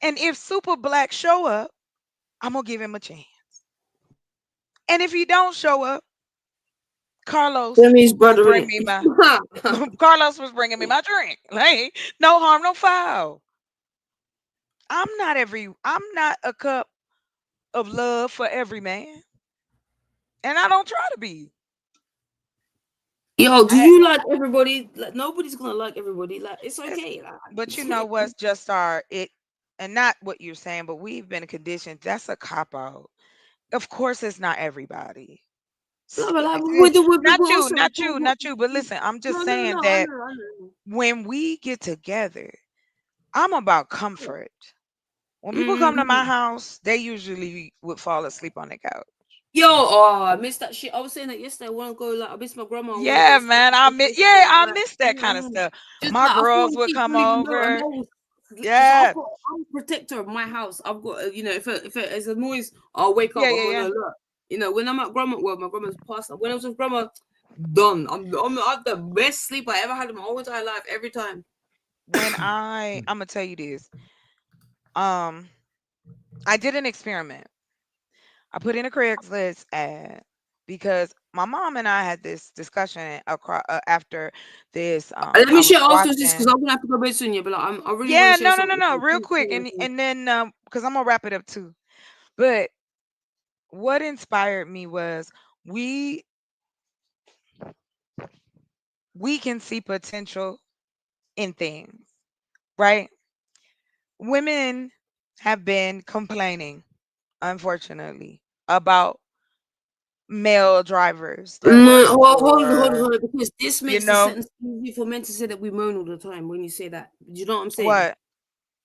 And if Super Black show up, I'm gonna give him a chance. And if he don't show up, Carlos Femi's will brother in bring me my it. Carlos was bringing me my drink. Like, no harm, no foul. I'm not a cup of love for every man. And I don't try to be. Yo, do I, you like everybody? Like, nobody's gonna like everybody. Like, it's it's, okay. but you know what's just our it and not what you're saying, but we've been conditioned. That's a cop out. Of course it's not everybody. No, S- but like eh, with Not people you, also. not you, but listen, I'm just No, no, saying no. I that know, I know. when we get together, I'm about comfort. When people come to my Mm-hmm. house, they usually would fall asleep on the couch. Yo, oh, I missed that shit. I was saying that yesterday. I want to go, like, I miss my grandma. I want to go Yeah, sleep man. on the sofa. I Like, miss that kind of stuff. just My like I feel girls like would she come don't even know a over. nose. Because Yeah. I'm a protector of my house. I've got, if it's a noise, I'll wake up. Yeah, I'll yeah, go, no, yeah. look. When I'm at grandma, well, my grandma's passed. When I was with grandma, done. I'm the best sleep I ever had in my whole entire life, every time. I'm gonna tell you this. Um, I did an experiment. I put in a Craigslist ad because my mom and I had this discussion after this. Let I me was share after this because watching. I'm gonna have to go bed soon. Yeah, but like, I really want to Yeah, share no, no, no, something. no, real quick, and then because I'm gonna wrap it up too. But what inspired me was we we can see potential in things, right? Women have been complaining, unfortunately, about male drivers that No, work for, hold on, because this you makes the know, sentence easy for men to say that we moan all the time when you say that. Do you know what I'm saying? what?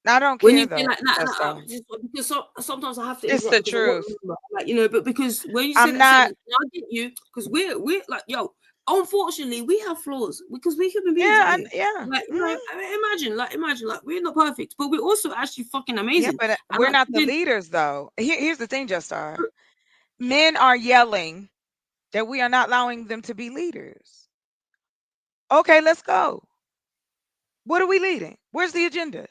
I don't When you care say though, like that, just just because sometimes I have to it's interrupt the because I won't truth. remember, like but because when you say I'm that not. sentence, I get you because we're like yo. Unfortunately, we have flaws because we're human beings Yeah, out here. yeah, Like mhm. I mean, imagine, like we're not perfect, but we're also actually fucking Yeah, amazing. but And we're like not the then, leaders though. Here's the thing, Just Star. Men are yelling that we are not allowing them to be leaders. Okay, let's go. What are we leading? Where's the agenda?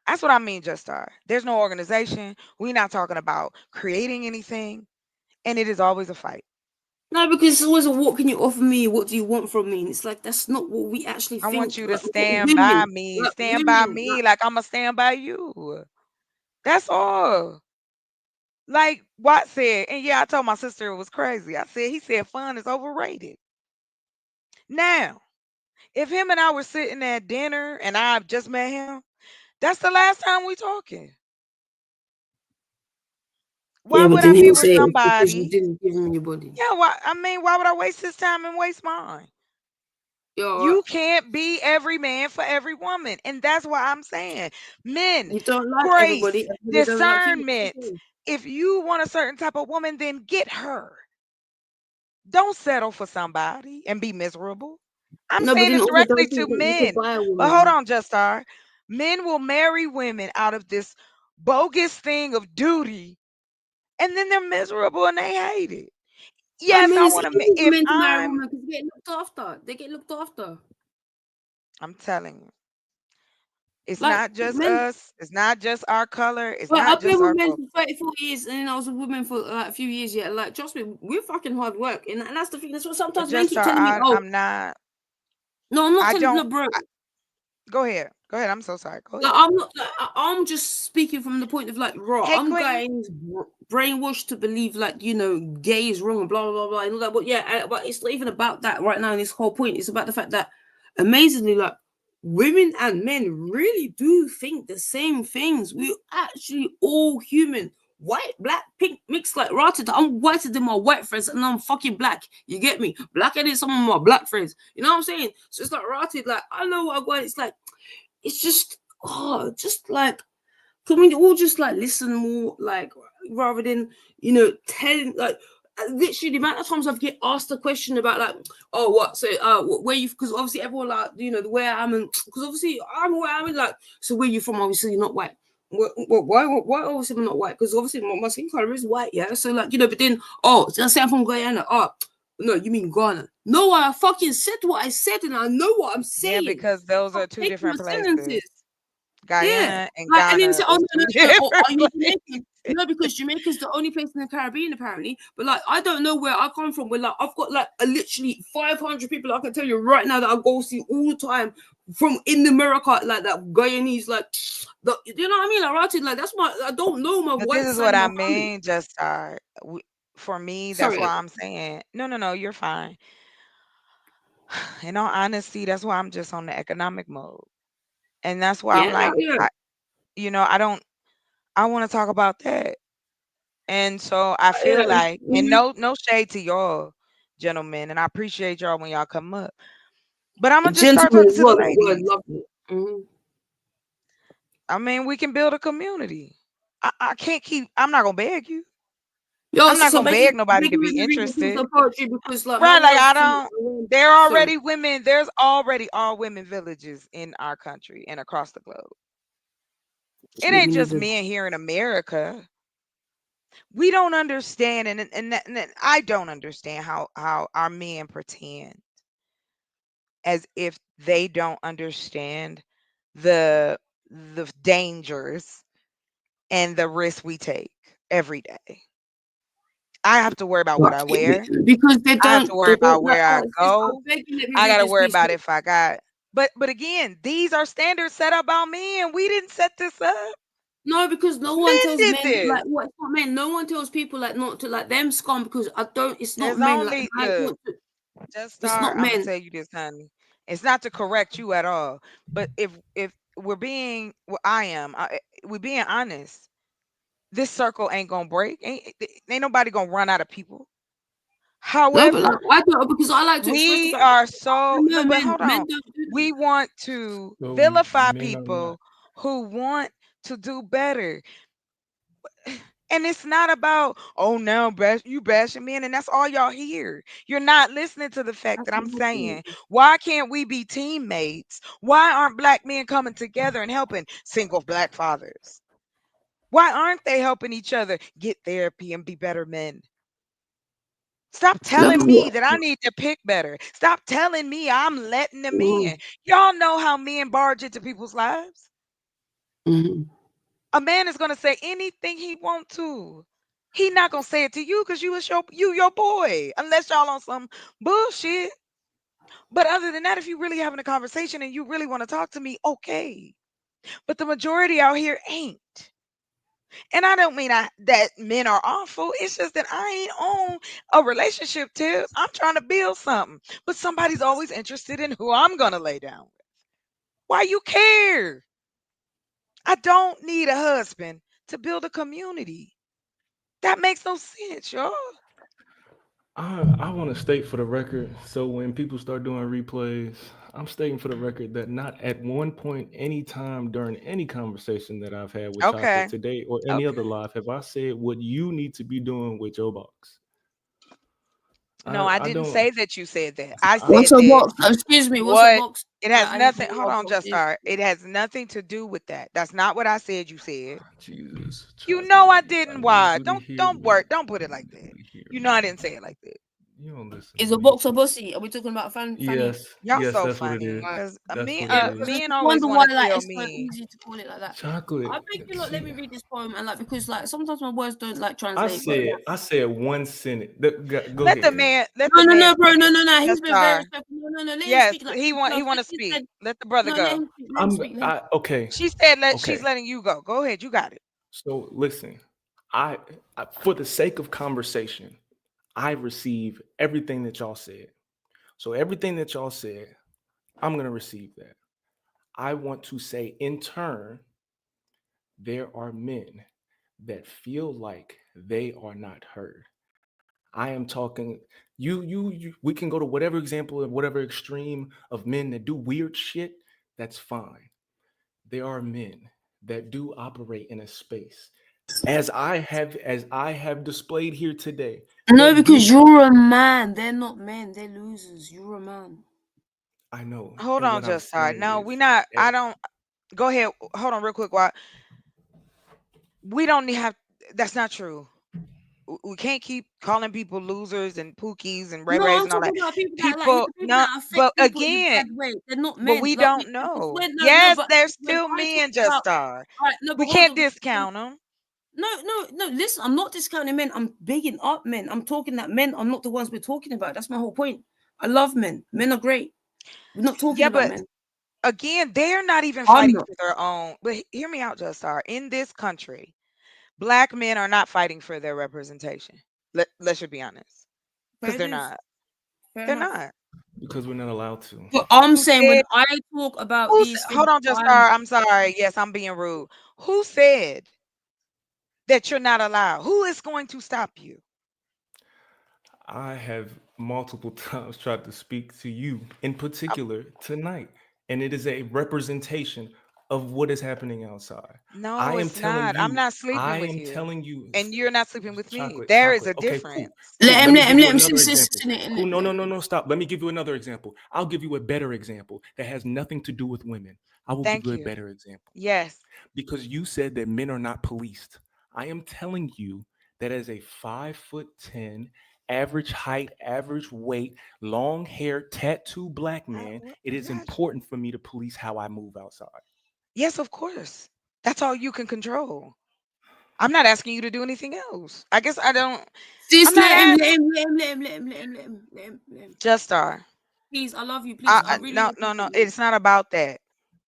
That's what I mean, Just Star. There's no organization. We're not talking about creating anything, and it is always a fight. no, because it's always a what can you offer me? What do you want from me? And it's like that's not what we actually I want think. you to Like stand by women, me like I'm gonna stand by you. That's all. Like Watt said, and yeah, I told my sister it was crazy. He said fun is overrated. Now, if him and I were sitting at dinner and I've just met him, that's the last time we talking. Why yeah, but would then I be he'll with say it's because you somebody? didn't give him your body. Yeah, why would I waste his time and waste mine? Yo, You can't be every man for every woman. And that's why I'm saying, men, you don't like grace, everybody. Everybody doesn't like you. discernment. If you want a certain type of woman, then get her. Don't settle for somebody and be miserable. I'm No, but saying then this also directly don't to think that you could men. buy a But hold woman. on, Justar. Men will marry women out of this bogus thing of duty, and then they're miserable and they hate it. I Yes, mean, I it's want to. easy for If men to marry a I'm, woman because they get looked after. They get looked after. I'm telling you, it's Like not just men. us. It's not just our color. It's Well, not I've been just with our men culture. for 34 years, and then I was with women for like a few years. Yeah, like trust me, we're fucking hard work, and that's the thing. That's what But sometimes men just keep telling me. Oh, I'm not. no, I'm not I telling. don't. Look, bro. Go ahead. Go ahead. I'm so sorry. Go Like ahead. I'm not. Like, I'm just speaking from the point of like, raw. Hey, I'm Quentin. getting brainwashed to believe like gay is wrong and blah blah blah blah and all that. But yeah, but it's not even about that right now. And this whole point is about the fact that amazingly, like women and men really do think the same things. We're actually all human. White, black, pink, mixed like rotted. I'm whiter than my white friends, and I'm fucking black. You get me? Blacker than some of my black friends. You know what I'm saying? So it's like rotted. Like I know what I got. It's like it's just like can we all just like listen more, like rather than telling like literally the amount of times I've get asked a question about like oh what so where you because obviously everyone like the way I'm in because obviously I'm where I'm in like so where you from obviously you're not white. Why obviously I'm not white because obviously my skin color is white, yeah, so like but then let's say I'm from Guyana. No, you mean Ghana. No, I fucking said what I said and I know what I'm Yeah, saying. because those Stop are two taking my different sentences. places. Yeah. Guyana and Like, and then Ghana say, oh, is no, two no, no. Oh, different are you Jamaican? places. No, because Jamaica's the only place in the Caribbean, apparently. But, like, I don't know where I come from. Where, like, I've got, like, literally 500 people I can tell you right now that I go see all the time from in America, like, that Guyanese, like, you know what I mean? Like, right? Like, that's my, I don't know my But this white is side what of I my family. mean, just start. For me, that's Sorry. why I'm saying, no, no, no, you're fine. In all honesty, that's why I'm just on the economic mode. And that's why I'm Yeah, like, yeah. I don't, I want to talk about that. And so I feel Yeah. like, and Mhm. no shade to y'all, gentlemen, and I appreciate y'all when y'all come up. But I'm gonna just start Gentlemen talking as to the well, that word, ladies. love it. Mhm. I mean, we can build a community. I can't keep. I'm not gonna beg you. Yo, I'm not so gonna beg making nobody to making be me read a piece interested. of poetry because like my Right, like words I too. don't. There are Sorry. already women. There's already all women villages in our country and across the globe. It Make ain't me need just to. men here in America. We don't understand, and I don't understand how our men pretend as if they don't understand the the dangers. and the risks we take every day. I have to worry about what Right. I wear. Because they I have to don't, worry they about don't like, where I oh, sis, I'm go. begging, let me I read gotta this worry piece. about if I got. But again, these are standards set up by men. We didn't set this up. No, because no one Men tells did men this. like what it's not men. No one tells people like not to like them scum because I don't. It's not There's men. Like if only I look. want to, Just it's start. not I'm gonna men. tell you this, honey. It's not to correct you at all, but if we're being, well, we're being honest. This circle ain't gonna break. Ain't nobody gonna run out of people. No, but like However, I don't because I like to express the we fact that are I so no, know but men. hold Men on. don't do We want to So vilify men are not. people who want to do better. And it's not about, oh, now you bashing men, and that's all y'all hear. You're not listening to the fact that. that I'm saying, why can't we be teammates? Why aren't black men coming together and helping single black fathers? Why aren't they helping each other get therapy and be better men? Stop No, telling me that I need to pick better. Stop telling me I'm letting them mm, in. Y'all know how men barge into people's lives. mhm. A man is gonna say anything he want to. He not gonna say it to you because you your boy, unless y'all on some bullshit. But other than that, if you really having a conversation and you really want to talk to me, okay. But the majority out here ain't. And I don't mean that men are awful. It's just that I ain't on a relationship tip. I'm trying to build something. But somebody's always interested in who I'm gonna lay down with. Why you care? I don't need a husband to build a community. That makes no sense, y'all. I want to state for the record, so when people start doing replays, I'm stating for the record that not at one point, any time during any conversation that I've had with Chocolate Okay. today or any other Okay. live have I said what you need to be doing with your box. No, I I didn't don't. say that you said that. I I, What's said a that box? Excuse me. What's a what box? it has I need to nothing. know Hold what a on, box just is. start. It has nothing to do with that. That's not what I said you said. Jesus, You know Chocolate, I I didn't. need Why? you to Don't hear don't me. work. Don't put it like that. Hear You know me. I didn't say it like that. You don't listen Is to a me. box a bussy? Are we talking about Fanny? Yes, Y'all yes, so that's what it funny is. Right. because That's men what it Yeah, is. because I men just always wonder want why to like tell it's so me. easy to call it like that. Chocolate. I think you lot let me read this poem and like because like sometimes my words don't like I translate, but said like I said one sentence. Go Let the ahead. man let no the no man no bro finish. no he's Just been very star. respectful. No, let him Yes, speak. Like he want no, he want to he speak. said Let the brother no, let go. him speak, let him speak, let him speak. Okay. She said she's Okay. letting you go. Go ahead. You got it. So listen, for the sake of conversation, I receive everything that y'all said. So everything that y'all said, I'm gonna receive that. I want to say in turn, there are men that feel like they are not heard. I am talking we can go to whatever example of whatever extreme of men that do weird shit, that's fine. There are men that do operate in a space as I have displayed here today No, that do because you're a man. They're not men. They're losers. You're a man. I know. Hold And on, what I'm just star. saying No, we is not. eh, I don't. Go ahead. Hold on, real quick. Why we don't need have? That's not true. We can't keep calling people losers and pookies and ray No, rays I'm and all that. talking about people that like People, people no, that affect but people in a again, bad way. They're not but men. we Like don't because know. when no, Yes, but there's when still I talk men, just about star. right, no, We but hold can't on, because discount them. no. Listen, I'm not discounting men. I'm bigging up men. I'm talking that men are not the ones we're talking about. That's my whole point. I love men. Men are great. We're not talking Yeah, about but men. again, they're not even I'm fighting not. for their own. But hear me out, just star. In this country, black men are not fighting for their representation. Let's just be honest, because Fair they're dues. not. Fair They're enough. not. because we're not allowed to. But I'm Who saying when said? I talk about Who's? these things, Hold on, just I'm star. I'm sorry. Yes, I'm being rude. Who said that you're not allowed? Who is going to stop you? I have multiple times tried to speak to you in particular tonight, and it is a representation of what is happening outside. I No, am it's telling not. I'm you, not sleeping I with am you, telling you, and you're not sleeping with me. chocolate, There is chocolate. a Okay, cool, difference. cool. Let me give you let him another example. sit in Cool. it. No, no, no, no, stop. Let me give you another example. I'll give you a better example that has nothing to do with women. I will give you Thank a you. better example Yes. because you said that men are not policed. I am telling you that as a 5'10", average height, average weight, long hair, tattoo black man, it I is got you. important for me to police how I move outside. Yes, of course. That's all you can control. I'm not asking you to do anything else. I guess I don't. I'm Sis, not let him, asking. let him, let him, let him, let him, let him, let him, let him, let him. Just Star. Please, I love you. Please, I really No, no, no. appreciate you. It's not about that.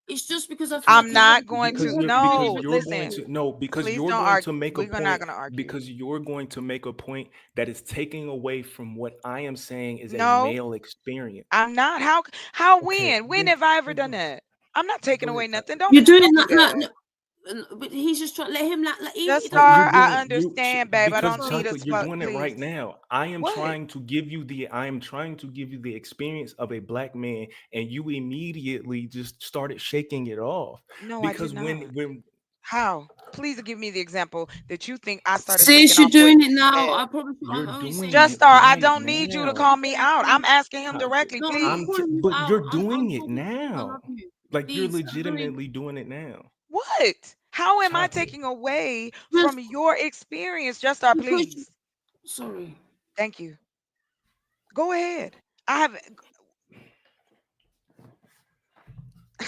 It's just because I feel like I'm you have not to going you to. have to because finish No, what you're you're going listen. to saying. no because Please you're don't going to argue. make a We're not point going to argue. because you're going to make a point that is taking away from what I am saying is a No, male experience. I'm not. How Okay, when have I ever then done that? I'm not taking go away ahead, nothing. chocolate. You're doing Don't do that, no, that. no, but he's just trying. Let him, like Just it But doesn't you're Star, matter. I doing understand, babe. I because don't need Sorry. a chocolate, you're spot, doing it please. right now. What? I am trying to give you the experience of a black man, and you immediately just started shaking it off No, I did because not. when How? Please give me the example that you think I started shaking Sis, you're off what doing it you now. said. I promise you, you're I'm only doing saying Just this it Star, I because right don't need you to now, call me okay, out. I'm please. asking him chocolate. directly, No, I'm not please. calling you But you're out. I'm doing it talking. I now. love you. Like you're Please, I'm very legitimately doing it now. What? How am I Chocolate. taking away just from your experience? Just Star, because. please. Sorry. Thank you. Go ahead. I have.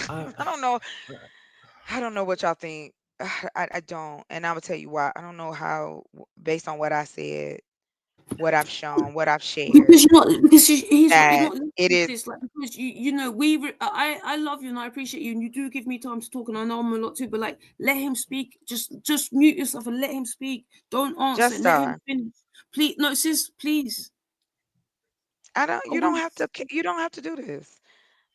I I don't know. I don't know what y'all think. I don't, and I will tell you why. I don't know how, based on what I said, what I've shown, what I've shared, Because you're not because you're that not it listening to is this like because you know I love you and I appreciate you and you do give me time to talk and I know I'm a lot too but like let him speak just mute yourself and let him speak don't answer just let him Star. finish please no sis please I don't. I You don't want have to. You don't have to do this.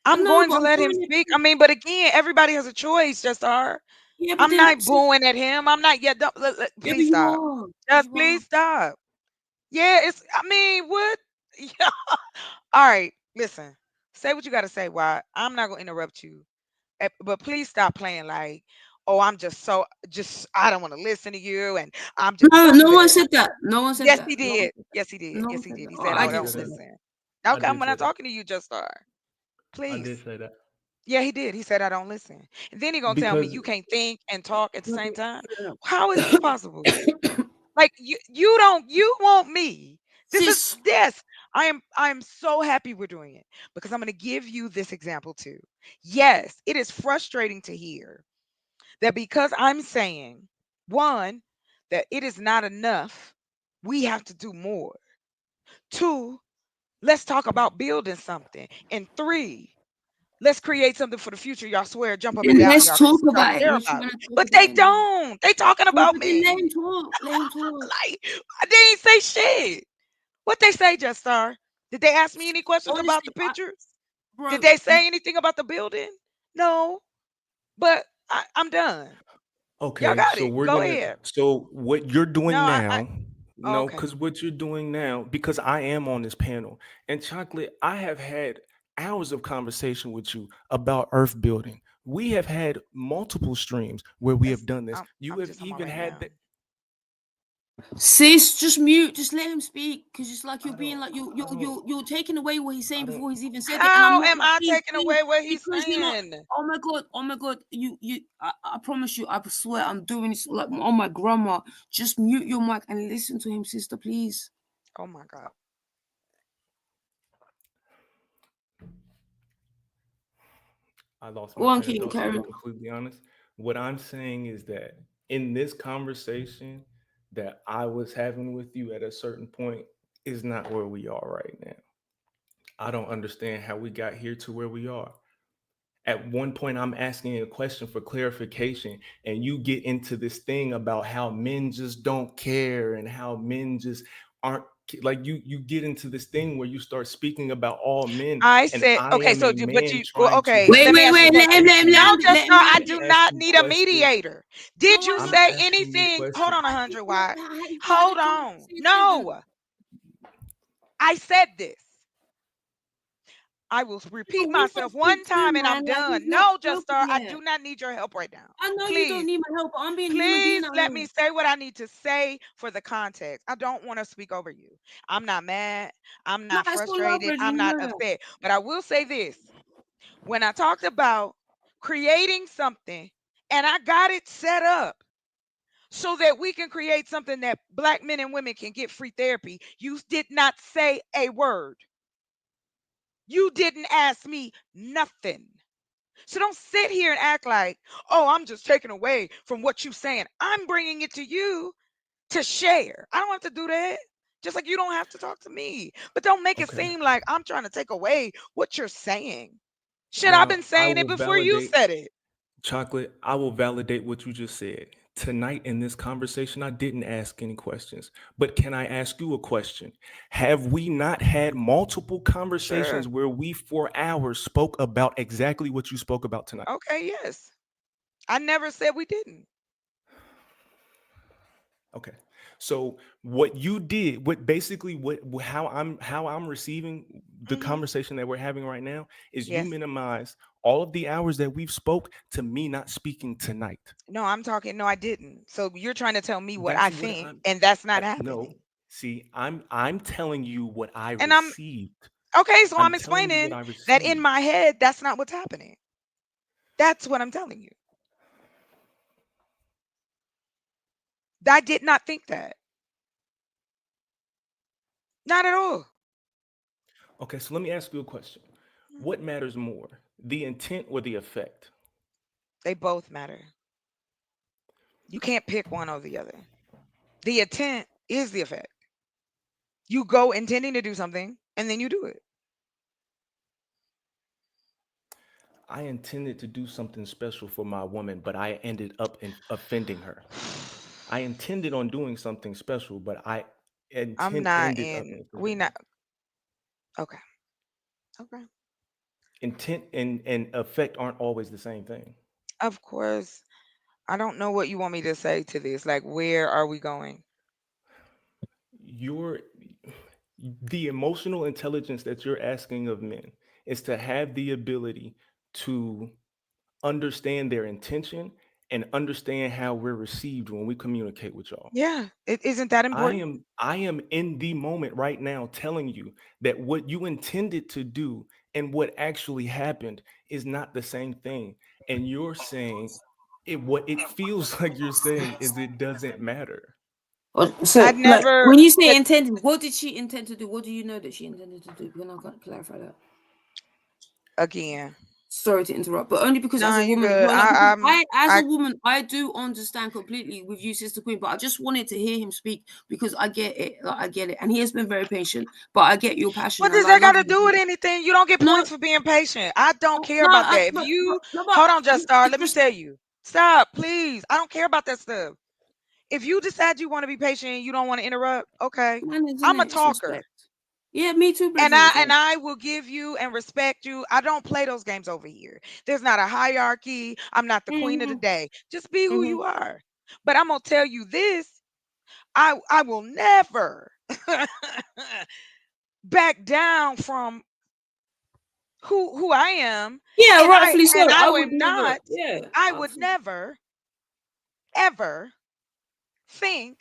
I I'm know going but to I'm let him doing it speak. I because, mean, but again, everybody has a choice. Just Star. yeah but I'm then not sis, booing at him. I'm not yet. yeah but Please stop. Just you are please stop. Yeah, it's. I mean, what? Yeah. All right. Listen. Say what you got to say. Why? I'm not gonna interrupt you. But please stop playing like, oh, I'm just so just. I don't want to listen to you, and I'm just. no Don't do no one that. said that no one said Yes, that he no one did. said that Yes, he did. no Yes, one he said did. that He oh, said, I I "Oh, did didn't say don't say that. that listen." I Okay, I'm did say not that. talking to you, Just Star. I did Please. say that. Yeah, he did. He said, "I don't listen." And then he gonna tell me Because you can't think and talk at the no, same time. no, How is this no. possible? Like you don't you want me. This is sis this. I am so happy we're doing it because I'm going to give you this example too. Yes, it is frustrating to hear that because I'm saying one that it is not enough, we have to do more. Two, let's talk about building something. And three, let's create something for the future. Y'all swear, jump up and Then down, let's y'all, talk because y'all about it. care We're about trying it. to talk But about they it now. don't. They talking Yeah, about but then let me. him talk. Let him talk. Like they ain't say shit. What they say, Just Star? Did they ask me any questions about Honestly, the pictures? Did bro, they say anything about the building? No. But I'm done. Y'all okay, got so it. we're Go gonna ahead. so what you're No, doing I now, oh, no, okay. because what you're doing now, because I am on this panel, and chocolate, I have had hours of conversation with you about earth building. We have had multiple streams where we That's have done this. You I'm have just on my even right had now. the sis, just mute. Just let him speak. Cause it's like you're I being don't like I don't you're taking away what he's saying I don't before he's even said it. And I'm How not am like, I please, taking please, away what he's because you're not. saying? Oh my god, I promise you, I swear I'm doing this like on my grandma. Just mute your mic and listen to him, sister, please. Oh my God. I lost Go my on, train of King, thought to carry be on. completely honest. What I'm saying is that in this conversation that I was having with you at a certain point is not where we are right now. I don't understand how we got here to where we are. At one point, I'm asking a question for clarification, and you get into this thing about how men just don't care and how men just aren't like you get into this thing where you start speaking about all men, I and said I okay, am so a but man you well, trying to okay, have Wait, let me wait, ask you a wait. Let him, question. let him conversation. No, land it. Just Let him Star, I land I'm it. do not asking need a questions. mediator. No, Did you I I'm know. say asking you anything? Hold questions. on, 100 why? He's had a Hold on. conversation. No, I said this. I will But repeat we don't myself speak one to time him, and I'm man. Like he's done. not No, Just spoken Star, I yet. do not need your help right now. I know you don't Please, need my help, but I'm being a human being please out let me here. say what I need to say for the context. I don't want to speak over you. I'm not mad. I'm No, not it's all love, frustrated. I'm not Regina. upset. But I will say this. When I talked about creating something and I got it set up so that we can create something that black men and women can get free therapy, you did not say a word. You didn't ask me nothing. So don't sit here and act like, oh, I'm just taking away from what you're saying. I'm bringing it to you to share. I don't have to do that. Just like you don't have to talk to me. But don't make it Okay. seem like I'm trying to take away what you're saying. Shit, I've been Now I saying it will before you validate said it. Chocolate. I will validate what you just said. Tonight in this conversation, I didn't ask any questions, but can I ask you a question? Have we not had multiple Sure. conversations where we for hours spoke about exactly what you spoke about tonight? Okay, yes. I never said we didn't. Okay. So what you did, what basically how I'm receiving the Hmm. conversation that we're having right now is you Yes. minimize all of the hours that we've spoke to me not speaking tonight. No, I'm talking. No, I didn't. So you're trying to tell me what I That's what think, I'm and that's not no. happening. See, I'm telling you what I And I'm received. okay. So I'm I'm telling you what explaining I that in received. my head, that's not what's happening. That's what I'm telling you. I did not think that. Not at all. Okay, so let me ask you a question. Mhm. What matters more, the intent or the effect? They both matter. You can't pick one or the other. The intent is the effect. You go intending to do something, and then you do it. I intended to do something special for my woman, but I ended up offending her. I intended on doing something special, but I I'm not ended up in. We offending not her. okay. Okay. Intent and effect aren't always the same thing. Of course. I don't know what you want me to say to this. Like, where are we going? Your the emotional intelligence that you're asking of men is to have the ability to understand their intention and understand how we're received when we communicate with y'all. Yeah. It isn't that important. I am in the moment right now telling you that what you intended to do and what actually happened is not the same thing. And you're saying it what it feels like you're saying is it doesn't matter. I'd So, like, never when you say said intended, what did she intend to do? What do you know that she intended to do? Can I clarify that? again. Sorry to interrupt, but only because as No, a you woman, good. no, like because as a I woman, I do understand completely with you, Sister Queen. But I just wanted to hear him speak because I get it, like, I get it, and he has been very patient. But I get your passion, what and does I that got love to you. do with anything? You don't get No, points for being patient. I don't care no, about that. If but, you no, but hold on, just star, it's let me just tell you. Stop, please. I don't care about that stuff. If you decide you want to be patient and you don't want to interrupt, okay. man, isn't I'm a it? It's talker. respect. Yeah, me too, And Bridget. It's like, I will give you and respect you. I don't play those games over here. There's not a hierarchy. I'm not the queen of the mm-hmm, day. Just be who mm-hmm. you are. But I'm gonna tell you this. I will never back down from who I am. Yeah, And rightfully so. I I would would never. not, Yeah, I would never ever think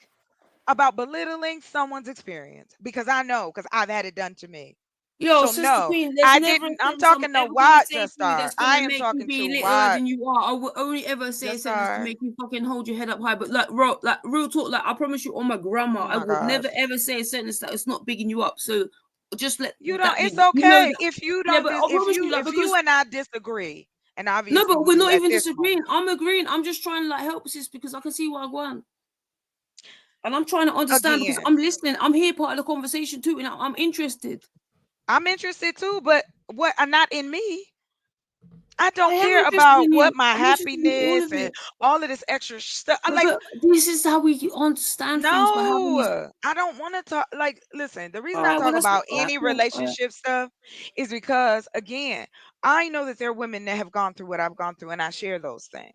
about belittling someone's experience because I know because I've had it done to me. yo, So Sister no, Queen, there's I never a didn't. I'm sentence I'm talking to ever gonna Watt say to Just you Star. that's I gonna am make you talking to be littler Watt than you are. I will only ever say a Just sentence to Star. make you fucking hold your head up high. But like, like real talk, like I promise you, on my grandma, Oh I my would gosh. never ever say a sentence that is not bigging you up. So just let You don't that be. it's You know okay that. if you Yeah, don't but I promise you, like if you because and I disagree, and no, obviously but we we're do not at even this disagreeing. moment. I'm agreeing. I'm just trying to like help sis because I can see where I'm going. And I'm trying to understand because Again, I'm listening. I'm here part of the conversation too, and I'm interested. I'm interested too, but what not in me. I I don't am care interested about in you. what my I'm interested in all happiness of and it. all of this extra stuff. I like But this is how we understand things by having these. no, I don't want to talk. Like, listen, the All reason I right, well, talk that's about that's any cool. All right. relationship stuff is because, again, I know that there are women that have gone through what I've gone through, and I share those things.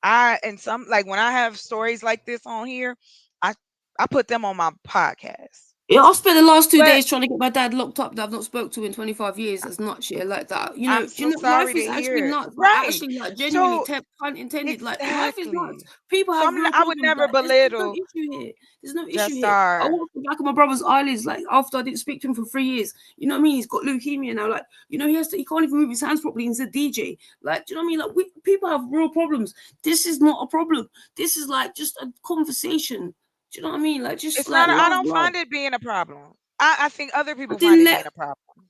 And some, like when I have stories like this on here, I I put them on my podcast. Yeah, I've spent the last two But days trying to get my dad locked up that I've not spoke to in 25 years. That's nuts, yeah, like that. I'm Do you so know, life sorry to is hear actually it. nuts. Like, Right. actually, like, genuinely, So pun intended. Like, life is nuts. exactly. People So have real I would problems. never Like, there's no belittle issue here. There's no issue Just here. I Star. walked the back of my brother's eyelids, like, after I didn't speak to him for 3 years. You know what I mean? He's got leukemia now. Like, he can't even move his hands properly. He's a DJ. Like, do you know what I mean? Like, people have real problems. This is not a problem. This is like just a conversation. Do you know what I mean? Like, just It's like not. I love, don't love. find it being a problem. I think other I people find didn't it let being a problem.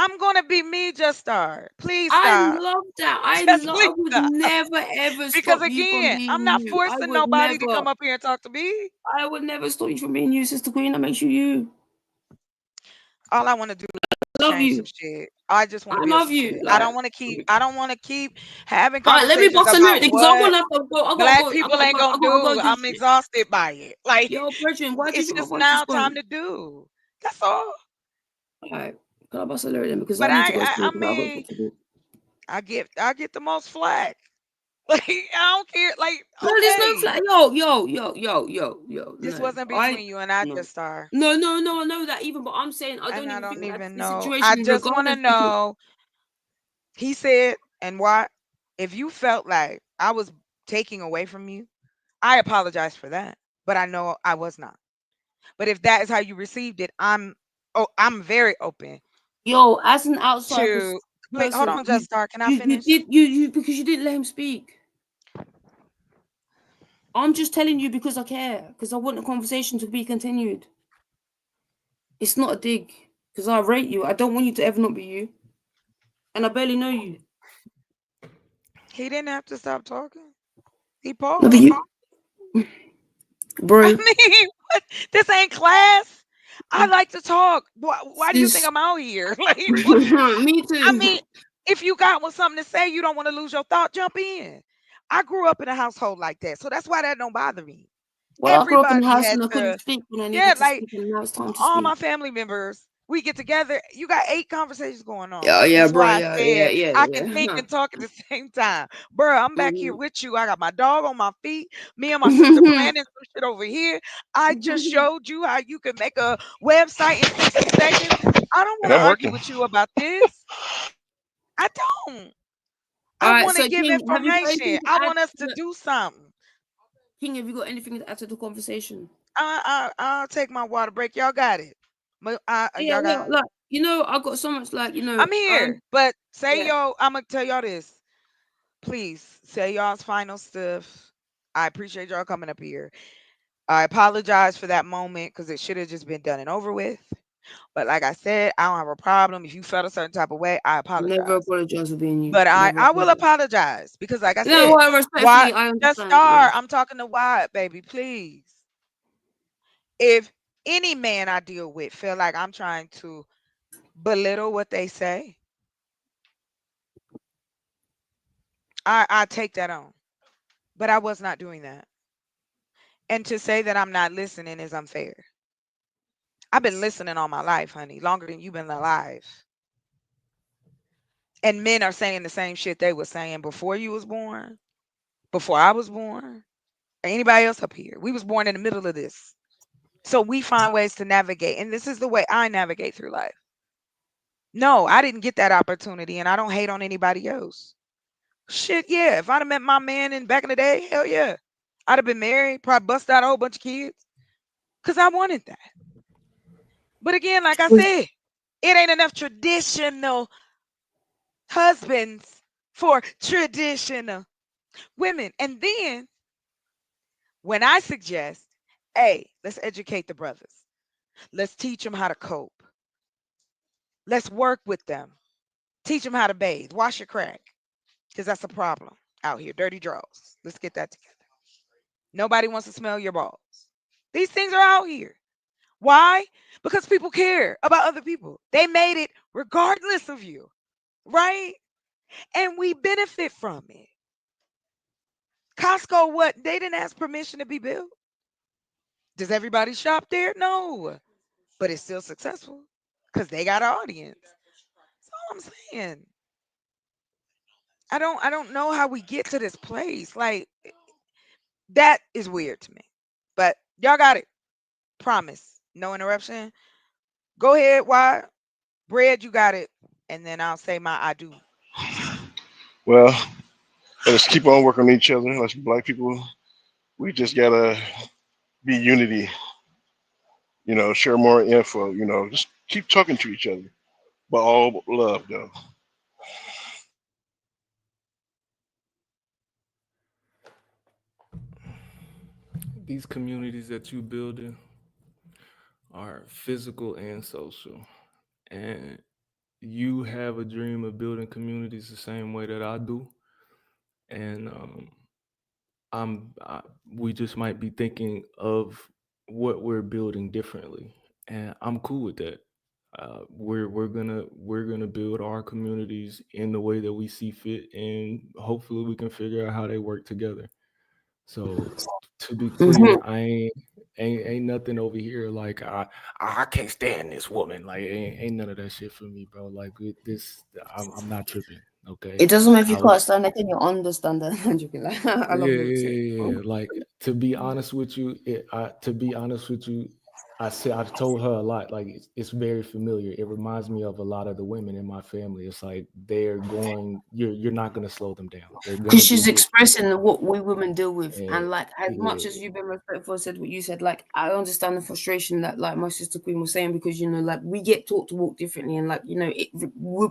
I'm gonna be me, Just Star. Please I stop. love that. Just I please would stop. never ever Because stop you from again, I'm being not you. forcing nobody to come up here and talk to me. I would never stop you from being you, Sister Queen. That makes you you. All I want to do is Love change some you. shit. I just want to I build love some you. shit. I Like, don't want to keep. I don't want to keep having all right, let me conversations box a lyric about because I'm what gonna have to go. I gotta black go. people ain't I gonna gotta go do. do I'm shit. exhausted by it. Like Yo, Brethren, why do you it's think my just voice is now time gone? to do. That's all. All right, can I box a lyric then? Because But I need to go I sleep because I got mean, stuff to do. I get the most flack. Like I don't care. Like No, there's no okay, flat. Yo. this No, wasn't between you and I, no. Just Star, No. I know that even, but I'm saying I and don't I even don't think that even the know. I situation, just want to regardless, because know. He said, and what if you felt like I was taking away from you? I apologize for that, but I know I was not. But if that is how you received it, I'm very open yo, as an outside to hold person, on, Just Star. Can I you finish? did because you didn't let him speak. I'm just telling you because I care, because I want the conversation to be continued. It's not a dig, because I rate you. I don't want you to ever not be you, and I barely know you. He didn't have to stop talking. He No, but paused. you, I bro, mean, what? This ain't class. I like to talk. Why do you think this I'm out here? Like, what? me I mean, too. if you got something to say, you don't want to lose your thought, jump in. I grew up in a household like that, so that's why that don't bother me. Well, I grew up in a Everybody house had and I couldn't to, speak when I yeah, needed to like speak, and now it's time to all my speak. family members, we get together. You got 8 conversations going on. Yeah, That's bro. why I Yeah. said I can think Huh. and talk at the same time. Bruh, I'm back here Mhm. with you. I got my dog on my feet. Me and my sister planning some shit over here. I just showed you how you can make a website in 60 seconds. I don't And want to I'm argue working. with you about this. I don't. All I right, want to so give King, have you got information. anything to I add? want us to No, do something. King, have you got anything to add to the conversation? I'll take my water break. Y'all got it. Y'all Yeah. got it. Like, I got so much, like, I'm here. But say yeah. yo, I'm gonna tell y'all this. Please say y'all's final stuff. I appreciate y'all coming up here. I apologize for that moment because it should have just been done and over with. But like I said, I don't have a problem. If you felt a certain type of way, I Never apologize. apologize for being you. But I, Never I will apologize. apologize because like I You know said, what? why Respectfully, I just understand. Yeah. star. I'm talking to Wyatt, baby. Please. If any man I deal with feel like I'm trying to belittle what they say, I take that on. But I was not doing that. And to say that I'm not listening is unfair. I've been listening all my life, honey, longer than you've been alive. And men are saying the same shit they were saying before you was born, before I was born, or anybody else up here. We was born in the middle of this. So we find ways to navigate. And this is the way I navigate through life. No, I didn't get that opportunity and I don't hate on anybody else. Shit, yeah. If I'd have met my man in back in the day, hell yeah. I'd have been married, probably busted out a whole bunch of kids. Cause I wanted that. But again, like I said, it ain't enough traditional husbands for traditional women. And then when I suggest, hey, let's educate the brothers. Let's teach them how to cope. Let's work with them. Teach them how to bathe. Wash your crack. Because that's a problem out here. Dirty draws. Let's get that together. Nobody wants to smell your balls. These things are out here. Why? Because people care about other people. They made it regardless of you, right? And we benefit from it. Costco, what? They didn't ask permission to be built. Does everybody shop there? No. But it's still successful because they got an audience. That's all I'm saying. I don't know how we get to this place. Like that is weird to me. But y'all got it. Promise. No interruption. Go ahead, why? Bread, you got it. And then I'll say my I do. Well, let's keep on working on each other. Let's black people. We just gotta be unity. Share more info. Just keep talking to each other, but all love though. These communities that you building are physical and social. And you have a dream of building communities the same way that I do, and we just might be thinking of what we're building differently, and I'm cool with that. We're gonna build our communities in the way that we see fit, and hopefully we can figure out how they work together. So to be clear, Mhm. I ain't nothing over here like I can't stand this woman. Like ain't none of that shit for me, bro. Like this, I'm not tripping. Okay, It doesn't matter if you I was can't stand it, can you understand that? I'm joking. Like, I yeah, love what you yeah, say. yeah, yeah. Like to be honest with you, to be honest with you, I've told her a lot. Like it's very familiar. It reminds me of a lot of the women in my family. It's like they're going. You're not gonna slow them down. They're Because gonna she's get hit. expressing what we women deal with, And and like as much as yeah, you've been respectful and said what you said, like I understand the frustration that like my sister Queen was saying, because like we get taught to walk differently, and like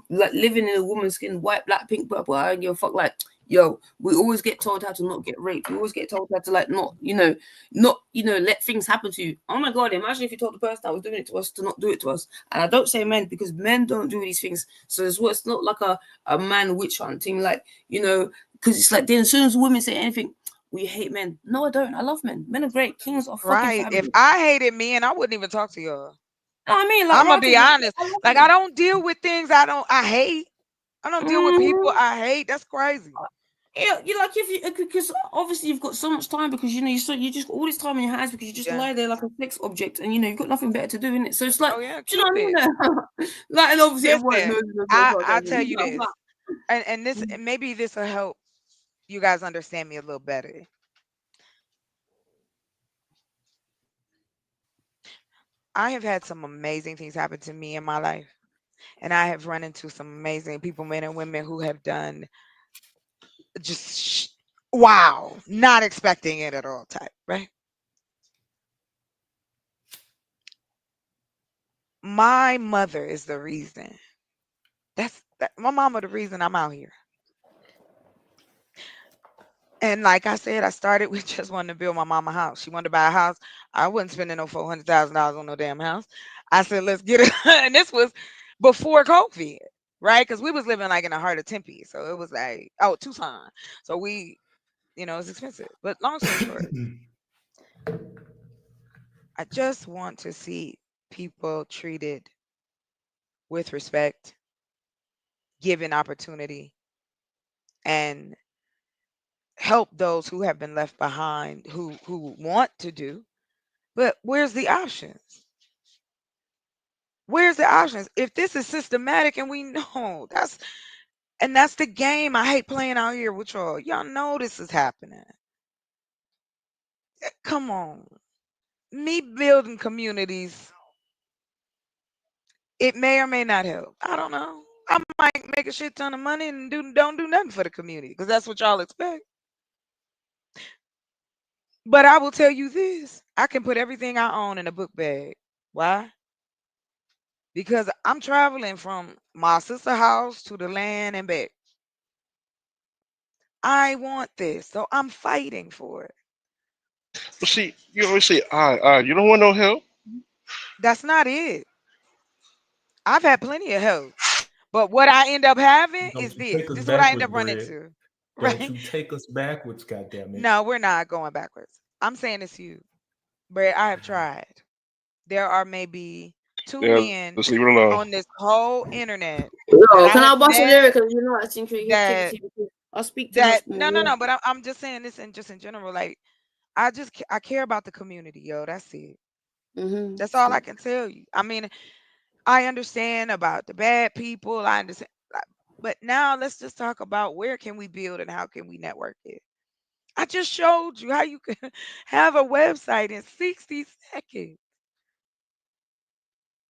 like living in a woman's skin, white, black, pink, purple, I don't give a fuck. Like yo, we always get told how to not get raped. We always get told how to like not let things happen to you. Oh my god, imagine if you told the person that was doing it to us to not do it to us. And I don't say men because men don't do these things. So it's not like a man witch hunting, like because it's like then as soon as women say anything, we hate men. No, I don't. I love men. Men are great. Kings are fucking Right. If fabulous. I hated men, I wouldn't even talk to y'all. I mean, like I'ma real talk, be like honest. I love Like I men. don't deal with things I hate. I don't deal with people Mhm. I hate. That's crazy. Yeah, you like if you because obviously you've got so much time because you just got all this time in your hands because you just Yeah. lie there like a sex object and you've got nothing better to do in it. So it's like, Oh yeah, do you know keep it. what I mean? Like, and obviously everyone Listen, knows there's no I sarcasm. tell you I'm this, like, and this maybe this will help you guys understand me a little better. I have had some amazing things happen to me in my life, and I have run into some amazing people, men and women, who have done just wow, not expecting it at all type, right? My mother is the reason. My mama the reason I'm out here. And like I said, I started with just wanting to build my mama a house. She wanted to buy a house. I wasn't spending no $400,000 on no damn house. I said, let's get it. And this was before COVID, right? Because we was living like in the heart of Tempe. So it was like, oh, Tucson. So it's expensive. But long story short, I just want to see people treated with respect, given opportunity, and help those who have been left behind, who want to do. But where's the options? Where's the options? If this is systematic and we know that's the game I hate playing out here with y'all. Y'all know this is happening. Come on. Me building communities, it may or may not help. I don't know. I might make a shit ton of money and don't do nothing for the community because that's what y'all expect. But I will tell you this. I can put everything I own in a book bag. Why? Because I'm traveling from my sister house to the land and back. I want this, so I'm fighting for it. But see, you always say, you don't want no help. That's not it. I've had plenty of help, but what I end up having don't is you this. take us This is what I end backwards, up running bread. to, Don't right? you take us backwards, goddamn it. No, we're not going backwards. I'm saying this to you, Brad. I have tried. There are maybe two Yeah, men just leave it alone. on this whole internet that yo, I can have I bust a lyric? met. Because you know I think That creativity. Because I speak to that most no, no, more. no. But I'm just saying this, and just in general, like I care about the community, yo. That's it. That's all I can tell you. I mean, I understand about the bad people. I understand, but now let's just talk about where can we build and how can we network it. I just showed you how you can have a website in 60 seconds.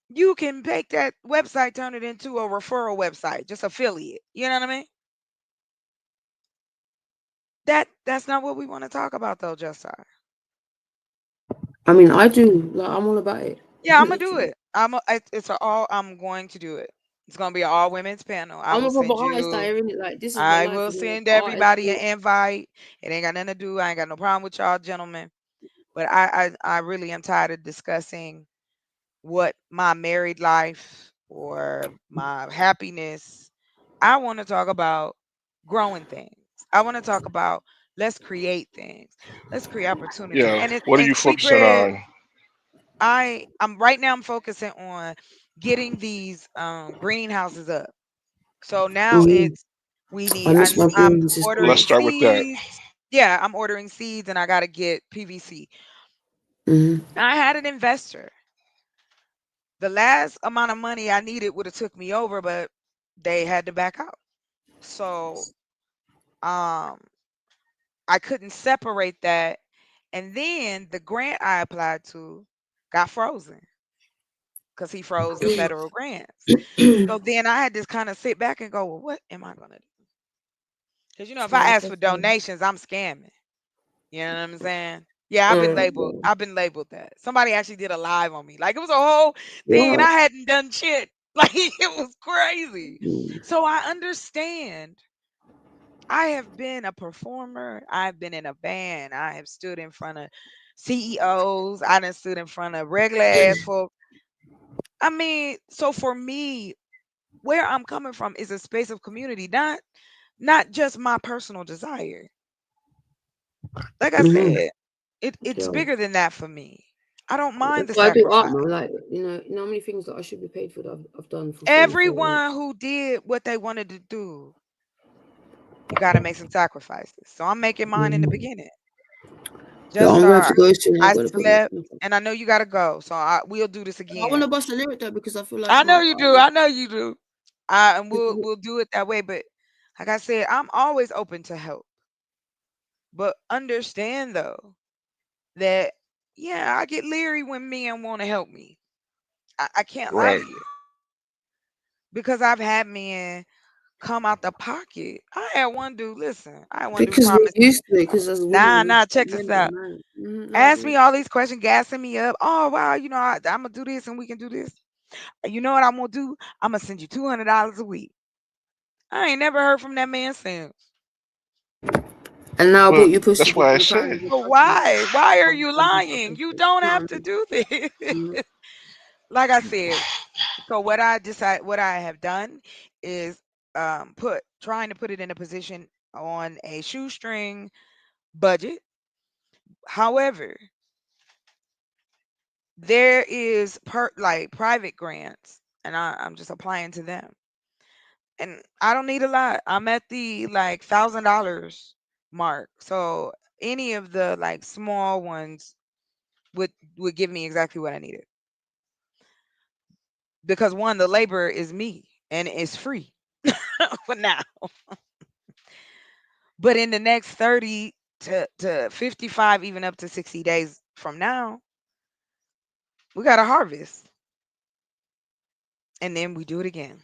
You can make that website turn it into a referral website, just affiliate. You know what I mean? That's not what we want to talk about though, Justar. I mean, I do. Like, I'm all about it. Yeah, I'm gonna do Literally. it. It's a all. I'm going to do it. It's gonna be an all women's panel. I I'm will a proper send artist out you. here, innit? Like, this is my I life. will You know, send artist. everybody an invite. It ain't got nothing to do. I ain't got no problem with y'all, gentlemen. But I really am tired of discussing what my married life or my happiness. I want to talk about growing things. I want to talk about let's create things. Let's create opportunity. Yeah. And it's What are and you focusing Sweetbread, on? I'm right now I'm focusing on getting these greenhouses up. So now Mhm. it's we need And that's my I'm feelings as Let's well. ordering start with that. seeds. Yeah, I'm ordering seeds and I got to get PVC. Mhm. I had an investor. The last amount of money I needed would have took me over, but they had to back out. So um I couldn't separate that. And then the grant I applied to got frozen because he froze the federal grants. So then I had to kind of sit back and go, well, what am I gonna do? Because if I Yeah, ask for definitely. donations, I'm scamming. You know what I'm saying? Yeah, I've been Alright, labeled. I've been labeled that. Somebody actually did a live on me. Like it was a whole thing, and what? I hadn't done shit. Like it was crazy. Mm. So I understand. I have been a performer. I've been in a band. I have stood in front of CEOs. I done stood in front of regular ass folk. I mean, so for me, where I'm coming from is a space of community, not just my personal desire. Like I Mhm. said, it's Yeah. bigger than that for me. I don't mind That's the why I do art, sacrifice. man. Like, how many things that I should be paid for that I've done for free. So like, Everyone who did what they wanted to do, you got to make some sacrifices. So I'm making mine in the mhm. beginning. Yeah, Just I'm gonna have to start. go soon. I've I got to put my slept, stuff up. and I know you got to go. So we'll do this I want again. to bust a lyric though because I feel like I my know you do. I know you do. And we'll do it that way. But like I said, I'm always open to help. But understand though that yeah, I get leery when men want to help me. I can't lie to Right. you because I've had men come out the pocket. I had one dude. Listen, I had one dude because we're promise. used to it. Because as women, Nah, we nah. just Check this men don't out. man. No, I Ask agree. me all these questions, gassing me up. Oh wow, I'm gonna do this and we can do this. You know what I'm gonna do? I'm gonna send you $200 a week. I ain't never heard from that man since. And now I Well, bought you pussy that's why because I apparently said. you So trust me. why? Why are Oh, you I just got lying? You pussy. don't No, have I to mean, do this. mm, Like I said, so what I have done is put trying to put it in a position on a shoestring budget. However, there is like private grants, and I'm just applying to them. And I don't need a lot. I'm at the like $1,000 mark. So any of the like small ones would give me exactly what I needed. Because one, the labor is me and it's free for now. But in the next 30 to 55, even up to 60 days from now, we got to harvest. And then we do it again.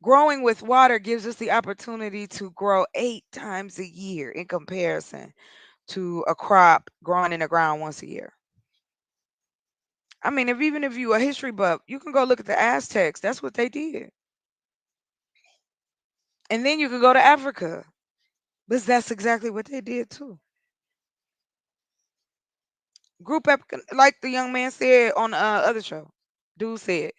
Growing with water gives us the opportunity to grow 8 times a year in comparison to a crop growing in the ground once a year. I mean, if even if you a history buff, you can go look at the Aztecs. That's what they did. And then you can go to Africa. But that's exactly what they did too. Group like the young man said on the other show. Dude said,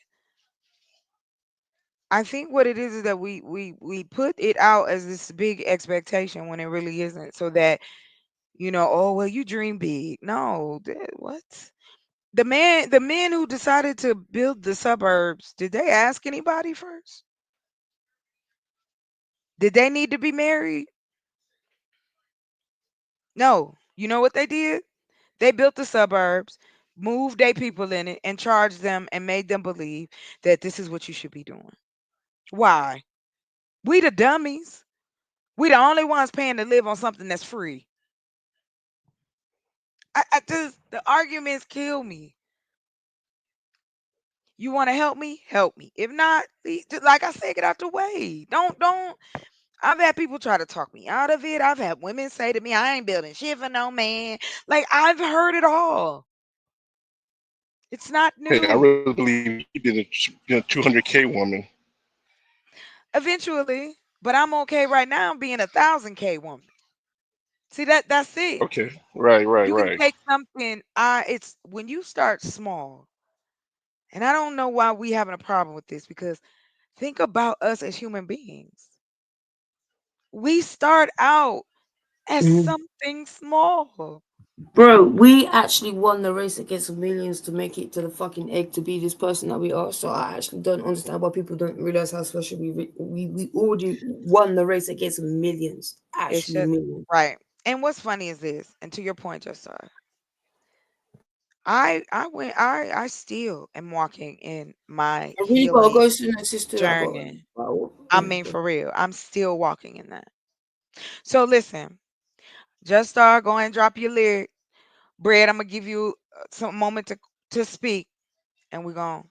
I think what it is that we put it out as this big expectation when it really isn't. So that oh well, you dream big. No, what? The men who decided to build the suburbs, did they ask anybody first? Did they need to be married? No. You know what they did? They built the suburbs, moved their people in it, and charged them and made them believe that this is what you should be doing. Why? We the dummies. We the only ones paying to live on something that's free. I just the arguments kill me. You want to help me? Help me. If not, like I said, get out the way. Don't. I've had people try to talk me out of it. I've had women say to me, "I ain't building shit for no man." Like I've heard it all. It's not Hey, I new. really believe you could be the 200K woman. Eventually, but I'm okay right now being 1,000K woman. See that's it. Okay. Right. Right. You can Right. take something. It's when you start small. And I don't know why we having a problem with this because think about us as human beings. We start out as Mhm. something small. Bro, we actually won the race against millions to make it to the fucking egg to be this person that we are. So I actually don't understand why people don't realize how special we already won the race against millions. It's Actually, just millions. right. And what's funny is this, and to your point, Jostar, I still am walking in my I really gotta healing go soon, sister. I got. journey. I Yeah. mean, for real, I'm still walking in that. So listen, just start go and drop your lyric. Bread, I'm gonna give you some moment to speak, and we're gonna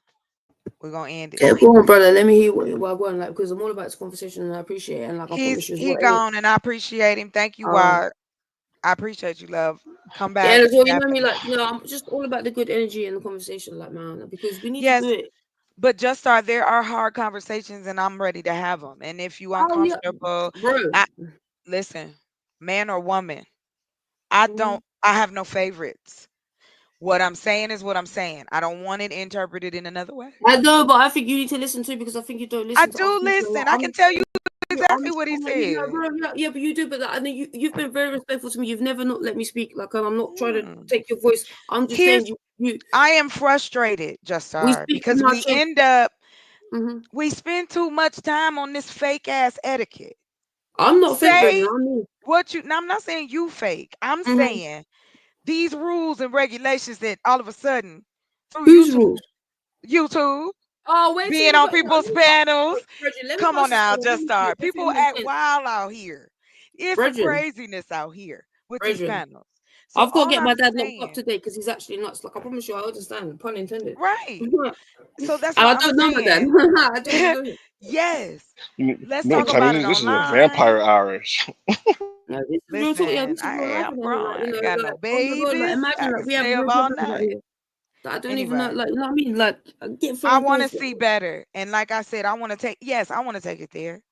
end it. Yeah, go on, brother. Let me hear what I'm going like because I'm all about this conversation and I appreciate it. And like I promise you as He well. Any, gone, and I appreciate him. Thank you, um, Ward. I appreciate you, love. Come yeah, back. as well. You know me, Definitely. like I'm just all about the good energy and the conversation, like man, because we need to do Yes, it. but just start. There are hard conversations, and I'm ready to have them. And if you Oh yeah, uncomfortable, bro. I listen, man or woman. I Mhm. don't. I have no favorites. What I'm saying is what I'm saying. I don't want it interpreted in another way. I know, but I think you need to listen too because I think you don't I listen to other do people. Like, listen. I can tell you exactly what he Yeah, said. bro, yeah, yeah, but you do. But like, I know you've been very respectful to me. You've never not let me speak. Like, and I'm not trying to Mm. take your voice. I'm just Here's saying you. I am frustrated, We Justar, speak because from our we chest. end up Hmm. we spend too much time on this fake ass etiquette. I'm not fake, Bridget. Say I'm me. what you now I'm not saying you fake. I'm Hmm. saying these rules and regulations that all of a sudden through Whose rules? YouTube, Oh, wait till being you on got. No, people's panels. Bridget, let me Come on pass this now, phone. Let just me see. start. Let's see People what makes act sense. wild out here. It's some Bridget, craziness out here with these Bridget. panels. So I've got to all get my I'm dad locked up saying, today because he's actually nuts. Like I promise you, I understand. Pun intended. right. And So that's I why I'm don't know my dad. saying, I don't even know him. yes, You let's know, talk Mhm. Tommy, about it this is a online. vampire hours. No, this is real talk. Yeah, Listen, this is what I'm happened here. grown. Like, I ain't got no like, oh my god, like, babies. imagine, I like, can we have stay up real all problems out night. here that I don't even know. Anyway, Like, you know what I mean? Like, I get I phone want to calls. Like, see better. And like I said, I want to take it there.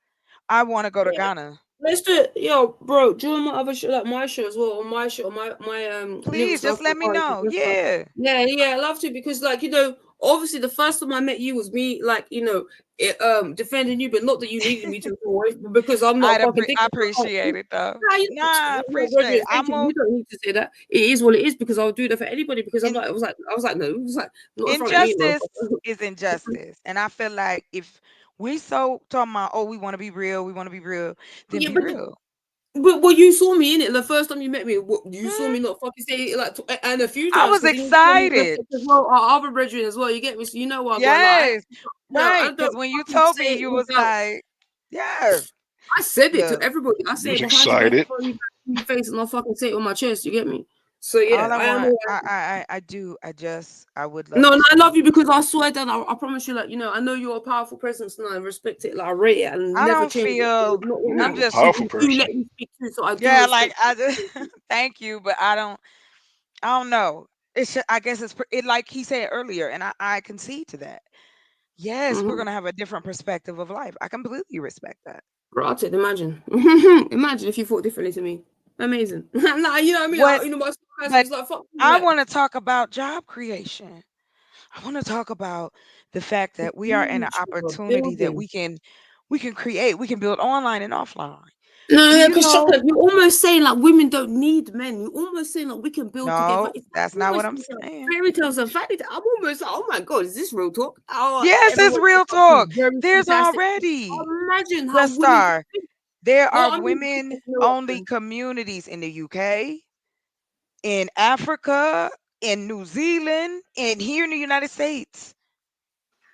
I want to go to yeah, Ghana. let's do it. Yo, bro, join my other show, like my show as well, on my show, my Please lyrics just love let me know. stuff. Yeah. Yeah, yeah, I love to because, like, obviously the first time I met you was me, like, defending you, but not that you needed me to always, but because I'm not a fucking dick. I appreciate it though. Nah, Nah, I appreciate Roger, it. thank I'm you. a, You don't need to say that. It is what it is because I'll do that for anybody because I'm in, like, I was like, no, it was like not in front of me, injustice motherfucker. is injustice. And I feel like if we so talking about, oh, we want to be real, we want to be real, then Yeah, be but real. well, you saw me in it the first time you met me. You saw Hmm. me not fucking say it like, and a few I times was because you saw me excited. respect as well, our other brethren as well. You get me? So you know what I'm going like. Yes. I Right. don't Because when you fucking told me, say it you was without. like, yeah, I said it to look, everybody. I You say was it behind your back, excited. front of your face, and I'll fucking say it on my chest. You get me? So all yeah, I I am. want, I do. I would No, love and I to. love you because I swear that I promise you, like, I know you're a powerful presence and I respect it, like, I rate it and I never don't change it. feel, Not what Ooh, I'm now. I'm a just, You powerful do person. let me speak too, so I do yeah, like, respect it. thank you, but I don't know. I guess it like he said earlier, and I concede to that. Yes, we're Mm-hmm. gonna have a different perspective of life. I completely respect that. Right, imagine. Imagine if you thought differently to me. Amazing. Nah, you know what I mean? What? My person But is like, fuck, I like, want to talk about job creation. I want to talk about the fact that we are in an opportunity that building. we can create, we can build online and offline. No, Do yeah, you because know? chocolate, you're almost saying like women don't need men. You're almost saying like we can build together. No, It's like that's not what almost I'm like saying. fairy tales and fairy tales. I'm almost like, oh my god, is this real talk? Oh, Yes, it's everyone real is talk. very There's fantastic. already Imagine how just women can star. think. There No, are I mean, women you know what, only communities in the UK, in Africa, in New Zealand, and here in the United States.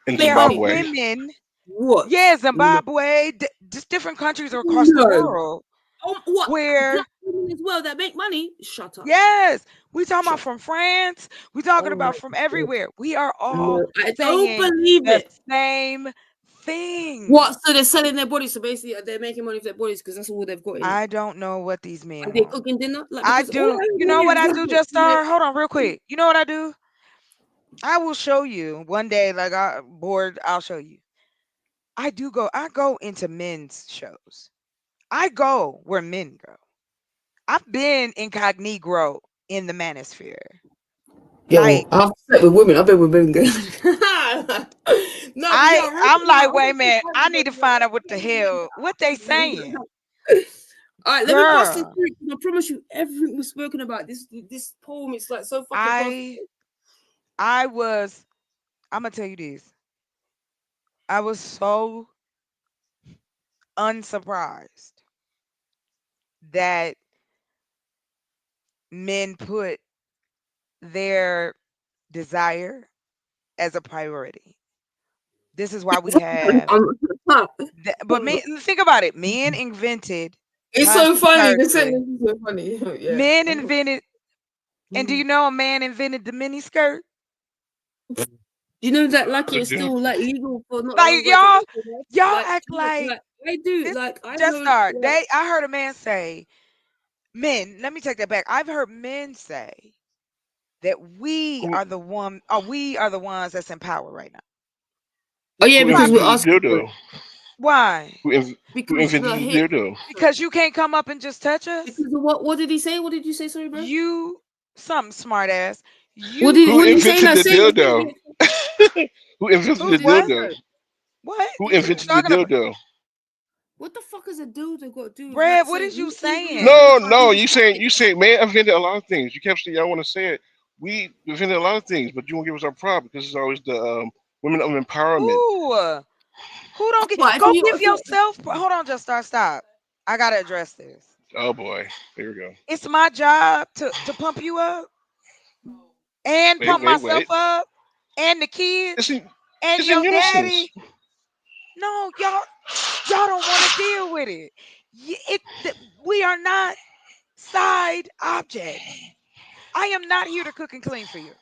In make There are money. Zimbabwe, women, What? yeah, No. Zimbabwe, just different countries across the No. world Oh, what? where, Black women as well that make money? Shut up. yes, we talking about Shut from France, we talking Oh my about from god. everywhere. We are all No, I don't saying believe the it. same thing. What? So they're selling their bodies. So basically, they're making money with their bodies because that's all they've got in it. I don't know what these men And they're want. cooking dinner, like I because all do. I You hear know here what is I like, do, just like, star? Hold on real quick. You know what I do? I will show you one day, like I bored, I'll show you. I go into men's shows. I go where men go. I've been incognito in the manosphere. yo, Like, I've slept with women. I've been with women. No, but yeah, I'm like, I'm wait a minute, I need to find out what the hell what they saying. All right, let me pass this Girl, through. I promise you, everything we've spoken about this poem is like so fucking perfect. I I was I'm gonna tell you this. I was so unsurprised that men put their desire as a priority. This is why we have Huh. but men, think about it. Men invented It's so passive funny. The cursing. sentence is so funny. Yeah. Men invented, and do you know a man invented the mini skirt? You know that like Good it's dude. still like legal for not long Like ago to y'all like act like like I do this. like I Just know start. like I heard a man say, men. Let me take that back. I've heard men say that Who we are the ones that's in power right now. oh yeah who You know, because we're invented the asking for it dildo? why? Who in, who because invented the the hit dildo? Because you can't come up and just touch us. because of what did he say? What did you say? Sorry, bro. You something smart ass. What You did he say? Who Now invented say the it. Say dildo? it. Who invented who the What did he what? dildo? say? What? Who What you invented the talking about? dildo? What the fuck is a dildo got to do with like Brad, what saying is you even if you saying? No, can't no. even You saying man invented a lot of things. You kept saying y'all want to say it. We invented a lot of things, but you won't give us our prop because it's always the women of empowerment. Who? Who don't get what if go you give yourself hold on, just stop. I gotta address this. Oh boy, here we go. It's my job to pump you up and Wait, pump wait, wait. myself up and the It's kids in and it's in your unison. daddy. No, y'all don't want to deal with it. We are not side objects. I am not here to cook and clean for you.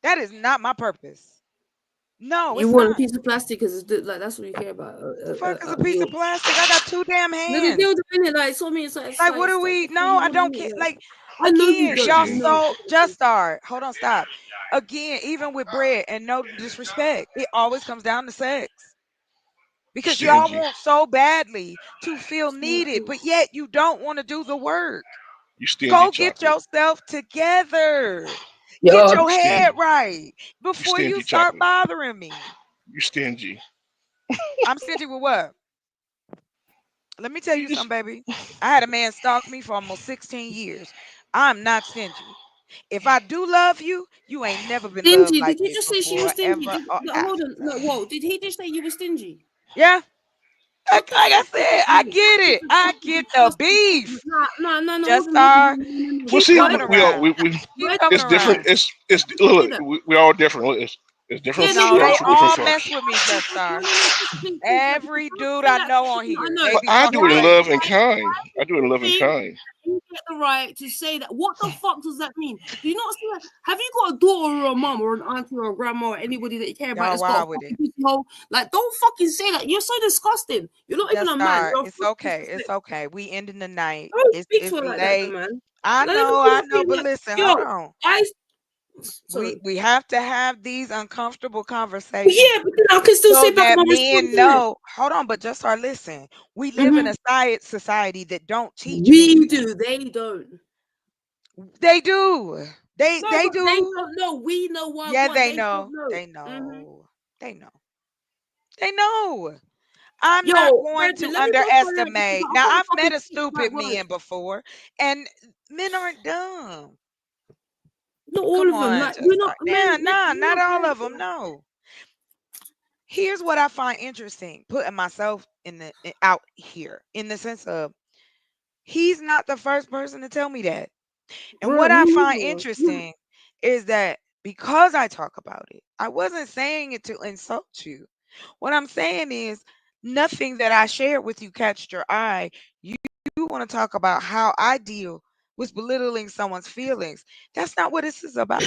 That is not my purpose. No, you it's want a not. piece of plastic because it's like that's what you care about. The fuck is a piece You of plastic? I got two damn no, the hands. dildo in it, like so I mean, Like, what do it's like we? so No, you I want to don't know, care. like Like, I know you again, don't. y'all You Gee, know. so just start. Hold on, stop. Again, even with bread, and no disrespect, it always comes down to sex because y'all stingy. want so badly to feel needed, but yet you don't want to do the work. You stingy Go get chocolate. yourself together. Get Yeah, your You head stingy. right You before you stingy start chocolate. bothering me. You stingy. I'm stingy with what? Let me tell You you just something, baby. I had a man stalk me for almost 16 years. I'm not stingy. If I do love you, you ain't never been loved stingy. like Did you this just say she was before, stingy? ever, Did, or no, hold on. No, after. whoa. Did he just say you were stingy? Yeah, like Okay, I that's said, I get it. I disrespectful. get the beef. No. Just Hold on. are No. well. keep See, Why coming do we all around. we Keep why coming it's do you different. around. say It's say look. that? We all different. Look, it's different Yeah, no, No, we they strokes all for different all folks. mess with me, okay, Just are. no, please, like, you Every can't dude say I that. know on No, I here, know. they But be I talking do it in Why, love crazy. and why, kind. why I do it in you love and think kind. you get the right to say that? What the fuck does that mean? Do you not see that? Have you got a daughter or a mom or an auntie or a grandma or anybody that you care about Y'all that's got a wild with fucking it. pussy hole? Like, don't fucking say that. You're so disgusting. You're not even Just a man. start. You're a It's fucking okay. It's disrespect. okay. We ending the night. Don't It's speak to it's her like that, no, late. man. I Let me know, call I her know, being but like, listen, hold yo, on. I We sorry. we have to have these uncomfortable But conversations yeah, but then I can still so say back that my response men in it. know. Hold on, but just start listen. We live in Mm-hmm. a society that don't teach men. We do, they don't. They do. They No, they but they do. don't know. We know Yeah, what they they don't know. know. They Mm-hmm. know. They know. They know. I'm not Yo, going Brendan, to let me go for that because underestimate. I've Now, got to I've fucking met a speak the right stupid words. men before, and men aren't dumb. Not all Come of them. on, Like just we're not start. men. Nah, nah, We're not not all of them. perfect. No. Here's what I find interesting, putting myself out here in the sense of he's not the first person to tell me that. And Bro, what me I find neither. interesting is that because I talk about it, I wasn't saying it to insult you. What I'm saying is nothing that I shared with you catched your eye. You want to talk about how I deal with belittling someone's feelings. That's not what this is about.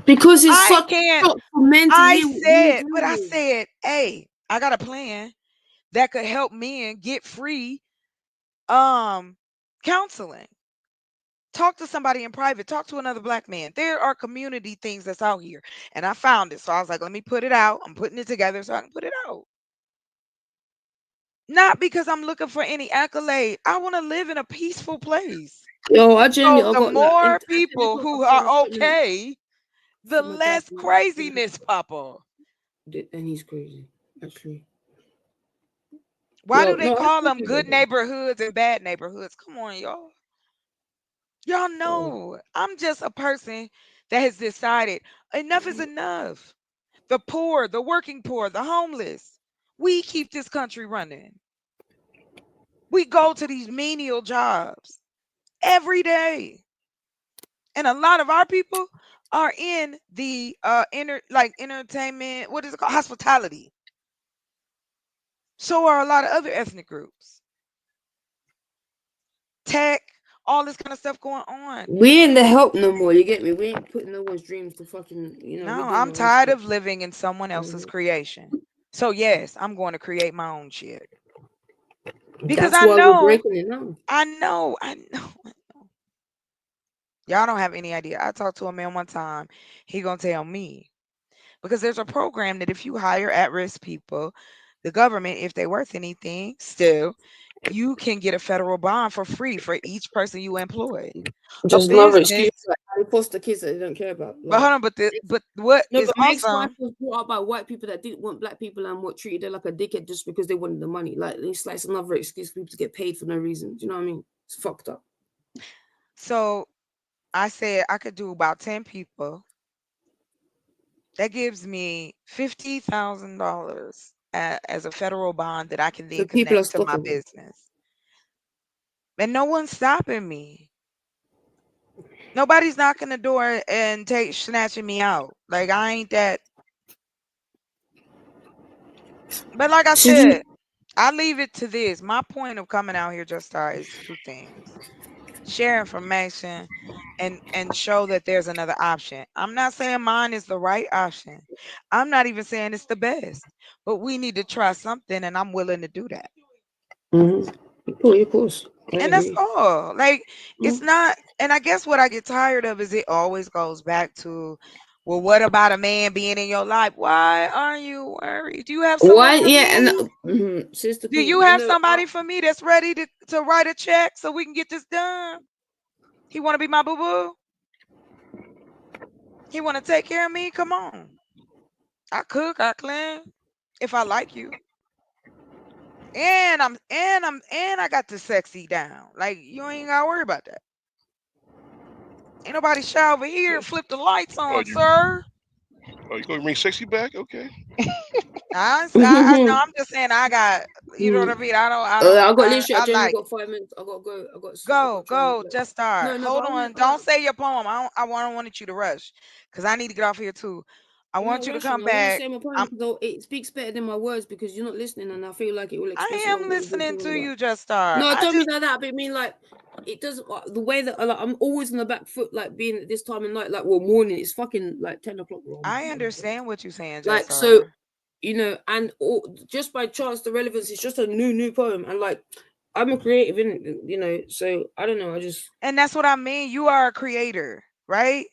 Because it's I such a can't. shock for men to I hear what we're said, but dealing I with. said, hey, I got a plan that could help men get free counseling. Talk to somebody in private, talk to another black man. There are community things that's out here. And I found it. So I was like, let me put it out. I'm putting it together so I can put it out. Not because I'm looking for any accolade. I want to live in a peaceful place. Yo, I genuinely So I the got like more at 10 people o'clock who I've got an are appointment okay, the for my dad. less craziness pop up. And he's crazy, actually. Why do Well, they no, I call think them he's good okay. neighborhoods and bad neighborhoods? Come on, y'all. Y'all Oh, know I'm just a person that has decided enough is enough. The poor, the working poor, the homeless. We keep this country running. We go to these menial jobs every day. And a lot of our people are in the entertainment, what is it called? Hospitality. So are a lot of other ethnic groups. Tech, all this kind of stuff going on. we ain't the help no more. You get me? We ain't putting no one's dreams to fucking. We No, doing I'm our own tired shit. of living in someone else's Mhm. creation. So yes, I'm going to create my own shit. Because That's why we're breaking it now. I know. Y'all don't have any idea. I talked to a man one time. He gonna tell me because there's a program that if you hire at-risk people, the government, if they worth anything, still, you can get a federal bond for free for each person you employ. A Just another business, excuse. Like Harry Poster kids that they don't care about. but hold Like on, but what no, is but Meg's wife awesome? was brought up by white people that didn't want black people and what treated her like a dickhead just because they wanted the money. Like it's another excuse for people to get paid for no reason. Do you know what I mean? It's fucked up. So I said I could do about 10 people. That gives me $50,000 as a federal bond that I can So then people are connect to my stoppable. business. And no one's stopping me. Nobody's knocking the door and take snatching me out. Like I ain't that. But like I So you, said, I leave it to this. My point of coming out here just start is two things. Share information and show that there's another option. I'm not saying mine is the right option. I'm not even saying it's the best. But we need to try something and I'm willing to do that. of course, I And that's agree. all. Like it's Mhm. not and I guess what I get tired of is it always goes back to, well, what about a man being in your life? Why are you worried? Do you have someone Why? for Yeah, and me? Sister Do Queen, you have somebody for me that's ready to write a check so we can get this done? He want to be my boo boo? He want to take care of me? Come on. I cook, I clean if I like you. And I got the sexy down. Like you ain't gotta worry about that. Ain't nobody shower here. Oh, Flip the lights oh, on, you sir. oh you gonna bring sexy back? Okay. I know. I'm just saying. I got. You know what I Mhm. mean. I don't. I don't. I got literally. I I genuinely like got it. 5 minutes. I got to go. I Go, got to try and go. like. Just start. No, but Hold I on. want. Don't say your poem. I don't wanted you to rush, cause I need to get off here too. I I'm want not you to rushing. come I want to back. say my I'm. point because it speaks better than my words because you're not listening, and I feel like it will express a I lot am of what you've been listening talking to about. you. Just start. No, I don't mean just. like that. But I mean like it does the way that like, I'm always on the back foot, like being at this time of night, like well morning. It's fucking like 10 o'clock. Bro. I understand what you're saying. Just Like so, start. and just by chance, the relevance is just a new poem, and like I'm a creative, so I don't know. I just And that's what I mean. You are a creator, right?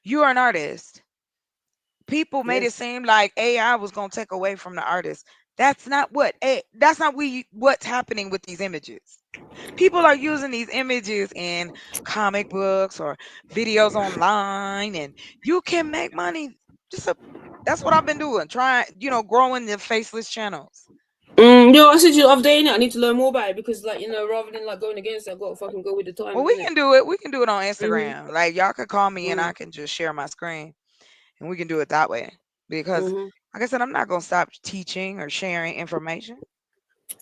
You are an artist. People made it yes. seem like AI was gonna take away from the artist. That's not what. That's not what's happening with these images. People are using these images in comic books or videos online, and you can make money. Just a, that's what I've been doing. Trying, growing the faceless channels. I said you the other day, innit? I need to learn more about it because, like, rather than like going against it, I gotta fucking go with the Well, times, we innit? can do it. We can do it on Mm-hmm. Instagram. Like y'all could call me and I Mm, can just share my screen and we can do it that way. Because, mm-hmm. like I said, I'm not gonna stop teaching or sharing information.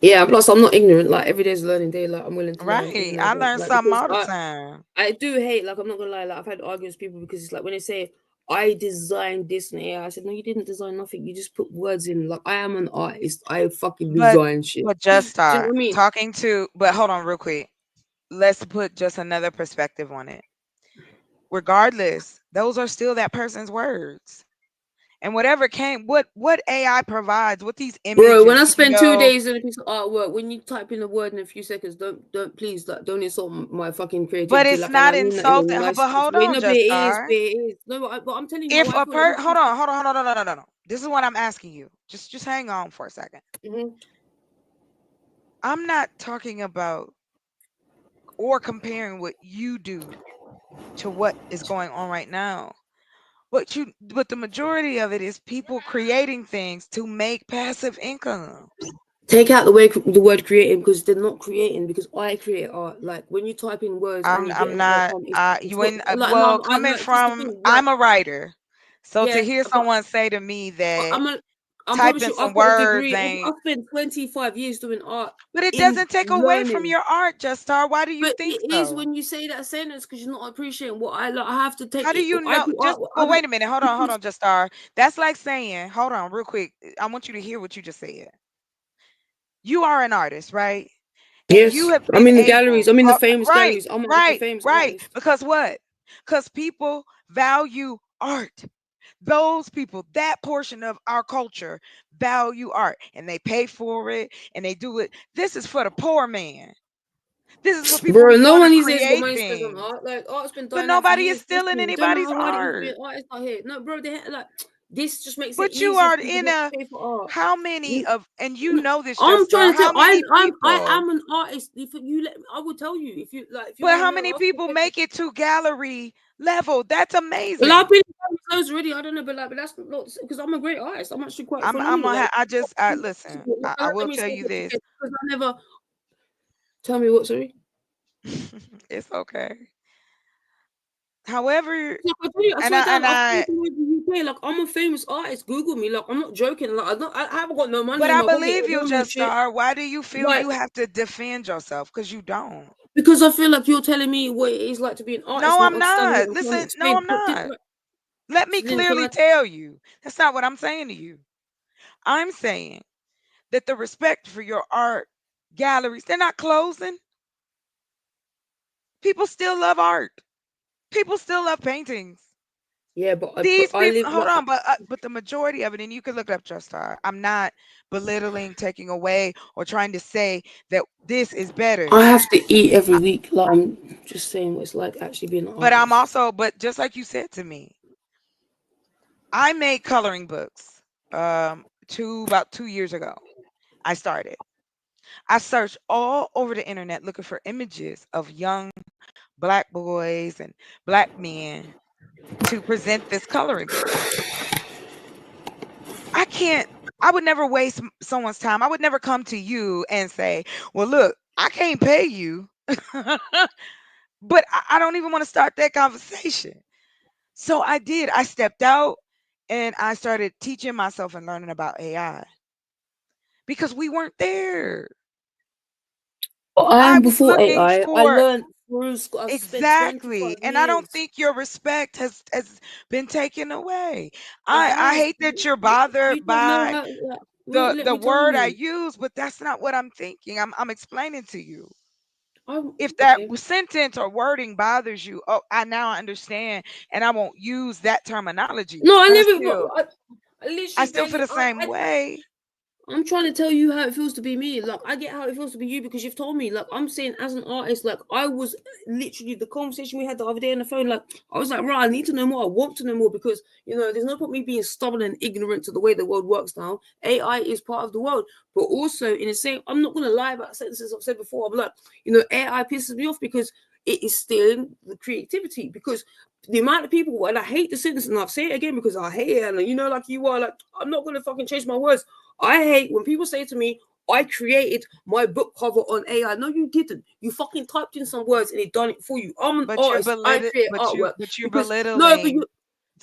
Yeah. Plus, I'm not ignorant. Like every day's a learning day. Like I'm willing to learn, Right. I learn like something because all the I time. I do hate. Like I'm not gonna lie. Like I've had arguments with people because it's like when they say I designed this and AI, I said no, you didn't design nothing. You just put words in. Like I am an artist. I fucking But design shit. but just Do you know start what I mean? talking to. But hold on, real quick. Let's put just another perspective on it. Regardless, those are still that person's words. And whatever came, what AI provides, what these Bro, when images, I spend two video, days on a piece of artwork, when you type in a word in a few seconds, don't please like don't insult my fucking but creativity. it's Like, and I not mean that in a insulting. But nice hold way. on, No, but just it is, start. No, but I'm telling you, my If wife a will. hold on, hold on, hold on, no, no, no, no. This is what I'm asking you. Just hang on for a second. Mhm. I'm not talking about or comparing what you do to what is going on right now. But the majority of it is people creating things to make passive incomes. Take out the word creating because they're not creating because I create art. Like when you type in words and you get I'm an not outcome, it's you not in like no, well, I coming like this is the from thing. Like I'm a writer. So to yeah, hear but someone say to me that I'm a, I promise typing you, some I've got a words degree. ain't, I've spent 25 years doing art but it in doesn't take away from learning. your art, Just Star. Why do you But think it is so? when you say that sentence because you're not appreciating what I like. I have to take How do it. you I know? do art. Just well, wait a minute. Hold Because on, Just Star. That's like saying, hold on, real quick. I want you to hear what you just said. You are an artist, right? And yes, you have I'm been in the galleries. able, I'm in the famous right, galleries. I'm a very right, famous right. artist. Because what? Because people value art. Those people, that portion of our culture, value art and they pay for it and they do it. This is for the poor man. This is for people Bro, who no want to one these days got create money to spend on things. art. Like art's been But dying out for nobody is years. Listen, stealing you don't know anybody's how hard it is to be an art. artist out here. No, bro, like this just makes it But you easier are for people in not to a pay for art. how many You- of and you no, know this, I'm Just Star, trying to tell. how many I people, am an artist. If you let me, I will tell you. If you but want to how know, many I'll people get you. make it to gallery level? That's A lot of amazing. people tell me clothes already. I don't know, but that's not because I'm a great artist. I'm actually quite I'm phenomenal. gonna Like, I just I listen. I let will me tell say you that this. because I never tell me what. Sorry. It's okay. However, Like I tell you, I and swear I down, and I've come I to the UK. Like I'm a famous artist. Google me. Like I'm not joking. Like I haven't got no money but in I my pocket believe at you, home and Just shit. Star. Why do you feel Like you have to defend yourself? Because you don't. because I feel like you're telling me what it is like to be an artist, No, and I'm I'm standing here not. and trying to Listen, no, explain. I'm But not. Let me then can clearly I? tell you. That's not what I'm saying to you. I'm saying that the respect for your art galleries, they're not closing. People still love art. People still love paintings. Yeah, but These I people, live hold like on, but the majority of it, and you can look it up, Just Star. I'm not belittling, taking away, or trying to say that this is I better. have to eat every week. Like I'm just saying what it's like actually being an But I'm artist. also, but just like you said to me, I made coloring books about 2 years ago. I started. I searched all over the internet looking for images of young black boys and black men to present this coloring book. I can't I would never waste someone's time. I would never come to you and say, "Well, look, I can't pay you." But I don't even want to start that conversation. So I did. I stepped out and I started teaching myself and learning about AI because we weren't there. I I am was before looking AI. I for learned through school. I've spent exactly, 25 and I don't years. think your respect has been taken away. It I has. hate that you're You bothered don't know by how. Like, wait, let the me tell word I you. use, but that's not what I'm thinking. I'm explaining to you. I'm If that okay. sentence or wording bothers you, oh, I now understand, and I won't use that terminology. No, I But never. I I literally still feel barely. the same way. I'm trying to tell you how it feels to be me. Like I get how it feels to be you because you've told me. Like I'm saying, as an artist, like I was literally the conversation we had the other day on the phone. Like I was like, right, I need to know more. I want to know more because there's no point me being stubborn and ignorant to the way the world works now. AI is part of the world, but also in the same, I'm not gonna lie about sentences I've said before. I'm like, AI pisses me off because it is stealing the creativity because the amount of people and I hate the sentence and I'll say it again because I hate it and like you are like I'm not gonna fucking change my words. I hate when people say to me, I created my book cover on AI. No, you didn't. You fucking typed in some words and it done it for you. I'm an But you're artist. I belittling, create artwork but you're because no, but belittling you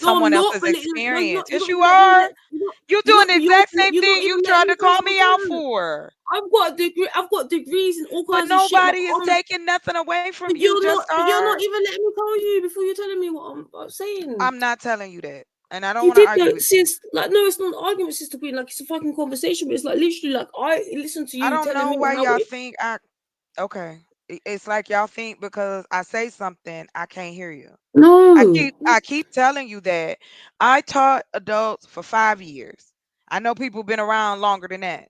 no, I'm someone not else's belittling. No, experience. you're Yes, not you even letting me are. let you're not You're you're doing not the but you're exact same you're not thing even you letting tried me to finish call my me out sentence. for. I've got a degree. I've got degrees in all But kinds of shit. Like nobody is taking nothing away from you, Just but you're not are. even letting me tell you before you're telling me what I'm saying. I'm not telling you that, and I don't You want to did argue though, with you. sis. Like, no, it's not an argument, sister queen. Like, it's a fucking conversation. But it's like literally, like, I listen to I you don't telling know me why how y'all it. think I. Okay, it's like y'all think because I say something, I can't hear you. No. I keep telling you that I taught adults for 5 years. I know people been around longer than that,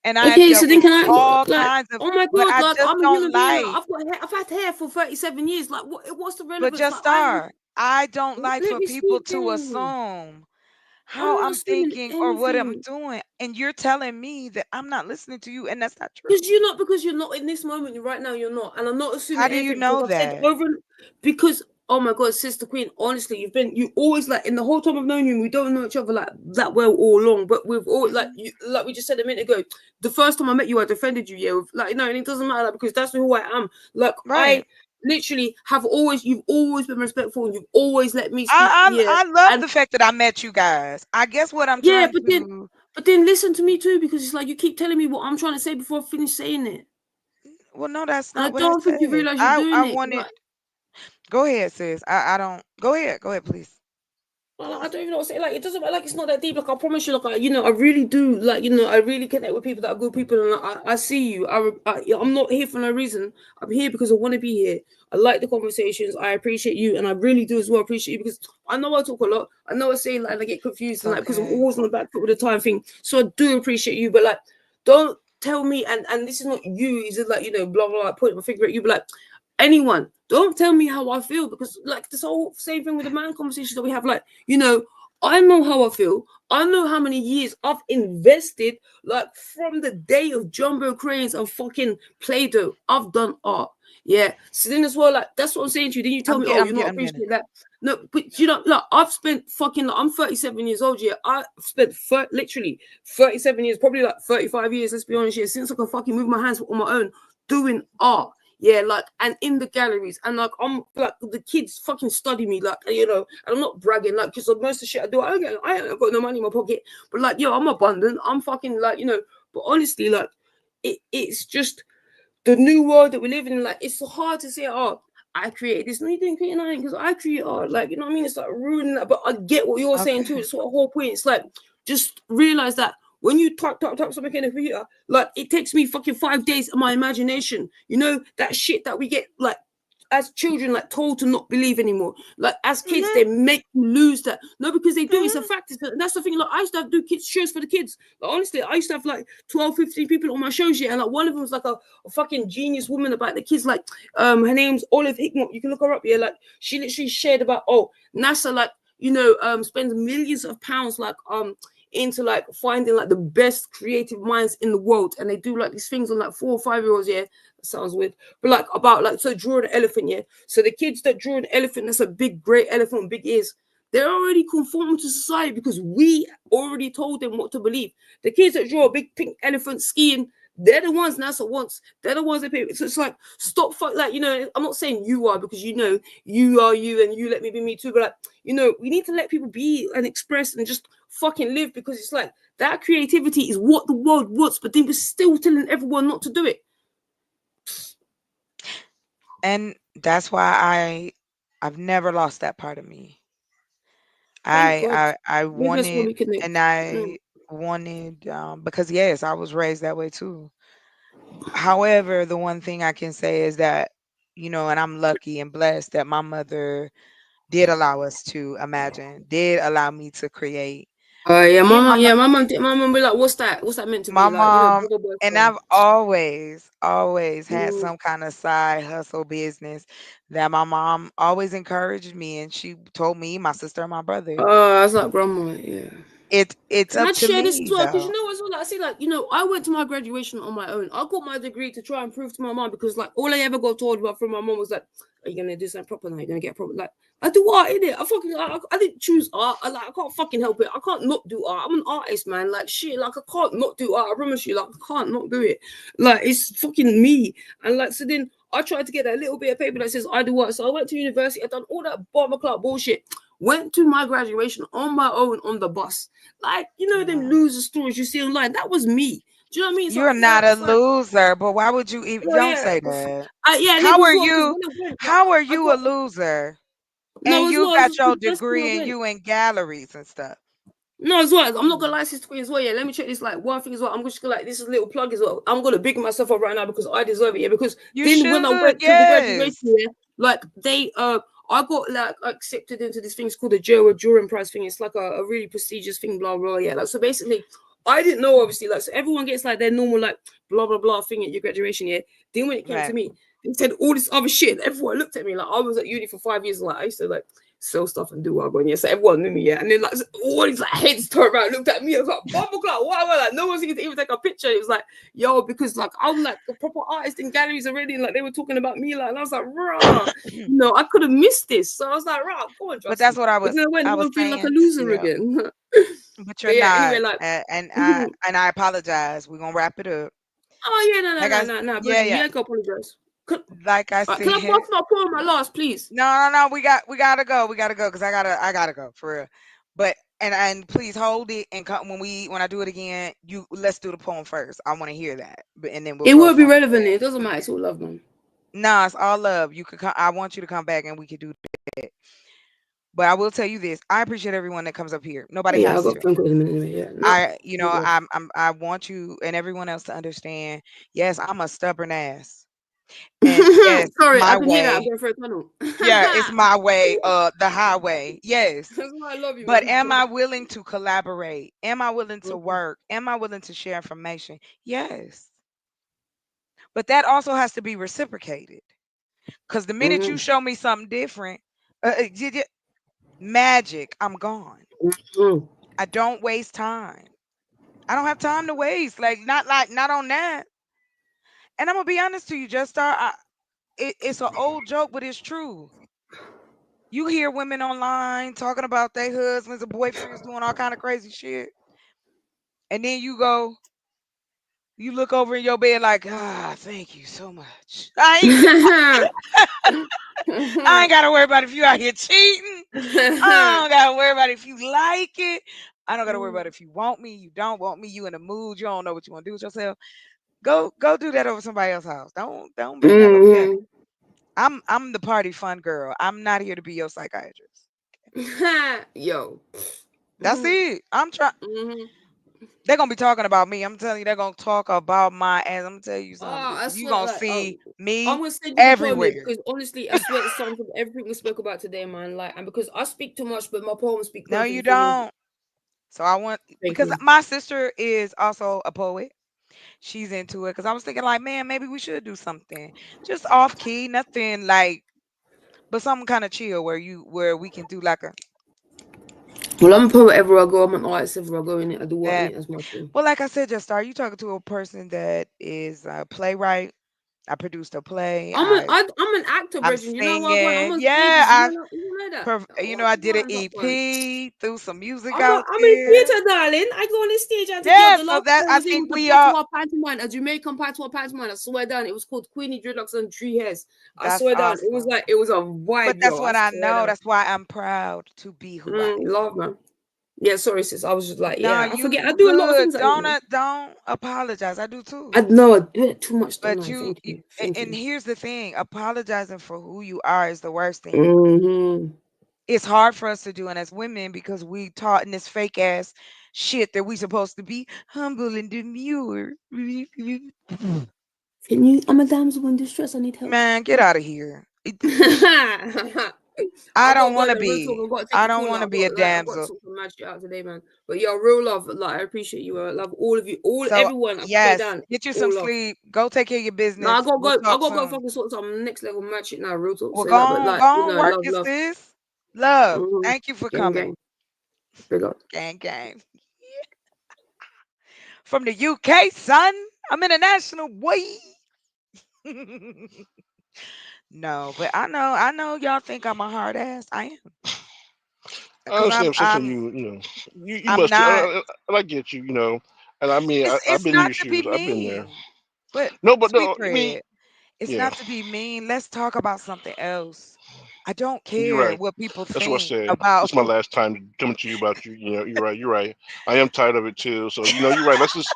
and I have Okay, so dealt then with can I all like? kinds of. Oh my But god! I Like, just I'm a don't human being. Like, like. I've had hair for 37 years. Like, what's the But relevance? just Like, I was. star, I don't like Let for me people speak to then. assume how I'm not I'm assuming thinking or what I'm anything. doing, and you're telling me that I'm not listening to you, and that's not true. Because you're not in this moment right now. You're not, and I'm not How assuming do you anything because know I've said that? over and because oh my god, sister queen, honestly, you always like in the whole time I've known you, and we don't know each other like that well all along, but we've always like you, like we just said a minute ago, the first time I met you, I defended you, yeah, like no, and it doesn't matter, like, because that's who I am. Like Right. I literally have always, you've always been respectful, and you've always let me speak, yeah. I love And the fact that I met you guys. I guess what I'm yeah, trying to. but then listen to me too, because it's like you keep telling me what I'm trying to say before I finish saying it. Well, no, that's And I not what I don't think you said. realize you're I doing it. wanted. Like, Go ahead, sis. I don't. Go ahead. Go ahead, please. well, I don't even know what to say. Like, it doesn't matter. Like, it's not that deep. Like, I promise you. Like, I really do. Like, I really connect with people that are good people, and I see you. I'm not here for no reason. I'm here because I want to be here. I like the conversations. I appreciate you, and I really do as well appreciate you because I know I talk a lot. I know I say like, and I get confused, It's and like because I'm okay. always on the back foot with the time thing. So I do appreciate you, but like, don't tell me. And this is not you. Is it like blah blah? Like, pointing my finger at you, but like anyone. Don't tell me how I feel because like this whole same thing with the man conversation that we have. Like, I know how I feel. I know how many years I've invested, like from the day of jumbo cranes and fucking Play-Doh. I've done art. Yeah. So then as well, like that's what I'm saying to you. Then you tell me, oh, I'm you're not getting a minute. appreciating that. No, but like I've spent fucking. Like, I'm 37 years old. Yeah, I've spent literally 37 years, probably like 35 years. Let's be honest, yeah, since I can fucking move my hands on my own, doing art. Yeah, like, and in the galleries, and like I'm like the kids fucking study me, like and I'm not bragging, like because most of the shit I do, I ain't got no money in my pocket, but like I'm abundant, I'm fucking like but honestly, like it's just the new world that we live in. Like it's so hard to say, oh, I created this. No, you didn't create nothing because I create art. Like what I mean? It's like ruining that. But I get what you're saying too. Okay. It's sort of whole point. It's like just realize that when you type something in a computer, like it takes me fucking 5 days of my imagination. That shit that we get like as children, like told to not believe anymore. Like as kids, Mhm. they make you lose that. No, because they do. It's a Mhm. fact. And that's the thing. Like I used to do kids shows for the kids. Like, honestly, I used to have like 12, 15 people on my shows, yeah. And like one of them was like a fucking genius woman about the kids. Like her name's Olive Hickmott. You can look her up, yeah. Like she literally shared about NASA, like spends millions of pounds like into like finding like the best creative minds in the world, and they do like these things on like 4 or 5 year olds, yeah. That sounds weird, but like about like so draw an elephant, yeah. So the kids that draw an elephant that's a big great elephant with big ears, they're already conforming to society because we already told them what to believe. The kids that draw a big pink elephant skiing, they're the ones NASA wants. They're the ones that pay. So it's like stop like I'm not saying you are, because you are you and you let me be me too, but like we need to let people be and express and just fucking live, because it's like that creativity is what the world wants, but then we're still telling everyone not to do it. And that's why I've never lost that part of me. Thank God. I Maybe that's why wanted we connect. and I wanted because yes, I was raised that way too. However, the one thing I can say is that and I'm lucky and blessed that my mother did allow us to imagine, did allow me to create. Me and My mom be like, what's that meant to my be like, mom, blah, blah, and blah. I've always had Mm. some kind of side hustle business that my mom always encouraged me, and she told me, my sister, and my brother. Oh, that's like grandma, yeah. It's Can up I to share this as me well? Because though. as well, like, I see, like, I went to my graduation on my own. I got my degree to try and prove to my mom, because, like, all I ever got told about from my mom was, like, are you going to do something proper now? You're going to get proper. Like, I do art, innit? I didn't choose art. I can't fucking help it. I can't not do art. I'm an artist, man. Like, shit, like, I can't not do art. I promise you, like, I can't not do it. Like, it's fucking me. And, like, so then I tried to get that little bit of paper that says I do art. So I went to university. I done all that bomber club bullshit. Went to my graduation on my own on the bus. Like, them Mhm. loser stories you see online. That was me. Do you know what I mean? It's like, You're yeah, not a it's like, loser, but why would you even well, don't yeah, say that? yeah, and it How was are well because you when I went, like, how are I you a got loser? no And as you well. got your The best thing I degree and went. you in galleries and stuff. No, as well. I'm not gonna Mm. lie, sister queen as well. Yeah, let me check this. Like one thing as well. I'm just gonna like this is a little plug as well. I'm gonna big myself up right now because I deserve it. Yeah, because You then when I should, went to the graduation, yes. yeah, like they I got like accepted into this thing. It's called the Joe Duran Prize thing. It's like a really prestigious thing, blah blah. Yeah, like so basically, I didn't know obviously. Like so everyone gets like their normal like blah blah blah thing at your graduation. Yeah. Then when it came to Right. me, they said all this other shit. And everyone looked at me like I was at uni for 5 years. And, like I used to like sell stuff and do what I got. Yeah, so everyone knew me. Yeah, and then like all these like heads turned around, looked at me. I was like, "Bumble clock, what?" Like no one's going to even take a picture. It was like, yo, because like I'm like a proper artist in galleries already, and like they were talking about me, like, and I was like, "Rah, no, I could have missed this." So I was like, "Rah, go on, But Justin." that's what I But was then I went I was home feeling like a saying. loser Yeah. again. But you're But yeah, anyway, not. like, And I apologize. We're gonna wrap it up. oh yeah, no, no, Like I no, s- no, no, yeah, brilliant. You yeah. ain't got to apologize. Like I Can I said. pass my poem my last, please? No, no, no. We gotta go. We gotta go because I gotta go for real. But and please hold it and come when I do it again. You let's do the poem first. I want to hear that. But and then we'll It go will be from relevant. there. It doesn't matter. It's all love, man. Nah, it's all love. You could come. I want you to come back and we could do that. But I will tell you this: I appreciate everyone that comes up here. Nobody Yeah, I has got to. phone calls in a minute anyway. Yeah, no. Okay. I want you and everyone else to understand. Yes, I'm a stubborn ass, and yes, Sorry, I my can hear that. I'm way. going for a tunnel. Yeah, it's my way. The highway. Yes. That's why I love you, But man. am I willing to collaborate? Am I willing to Mhm. work? Am I willing to share information? Yes. But that also has to be reciprocated. Because the minute you Mhm. show me something different, magic, I'm gone. Mhm. I don't waste time. I don't have time to waste. Like not on that. And I'm gonna be honest to you, just start. It's an old joke, but it's true. You hear women online talking about their husbands or boyfriends doing all kind of crazy shit, and then you look over in your bed like, thank you so much. I ain't gotta worry about if you out here cheating. I don't gotta worry about if you like it. I don't gotta worry about if you want me, you don't want me, you in a mood, you don't know what you want to do with yourself. Go do that over somebody else's house. Don't bring that over here. Mhm. I'm the party fun girl. I'm not here to be your psychiatrist. Yo. That's Mhm. it. I'm trying. Mhm. They're gonna be talking about me. I'm telling you, they're gonna talk about my ass. I'm gonna tell you something. Oh, I You swear, gonna like, see I'm me gonna send you the poem here everywhere. because honestly, I swear it's something from everything we spoke about today, man. Like, and because I speak too much, but my poems speak No, you perfectly for me. don't. So I want Thank because you. my sister is also a poet. She's into it because I was thinking like, man, maybe we should do something just off key, nothing like, but something kind of chill where we can do like a Well, I'm a poet everywhere I go. I'm an artist everywhere I go in it. I do what in that. it as my thing. Well, like I said, just start. You talking to a person that is a playwright. I produced a play. I'm an actor, I'm Bridget. You know what I want? I'm singing. on Yeah, stages. You know that. I did an What's up, man? EP, threw some music out I'm in there. theatre, darling. I go on the stage and yo, Yeah, the so last that time I I was in think was a we are. patois pantomime, a Jamaican patois pantomime. I swear down, it was called Queenie Dreadlocks and Tree Hairs. I That's swear down, awesome. it was a But vibe, that's yo. I what I swear know. down. That's why I'm proud to be who I am. Love, man. Yeah, sorry, sis. I was just like, No, yeah, I you forget. I you do a lot of good. things like this, man. Don't apologize. I do too. I know I do it too much, don't But I? Thank you. Thank and you. here's the thing: apologizing for who you are is the worst thing you could. Hmm. It's hard for us to do, and as women, because we taught in this fake ass shit that we supposed to be humble and demure. Can you? I'm a damsel in distress. I need help. Man, get out of here. I I gotta don't go want in to the real talk. be. I gotta take I a don't call want out. to be a I got to damsel. sort some mad shit out today, man. But yeah, real love. Like I appreciate you. I love all of you, all So everyone. I swear yes, down, get you some all love. sleep. Go take care of your No, business. We'll I talk gotta go soon. fucking sort some next level mad shit now. Real talk. Well, Say that, but go like you on, know, work love, it, love. sis. Love. Mm-hmm. Thank you for Gang, coming. gang. Big up. Gang, gang. From the UK, son. I'm international, boy. No, but I know y'all think I'm a hard ass. I am. I Cause understand sometimes you I'm must too. not. I get you, and I mean I've It's been in not your to be shoes. I've been there. mean. But No, but sweet no, I mean, bread. It's yeah, not to be mean. Let's talk about something else. I don't you're care right. what people That's what I think said. about. This is my last time coming to you about you. You know, you're right. You're right. I am tired of it too. So you're right. Let's just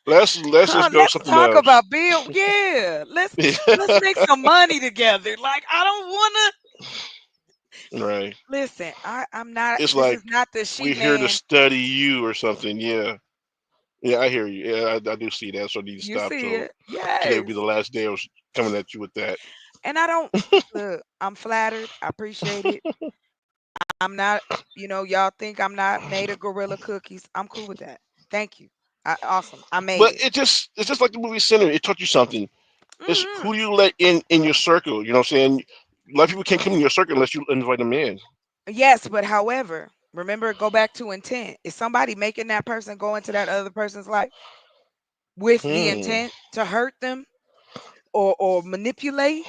go Let's something talk else. about Bill. Yeah, let's Yeah. make some money together. Like I don't wanna Right. listen. I'm not. It's This like is not the she we're here to man. study you or something. Yeah. Yeah, I hear you. Yeah, I do see that. So I need to You stop. see So it? today will be Yes. the last day I was coming at you with that. And I don't look. I'm flattered. I appreciate it. I'm not. Y'all think I'm not made of gorilla cookies. I'm cool with that. Thank you. Awesome. I made But it. it's just like the movie Sinner. It taught you something. It's Hmm. who you let in your circle. You know what I'm saying? A lot of people can't come in your circle unless you invite them in. Yes, but however, remember, go back to intent. Is somebody making that person go into that other person's life with the Hmm. intent to hurt them or manipulate?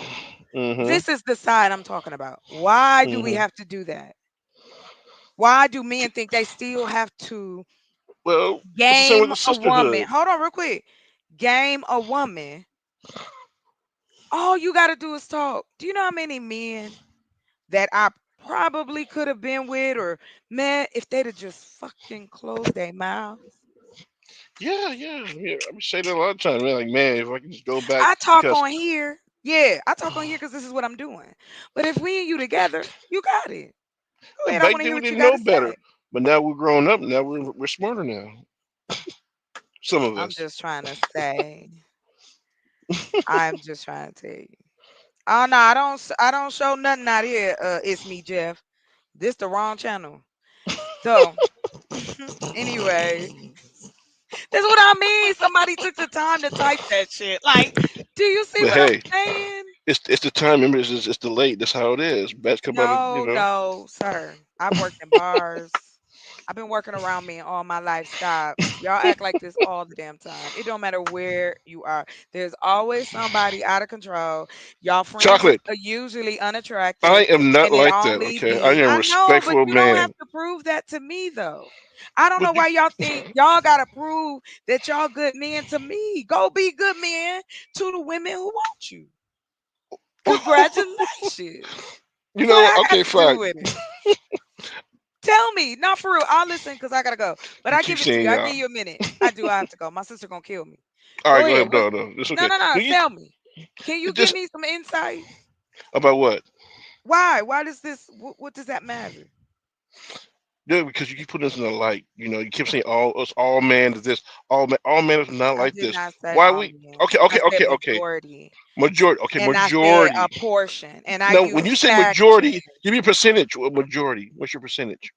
Hmm. This is the side I'm talking about. Why do we Hmm. have to do that? Why do men think they still have to Well, it's the same with game the a woman? sisterhood. Hold on, real quick. Game a woman. All you got to do is talk. Do you know how many men that I probably could have been with or met if they'd have just fucking closed their mouth? Yeah, yeah. I say that a lot of times, man. Like, man, if I can just go back, I talk because on here. Yeah, I talk on here because this is what I'm doing. But if we and you together, you got it. Go ahead. I back want to then hear we what you didn't got know to say. better, but now we're growing up. Now we're smarter now. Some of I'm us. just trying to say. I'm just trying to tell you. Oh no, I don't show nothing out here. It's me, Jeff. This the wrong channel. So anyway, that's what I mean. Somebody took the time to type that shit. Like, do you see But what I'm hey, saying? it's the time. Remember, it's the late. That's how it is. Bats come by the. No, no, sir. I've worked in bars. I've been working around men all my life. Stop. Y'all act like this all the damn time. It don't matter where you are. There's always somebody out of control. Y'all friends Chocolate. are usually I unattractive, am not and it like that. only Okay, I be am a I know, but respectful you don't have man. to prove that to me though. I don't know But you, why y'all think y'all gotta prove that y'all good men to me. Go be good men to the women who want you. Congratulations. you know What what? I got Okay, to do fine. with it? Tell me, not for real. I'll listen because I gotta go. But You I keep give it to saying you. I y'all. give you a minute. I do. I have to go. My sister gonna kill me. All Go right, go ahead. ahead. What? No, no, it's No, okay. no, no. No, you Tell me. Can you it give just me some insight? about what? Why? Why does this? What does that matter? Yeah, because you keep putting us in the light. You keep saying all man is this, all man is not I like did this. not say Why all we? men. Okay, I okay, said okay, okay. majority, Majority. Okay, and I said a majority. portion, and I Now, when you use say fraction. majority, give me a percentage. What majority? What's your percentage?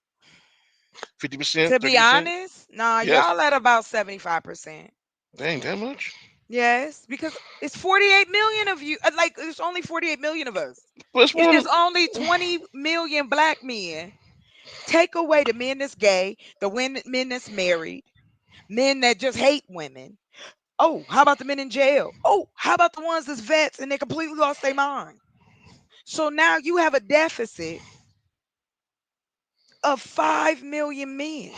50%, To be 30%? honest, nah, Yes. y'all at about 75%. Dang, that much? Yes, because it's 48 million of you. Like, there's only 48 million of us. But it's If more. there's only 20 million black men, take away the men that's gay, the men that's married, men that just hate women. Oh, how about the men in jail? Oh, how about the ones that's vets and they completely lost their mind? So now you have a deficit of 5 million men.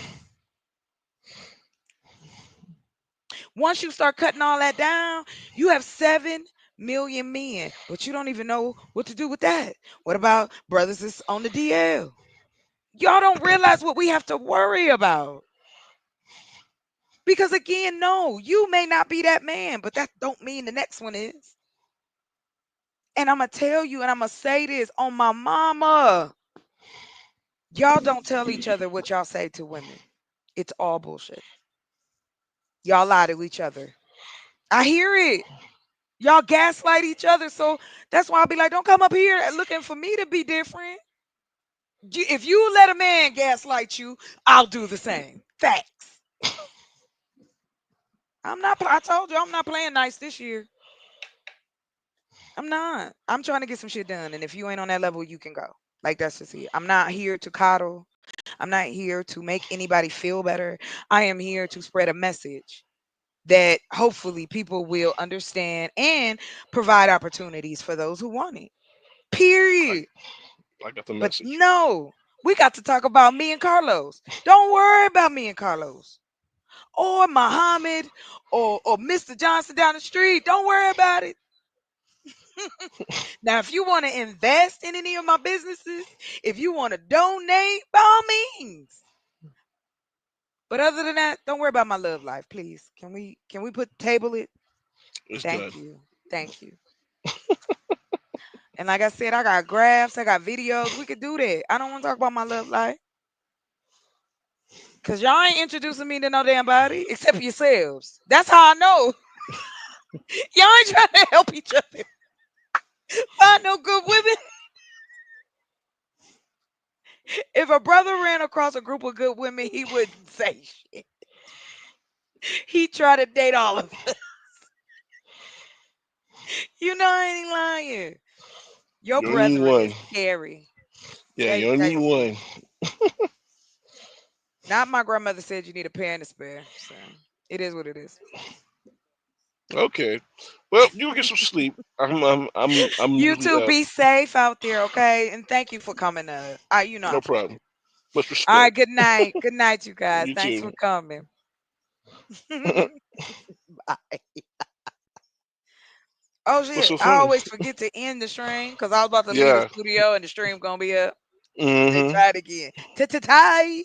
Once you start cutting all that down, you have 7 million men, but you don't even know what to do with that. What about brothers that's on the DL? Y'all don't realize what we have to worry about. Because again, no, you may not be that man, but that don't mean the next one is. And I'm gonna tell you, and I'm gonna say this on my mama. Y'all don't tell each other what y'all say to women. It's all bullshit. Y'all lie to each other. I hear it. Y'all gaslight each other. So that's why I'll be like, don't come up here looking for me to be different. If you let a man gaslight you, I'll do the same. Facts. I told you I'm not playing nice this year. I'm not. I'm trying to get some shit done. And if you ain't on that level, you can go. Like, that's just it. I'm not here to coddle. I'm not here to make anybody feel better. I am here to spread a message that hopefully people will understand and provide opportunities for those who want it. I, Period. I got the But message. no, we got to talk about me and Carlos. Don't worry about me and Carlos. Or Muhammad or Mr. Johnson down the street. Don't worry about it. Now, if you want to invest in any of my businesses, if you want to donate, by all means. But other than that, don't worry about my love life, please. Can we put table it? It's done. Thank you. Thank you. And like I said, I got graphs, I got videos. We could do that. I don't want to talk about my love life. Cause y'all ain't introducing me to no damn body except yourselves. That's how I know. Y'all ain't trying to help each other find no good women. If a brother ran across a group of good women, he wouldn't say shit. He try to date all of us. You know I ain't lying. Your You only need brethren is one. scary. Yeah, Yeah, you you only take need a few. one. Not my grandmother said you need a pair and a spare. So it is what it is. Okay. Well, you get some sleep. I'm You usually two up. be safe out there, okay? And thank you for coming up. You know I No fuck problem. with Much you. All right, respect. good night. Good night, you guys. You Thanks for too. coming. Bye. Oh What's shit. so I funny? always forget to end the stream because I was about to leave the Yeah. studio and the stream gonna be up. They Hmm. try it again. Ta-ta-tie.